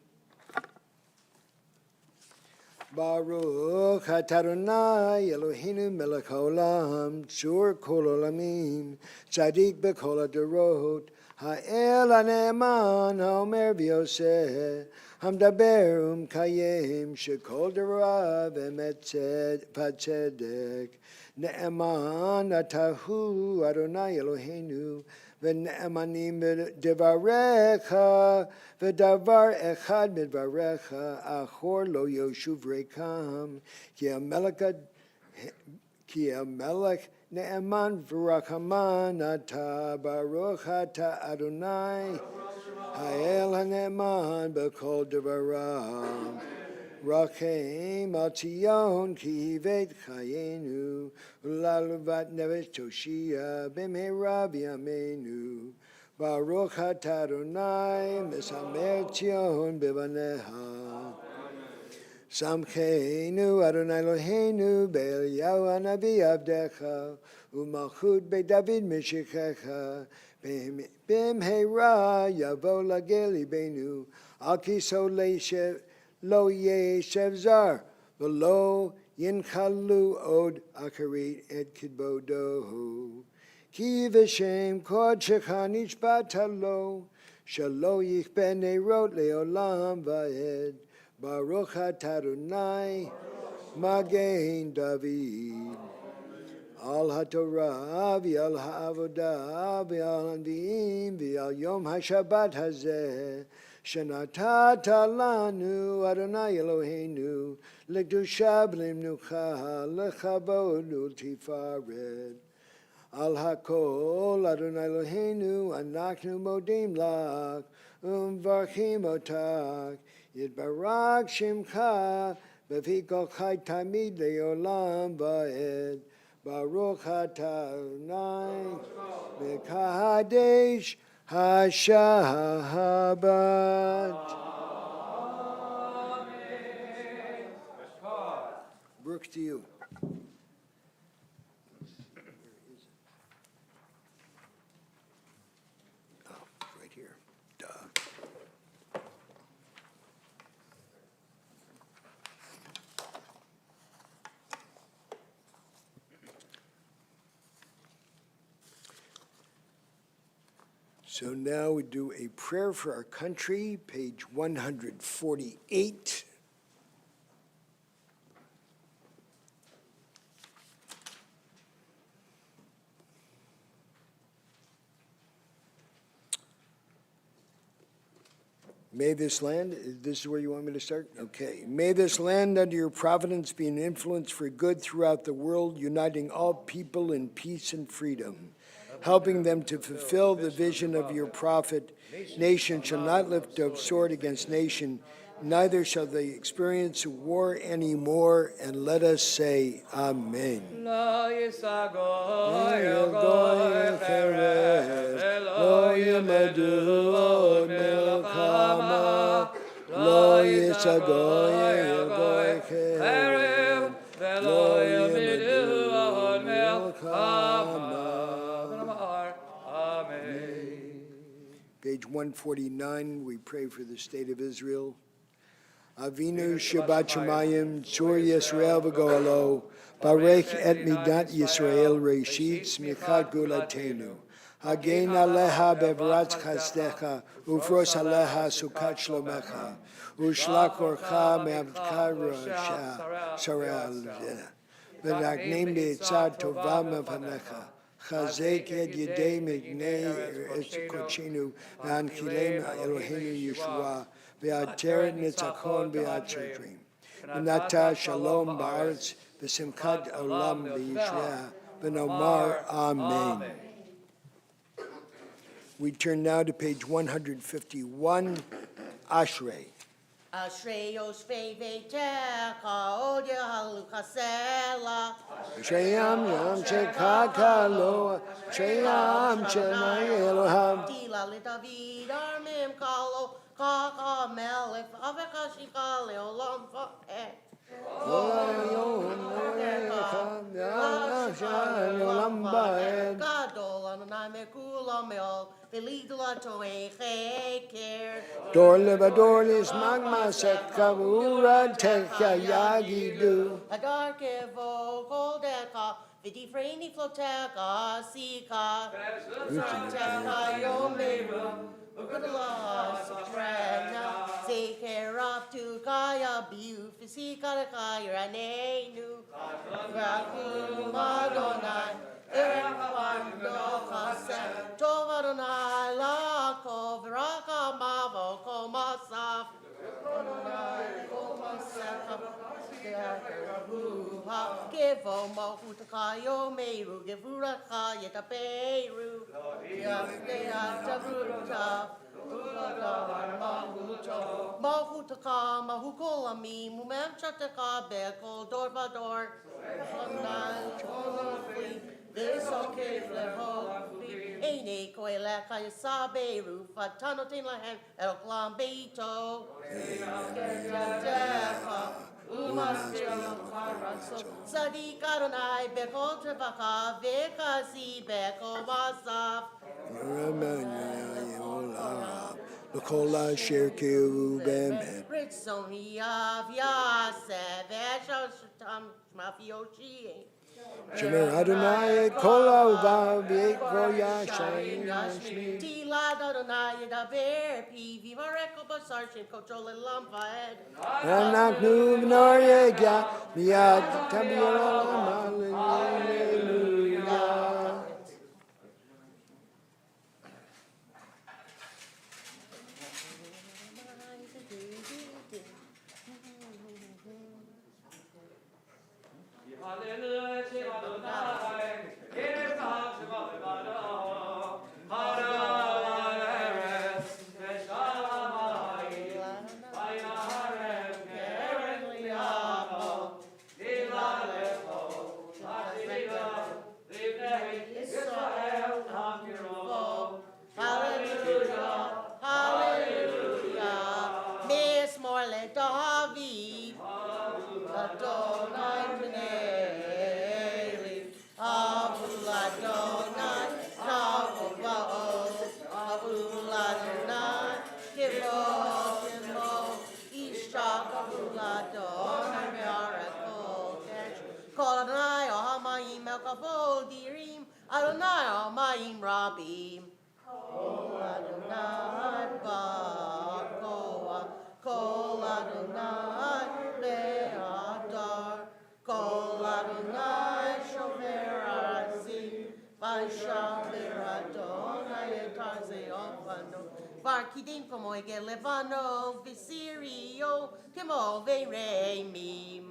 Baruch atah Adonai Eloheinu melech haolam tzur kol olamim tzadik b'kol hadorot ha'el ha'ne'eman ha'omer v'yoseh hamdaber umkayem shekol derav emet v'tzedek ne'eman atahu Adonai Eloheinu v'ne'emanim devarecha v'davar echad midvarecha achor lo yoshuv rekam ki hamelech ne'eman v'rachaman ata baruch ata Adonai ha'el ha'ne'eman b'kol devarav Rachem al Tzion ki hivet chayenu ulalvat neves toshia b'mehera b'yameinu Baruch atah Adonai mesamer Tzion b'baneha Samcheinu Adonai Eloheinu be'Eliyahu hanavi avdecha u'malchut be'David mishichecha b'mehera yavo lagel libenu al kiso leishev Lo yeshev zar, v'lo yinchalu od akarit et kidbodo. Ki v'shem kodshecha nishbata lo, shelo yichben neirot leolam va'ed. Baruch atah Adonai, Magen David. Al haTorah v'al ha'avodah v'al hanvi'im v'al yom ha'shabbat hazeh. Shenatata lanu Adonai Eloheinu lekdusha b'limnucha lechavod ultifaret al hakol Adonai Eloheinu anachnu modim lach umvarchim otak yitbarak shimcha b'fi kol chai tamid leolam va'ed Baruch atah Adonai mekadesh HaShabbat. Brooks, to you. Oh, right here. Duh. So now we do a prayer for our country, page 148. May this land, this is where you want me to start? Okay. May this land under your providence be an influence for good throughout the world, uniting all people in peace and freedom, helping them to fulfill the vision of your prophet. Nation shall not lift up sword against nation, neither shall they experience war anymore, and let us say, Amen. Lo yimadu od milchama, lo yisagoy cherem, lo yimadu od milchama. Page 149, we pray for the state of Israel. Avinu Shabbat Shemayim, Tzur Yisrael v'goalo, Barech et Midat Yisrael Reshit Smichat Gulatenu. Hagen aleha bevratz chasdecha, ufros aleha sukat shlomecha, ushlak orcha me'avdka rasha saral, v'nagnem be'etzad tova mevanecha. Chazek et yedei mignei et kochinu, v'anchilem Eloheinu Yeshua, v'ateret nitzachon v'atzadrim. V'nata shalom ba'aretz, v'simchat olam v'yishreha, v'nomar amen. We turn now to page 151, Ashrei. Ashrei Yoshvei Veitecha, Od Yehalukasela. Sheyam yam shekakalo, sheyam shenai Eloham. Tila LeDavid Armim Kalo, Kaka Melech, Avekashika Leolam Fa'eh. Gadol Adonai Mekulam Meol, Velidla Toei Cheker. Dor levadorlis magma set kavura techa yagidu. Adar Kevo Koldeka, Vidifreni Floteka, Sika, Teka Yomeru, Ukudala Sutrena, Seker up to Kaya Bu, Fisika Kaya Nenu, Raku Madonai, Eric Pando Kase, Tovadonai, Lako, Viraka Mavo, Komasaf, Adonai, Komasaf. Givo Mahutakayo Meru, Givuraka Yetaperu, Yatabuta, Mahutaka, Mahukolami, Mumamchataka, Beko, Dorvador, this okay, Flevo, Ene Coelaka Yasaberu, Fatanotin Lahan, El Glambito, Sadiq Adonai Beko Trevaka Vekasi Beko Wasaf Lukola Sherku Bemet. Ritsoni of Yasef Eshotam Mafiochi Shemer Adonai Kola Uba Beko Yashayin Yashmi. Tila Adonai Daber P. Vivareko Basarchin Kochole Lampad Anak Nubnoria Miyad Tabiyalam Hallelujah. Adonai Almayim Rabim Kol Adonai Bakoa Kol Adonai Le'adar Kol Adonai Shomer Arazim Vaishamer Adonai Etar Ze'ofano Varkidim como Ege Levano Visirio Kemo Ve'reimim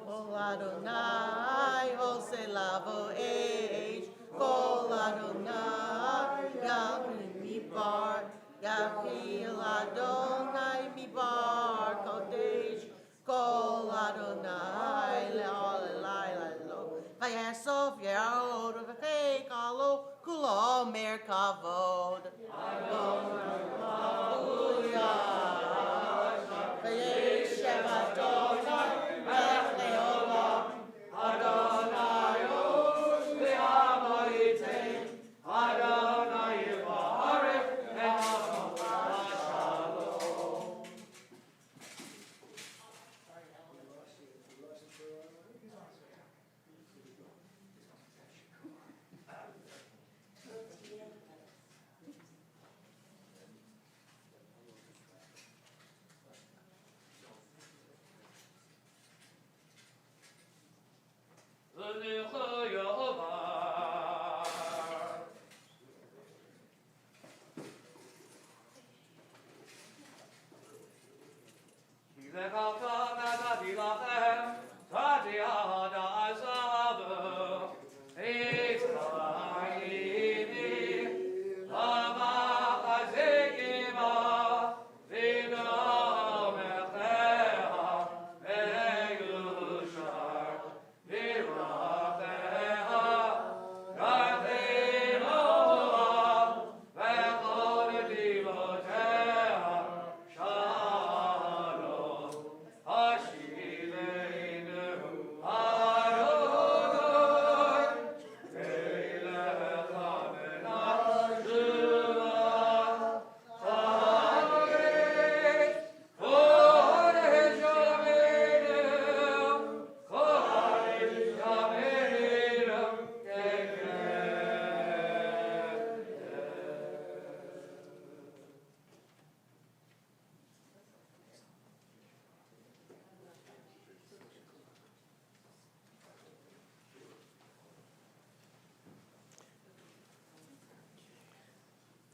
Kol Adonai Hose Lavo Eish Kol Adonai Yahweh Mibar Yahil Adonai Mibar Kodesh Kol Adonai Le'olai Lo Vayesof Yerod V'kei Kalo Kulo Mer Kavod Hallelujah Vayeshev Adonai Melech Le'olam Adonai Oz Ve'ama Yitain Adonai Yivarech Adonai Shalom.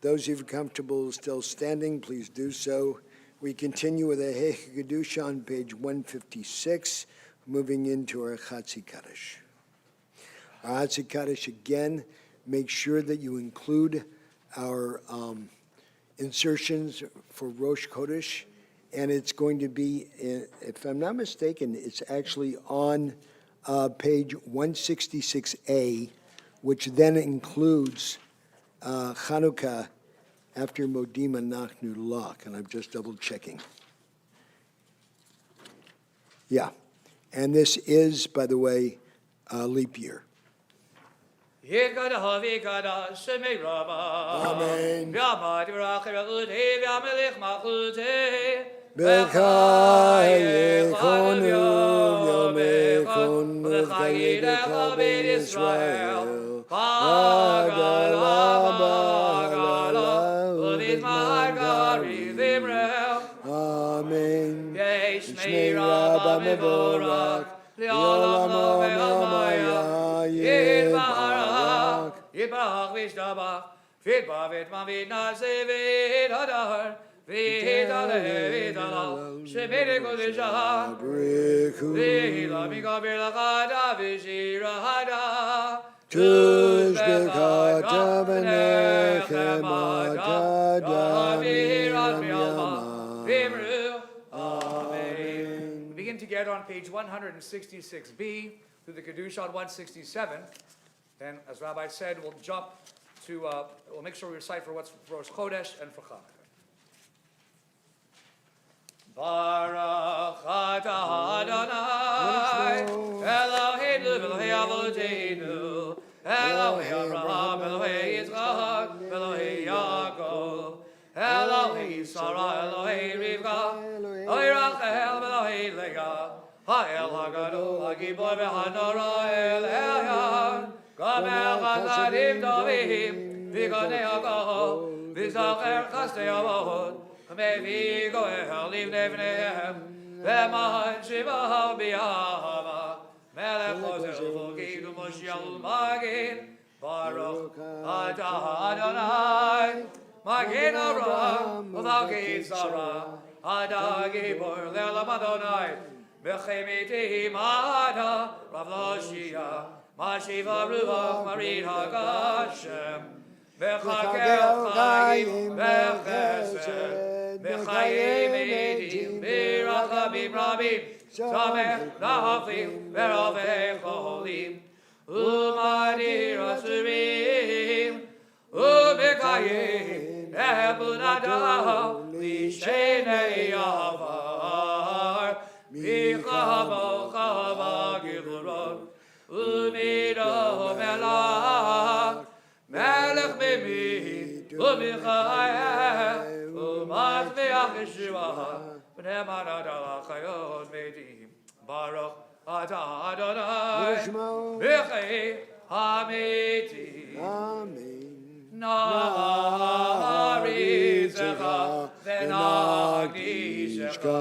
Those of you comfortable still standing, please do so. We continue with a Hecha Kedusha on page 156, moving into our Chatzi Kaddish. Our Chatzi Kaddish, again, make sure that you include our insertions for Rosh Chodesh, and it's going to be, if I'm not mistaken, it's actually on page 166A, which then includes Chanukah after Modima Nachnu Lach, and I'm just double checking. Yeah, and this is, by the way, leap year. Amen. B'chayechonu yomechon b'chayedecha ben Yisrael Hagala b'Hagala u'b'Magari v'Imrel Amen. Yishmei Rabba mevorach Li'olam lo ve'amaya Yitbarach Yitbarach v'ishtabach V'itbar v'itman v'itnaseh v'itadar V'itale v'itala Shemere kodeshah V'hila mikabir l'chada v'shirahada Tuzbekata v'nechem atada v'hirat v'yalma v'imru Amen. We begin together on page 166b through the Kedusha on 167. Then, as Rabbi said, we'll jump to, we'll make sure we recite for what's for Rosh Chodesh and for Chanukah. Baruch atah Adonai, Eloheinu Elohei Avoteinu, Elohei Avraham, Elohei Yitzchak, Elohei Yaakov, Elohei Sarah, Elohei Rivka, Elohei Rachel, Elohei Leah, Ha'el HaGadol, HaGibor v'Hanora, El Elyon, Gomer Chasadim Tovim, V'Gonei HaKol, V'Zacher Chastei Avot, Mevi Goel Livnei V'neihem, V'Man Shiva B'Yahava, Melech Choser V'Gid U'Moshiach U'Magid, Baruch atah Adonai, Magid Avraham, U'Magid Sarah, Ada Gibor Le'olam Adonai, B'Chemiti Ma'ada, Rav Loshia, Mashiva Ruach Marid HaGashem, B'Chakel Chaim B'Chesed, B'Chayim Edim, B'Rachamim Rabim, Samech Naflim, B'Rovei Cholim, U'Madir Asurim, U'B'Chayim Emunadav, L'Shenei Avar, B'Chavo Chava Gilurot, U'Mido Melach, Melech Mimid, U'Michael, U'Matmeach Yeshua, B'nei Adal Chayot Medim, Baruch atah Adonai, B'chei Hametim. Amen. Na'aritzecha v'nagdishcha,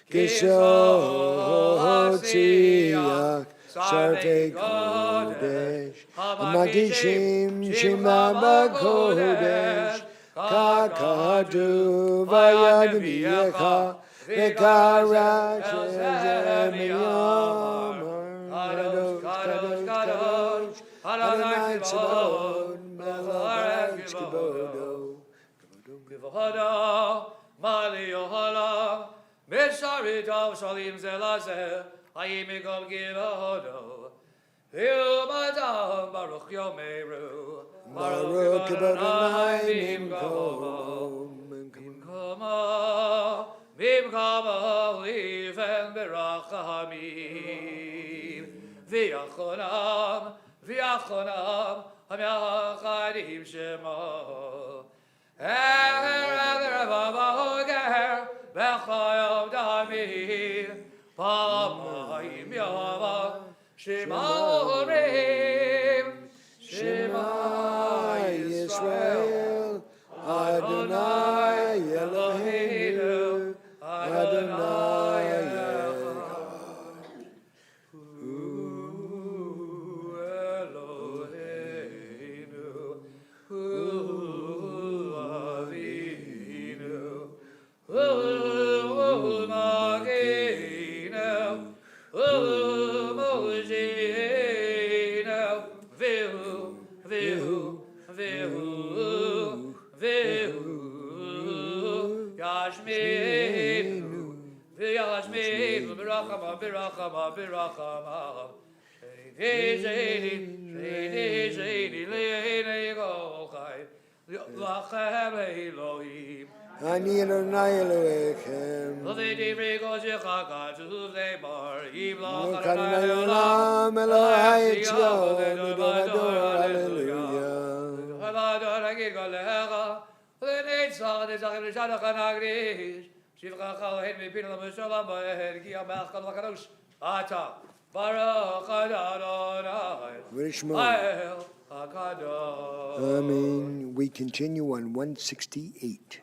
Kisotziach Sarvei Kodesh, Magdishim Shema B'Kodesh, Kakadu Vayad V'yecha, V'Karash Ezem Yamar, Kadosh Kadosh, Adonai Tzibot, Melech Kibodo, Kivohodo, Mali Yohola, Misharitav Shalim Zelazeh, Hayimikom Kivohodo, Hilmadam Baruch Yomeru, Baruch Adonai Bimkama, Liven Berachamim, V'yachonam, V'yachonam, Hamyachadim Shema, Eger Vavahoger, B'chayom Damim, Pamayim Yava, Shema Orim, Shema Yisrael, Adonai Eloheinu, Adonai Echad. Eloheinu, Shama Birachamav. Shady, Leine Gochai. Lachem Elohim. Ani Adonai Elohechem. V'vedi Vrigos Yechaka Tuesday Bar. Adonai Olam Elohai Etzion. Adonai Hallelujah. Amen. We continue on 168.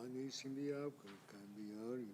Allah nisim biyavka, kan biyari.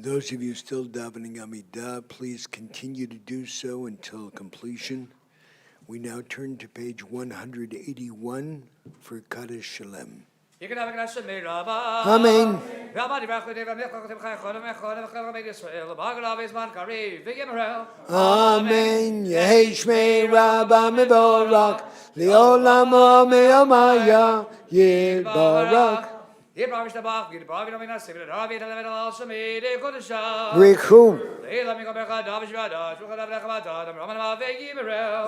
Those of you still davening Amidah, please continue to do so until completion. We now turn to page 181 for Kaddish Shalem. Amen. Amen. Yehi Shmei Rabba Mevorach Leolamo Me'amaya Yitbarach. Richu.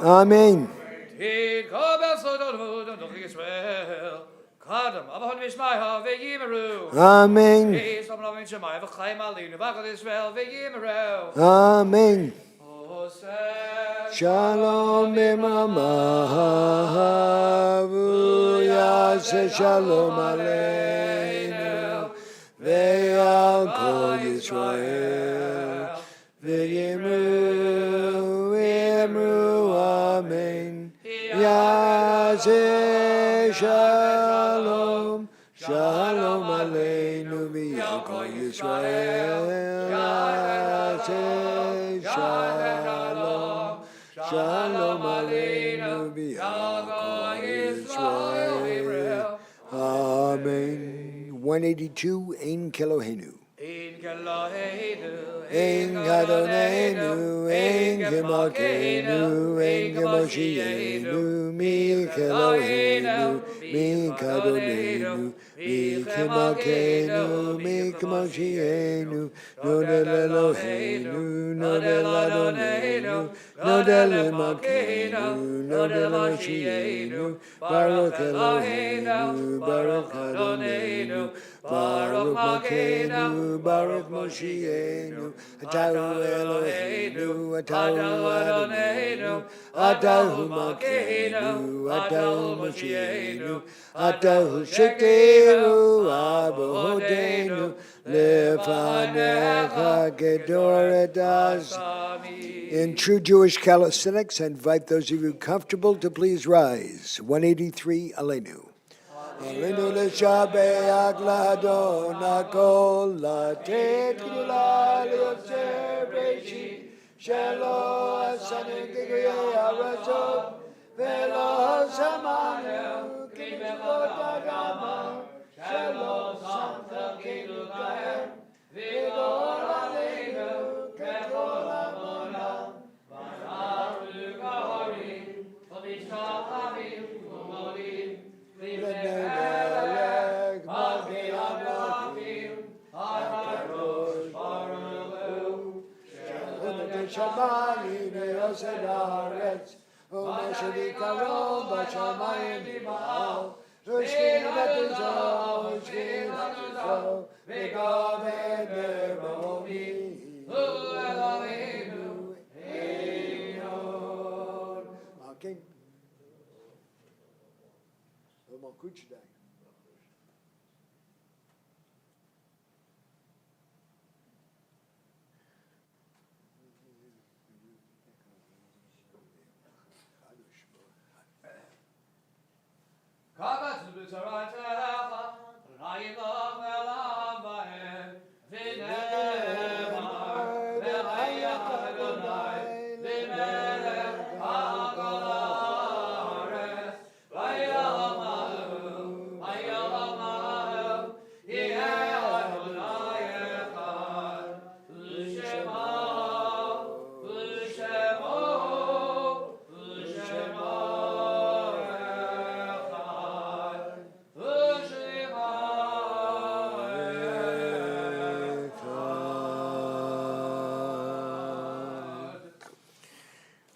Amen. Amen. Amen. Shalom Imamahavu Yaseh Shalom Aleinu Ve'al Kol Yisrael Ve'yimru Amen Yaseh Shalom Shalom Aleinu Ve'al Kol Yisrael Yaseh Shalom Shalom Aleinu Ve'al Kol Yisrael. Amen. 182, Ein Kelohenu. Ein Adonenu, Ein Kemalkeinu, Ein Kemoshienu, Mi Kelohenu, Mi Kadonenu, Mi Kemalkeinu, Mi Kemoshienu, Nodel Eloheinu, Nodel Adonenu, Nodel Malkeinu, Nodel Moshienu, Baruch Eloheinu, Baruch Adonenu, Baruch Malkeinu, Baruch Moshienu, Atahu Eloheinu, Atahu Adonenu, Atahu Malkeinu, Atahu Moshienu, Atahu Shekinu, Abohodenu, Lefanecha Gedoredas. In true Jewish calisthenics, I invite those of you comfortable to please rise. 183, Aleinu. Aleinu l'shabeach l'Adon hakol, latet gdula liyoser b'reshit, shelo asanu k'guyei ha'arasot, velo samanu k'mitzvot ha'gama, shelo samta k'lukahem, v'gor aleinu k'kol hamonam, v'naru k'horim, v'mishtachavim u'modim, V'nei Malkei Amlakim, HaKadosh Baruch Hu, Shechut Shamayim ve'Yosed Haaretz, U'Moshe v'Karon b'Shamayim v'Ma'al, U'Shkin v'Tuzo, U'Shkin v'Tuzo, v'Goved v'Romi, Hu Eloheinu Einon. Okay. Malkut Shaddai.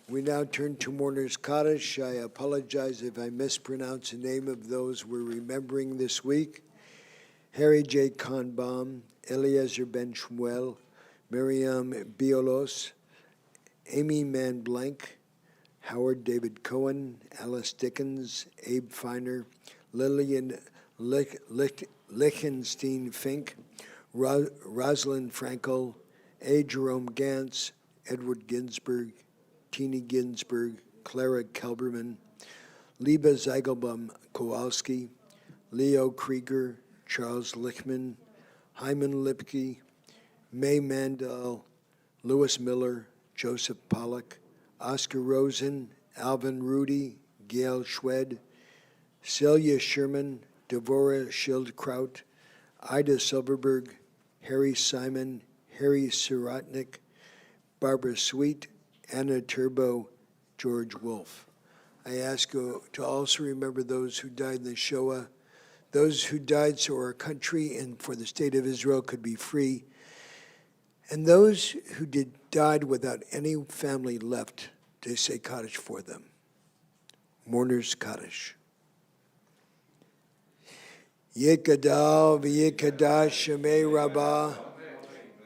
We now turn to Mourner's Kaddish. I apologize if I mispronounce the name of those we're remembering this week. Harry J. Kahnbaum, Eliezer Ben Shmuel, Miriam Biolos, Amy Mann Blank, Howard David Cohen, Alice Dickens, Abe Feiner, Lillian Lichtenstein Fink, Rosalind Frankel, A. Jerome Gantz, Edward Ginsburg, Teeny Ginsburg, Clara Kelberman, Liba Zeigelbaum Kowalski, Leo Krieger, Charles Lichtman, Hyman Lipke, May Mandel, Lewis Miller, Joseph Pollock, Oscar Rosen, Alvin Rudy, Gail Schwed, Celia Sherman, Devorah Schildkraut, Ida Silverberg, Harry Simon, Harry Sirotnik, Barbara Sweet, Anna Turbo, George Wolfe. I ask you to also remember those who died in the Shoah, those who died so our country and for the state of Israel could be free, and those who died without any family left to say Kaddish for them. Mourners Kaddish. Yikadal v'yikadash shemei rabbah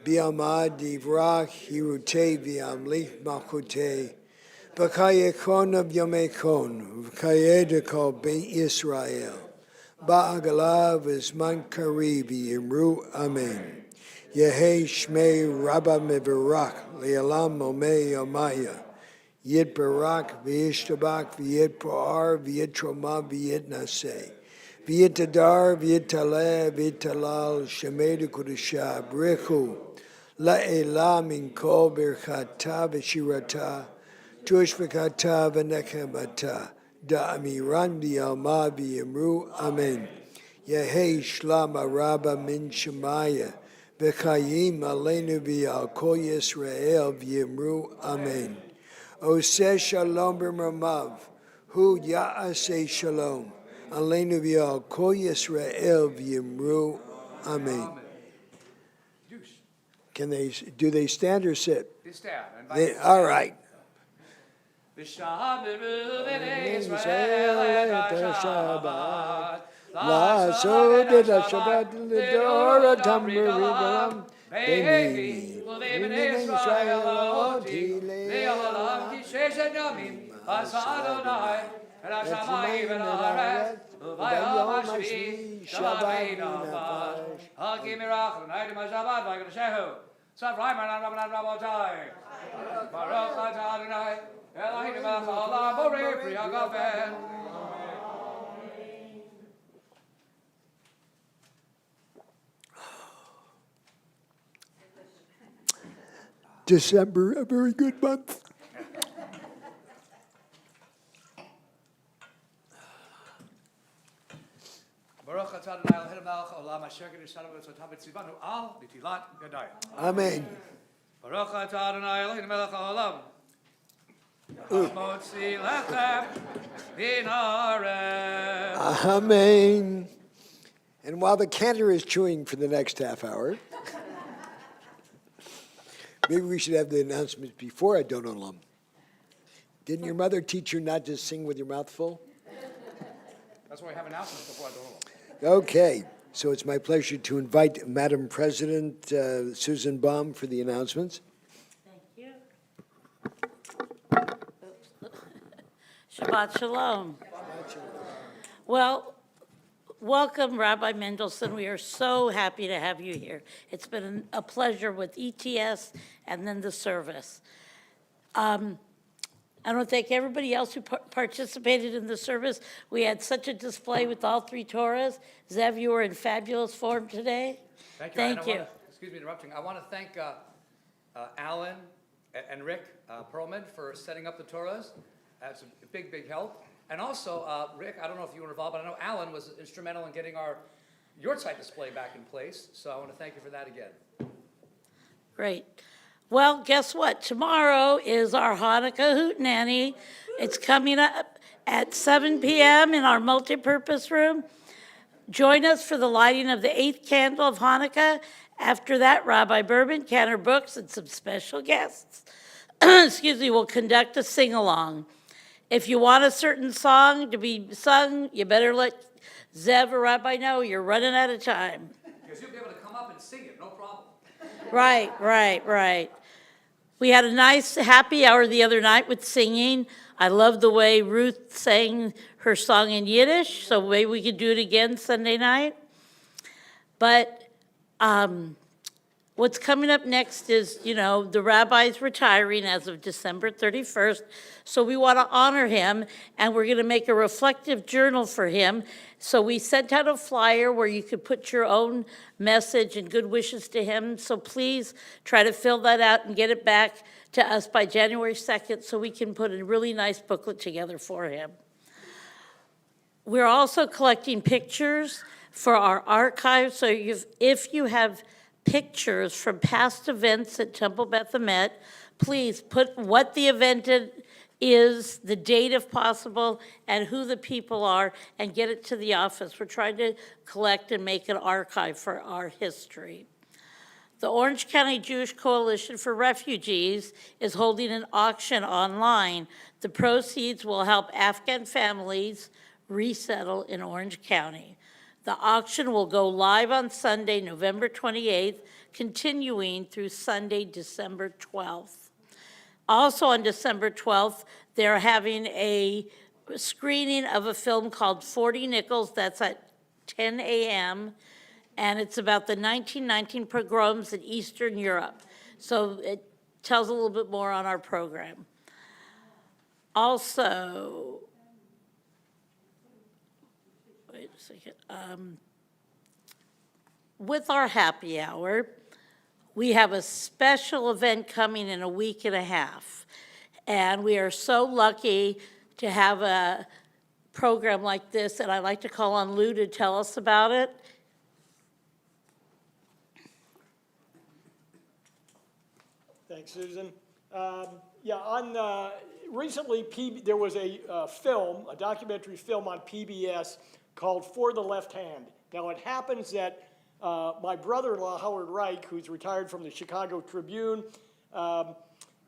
bi'amad divrach hirutei v'amlich malchutei v'kayekon of yomekon v'kayedekol be'Israel Israel ba'agala v'zman kari v'yimru amen. Yehei shmei rabba mevarach le'alam omei yomaya yit barak v'yishtabak v'yit po'ar v'yit troma v'yit naseh V'yitadar, v'yitaleh, v'yitalal, shemedu kudusha, brichu, la'ela min kol birchata v'shirata, tushvekata v'nechemata, da'amiran v'yalma v'yimru, amen. Yehei shlam araba min shemaya, v'chayim aleinu v'yal kol Yisrael v'yimru, amen. Oseh shalom b'mamav, hu ya'aseh shalom. Aleinu v'yal kol Yisrael v'yimru, amen. Can they, do they stand or sit? They stand. All right. V'shameru b'nei Yisrael et ha-Shabbat, La'asod et ha-Shabbat l'dor ha'tamrim b'nei B'nei Yisrael oti le'olam ki sheshet yamim as Adonai and Hashamayim and Haaretz v'vayom hashvi shabbat nafesh hakim mirach v'nayim ha'shabbat v'yagdashehu Savrayim ha'nam rabotai Baruch atah Adonai Eloheinu melech haolam borei pri hagafen. December, a very good month. Baruch atah Adonai Eloheinu melech haolam asher kedushaנו v'tzotav v'tzivanu al nitilat yadayim. Amen. Baruch atah Adonai Eloheinu melech haolam. Motzi lechem min haaretz. Amen. And while the cantor is chewing for the next half hour, maybe we should have the announcements before Adon Olam. Didn't your mother teach you not to sing with your mouth full? That's why we have announcements before Adon Olam. Okay, so it's my pleasure to invite Madam President Susan Baum for the announcements. Thank you. Shabbat Shalom. Well, welcome, Rabbi Mendelson. We are so happy to have you here. It's been a pleasure with ETS and then the service. I want to thank everybody else who participated in the service. We had such a display with all three Torahs. Zev, you were in fabulous form today. Thank you. Excuse me interrupting. I want to thank Alan and Rick Perlman for setting up the Torahs. That's a big, big help. And also, Rick, I don't know if you were involved, but I know Alan was instrumental in getting your site display back in place. So I want to thank you for that again. Great. Well, guess what? Tomorrow is our Hanukkah Hootenanny. It's coming up at 7 p.m. in our multipurpose room. Join us for the lighting of the 8th candle of Hanukkah. After that, Rabbi Berman, Cantor Brooks, and some special guests, will conduct a sing-along. If you want a certain song to be sung, you better let Zev or Rabbi know. You're running out of time. Because you'll be able to come up and sing it, no problem. Right. We had a nice happy hour the other night with singing. I love the way Ruth sang her song in Yiddish, so maybe we could do it again Sunday night. But, What's coming up next is, the rabbi's retiring as of December 31st, so we want to honor him, and we're going to make a reflective journal for him. So we sent out a flyer where you could put your own message and good wishes to him. So please try to fill that out and get it back to us by January 2nd so we can put a really nice booklet together for him. We're also collecting pictures for our archive, so if you have pictures from past events at Temple Beth Emet, please put what the event is, the date if possible, and who the people are, and get it to the office. We're trying to collect and make an archive for our history. The Orange County Jewish Coalition for Refugees is holding an auction online. The proceeds will help Afghan families resettle in Orange County. The auction will go live on Sunday, November 28th, continuing through Sunday, December 12th. Also on December 12th, they're having a screening of a film called 40 Nickels. That's at 10 a.m., and it's about the 1919 pogroms in Eastern Europe. So it tells a little bit more on our program. Also, wait a second. With our happy hour, we have a special event coming in a week and a half. And we are so lucky to have a program like this, and I'd like to call on Lou to tell us about it. Thanks, Susan. Recently there was a documentary film on PBS called For the Left Hand. Now it happens that my brother-in-law, Howard Reich, who's retired from the Chicago Tribune,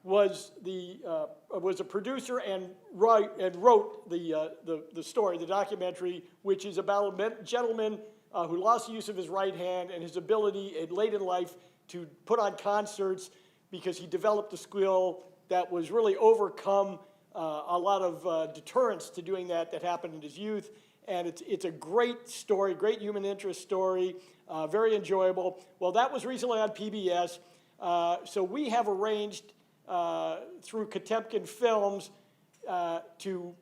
was a producer and wrote the story, the documentary, which is about a gentleman who lost the use of his right hand and his ability late in life to put on concerts because he developed a skill that was really overcome a lot of deterrence to doing that happened in his youth. And it's a great story, great human interest story, very enjoyable. Well, that was recently on PBS. So we have arranged through Katemkin Films to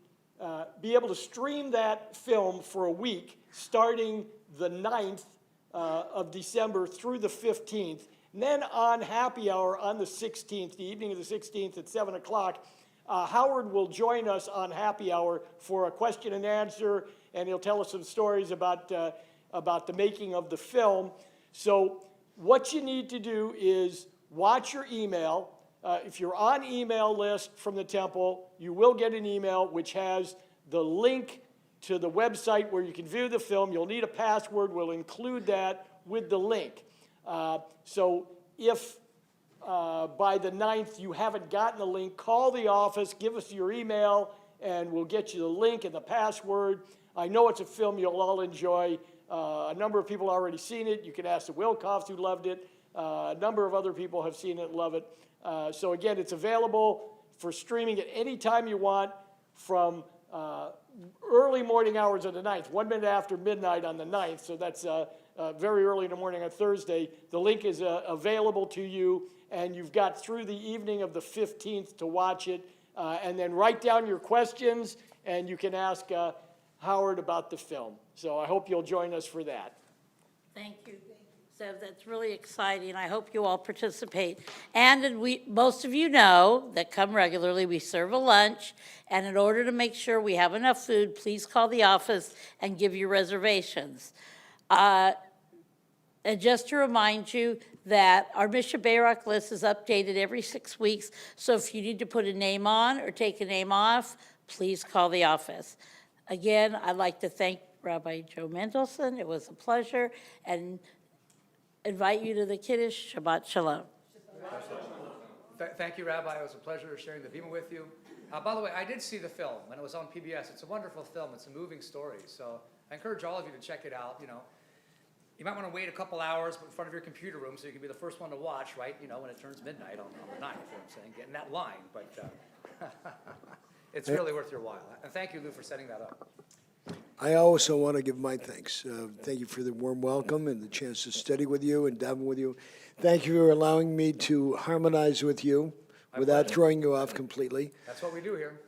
be able to stream that film for a week, starting the 9th of December through the 15th. And then on happy hour on the 16th, the evening of the 16th at 7 o'clock, Howard will join us on happy hour for a question and answer, and he'll tell us some stories about the making of the film. So what you need to do is watch your email. If you're on email list from the temple, you will get an email which has the link to the website where you can view the film. You'll need a password. We'll include that with the link. So if by the 9th you haven't gotten the link, call the office, give us your email, and we'll get you the link and the password. I know it's a film you'll all enjoy. A number of people have already seen it. You can ask the Wilkoffs who loved it. A number of other people have seen it and love it. So again, it's available for streaming at any time you want from early morning hours of the 9th, 1 minute after midnight on the 9th. So that's very early in the morning on Thursday. The link is available to you, and you've got through the evening of the 15th to watch it. And then write down your questions, and you can ask Howard about the film. So I hope you'll join us for that. Thank you. So that's really exciting. I hope you all participate. And most of you know that come regularly, we serve a lunch. And in order to make sure we have enough food, please call the office and give your reservations. And just to remind you that our Misha Bayrock list is updated every 6 weeks. So if you need to put a name on or take a name off, please call the office. Again, I'd like to thank Rabbi Joe Mendelson. It was a pleasure. And invite you to the Kiddush. Shabbat Shalom. Thank you, Rabbi. It was a pleasure sharing the Bima with you. By the way, I did see the film when it was on PBS. It's a wonderful film. It's a moving story. So I encourage all of you to check it out. You might want to wait a couple hours in front of your computer room so you can be the first one to watch, right? When it turns midnight on the 9th, you know what I'm saying? Get in that line. But it's really worth your while. And thank you, Lou, for setting that up. I also want to give my thanks. Thank you for the warm welcome and the chance to study with you and daven with you. Thank you for allowing me to harmonize with you without throwing you off completely. That's what we do here.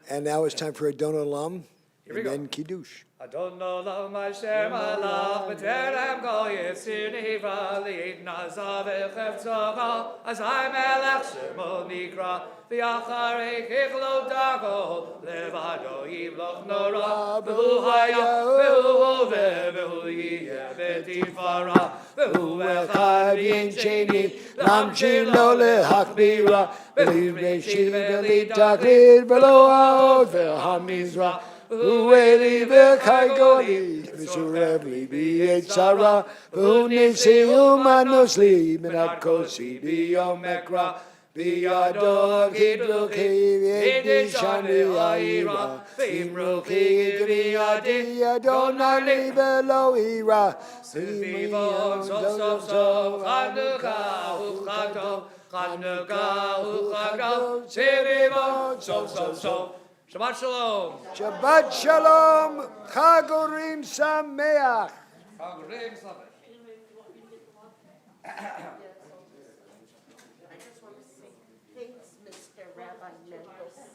And now it's time for Adon Olam Here we and go. then Kiddush. Adon Olam Hashem alach b'terem kol yitzir nivra li'ed nazav echevtzocha azai melech shemo nikra v'yacharei kichlo dago levado yimloch nora v'hu haya v'hu hoveh v'hu yiyeh v'tifara v'hu echad v'yin sheni lamshir lo lehachbira v'lireshit v'litaklid v'lo ha'od v'hamizra Ueli v'kaigoli, v'surevli v'yetzara, v'unisi umanosli, minat kosi v'yomekra, v'yado gidluki v'yedishani aira, v'imruki v'yadi adonali v'lo ira, v'imiyam sof sof, Chanukah u'chagdo, Chanukah u'chagdo, Sivivon sof sof. Shabbat Shalom. Shabbat Shalom, Chag Urim Sameach. Chag Urim Sameach.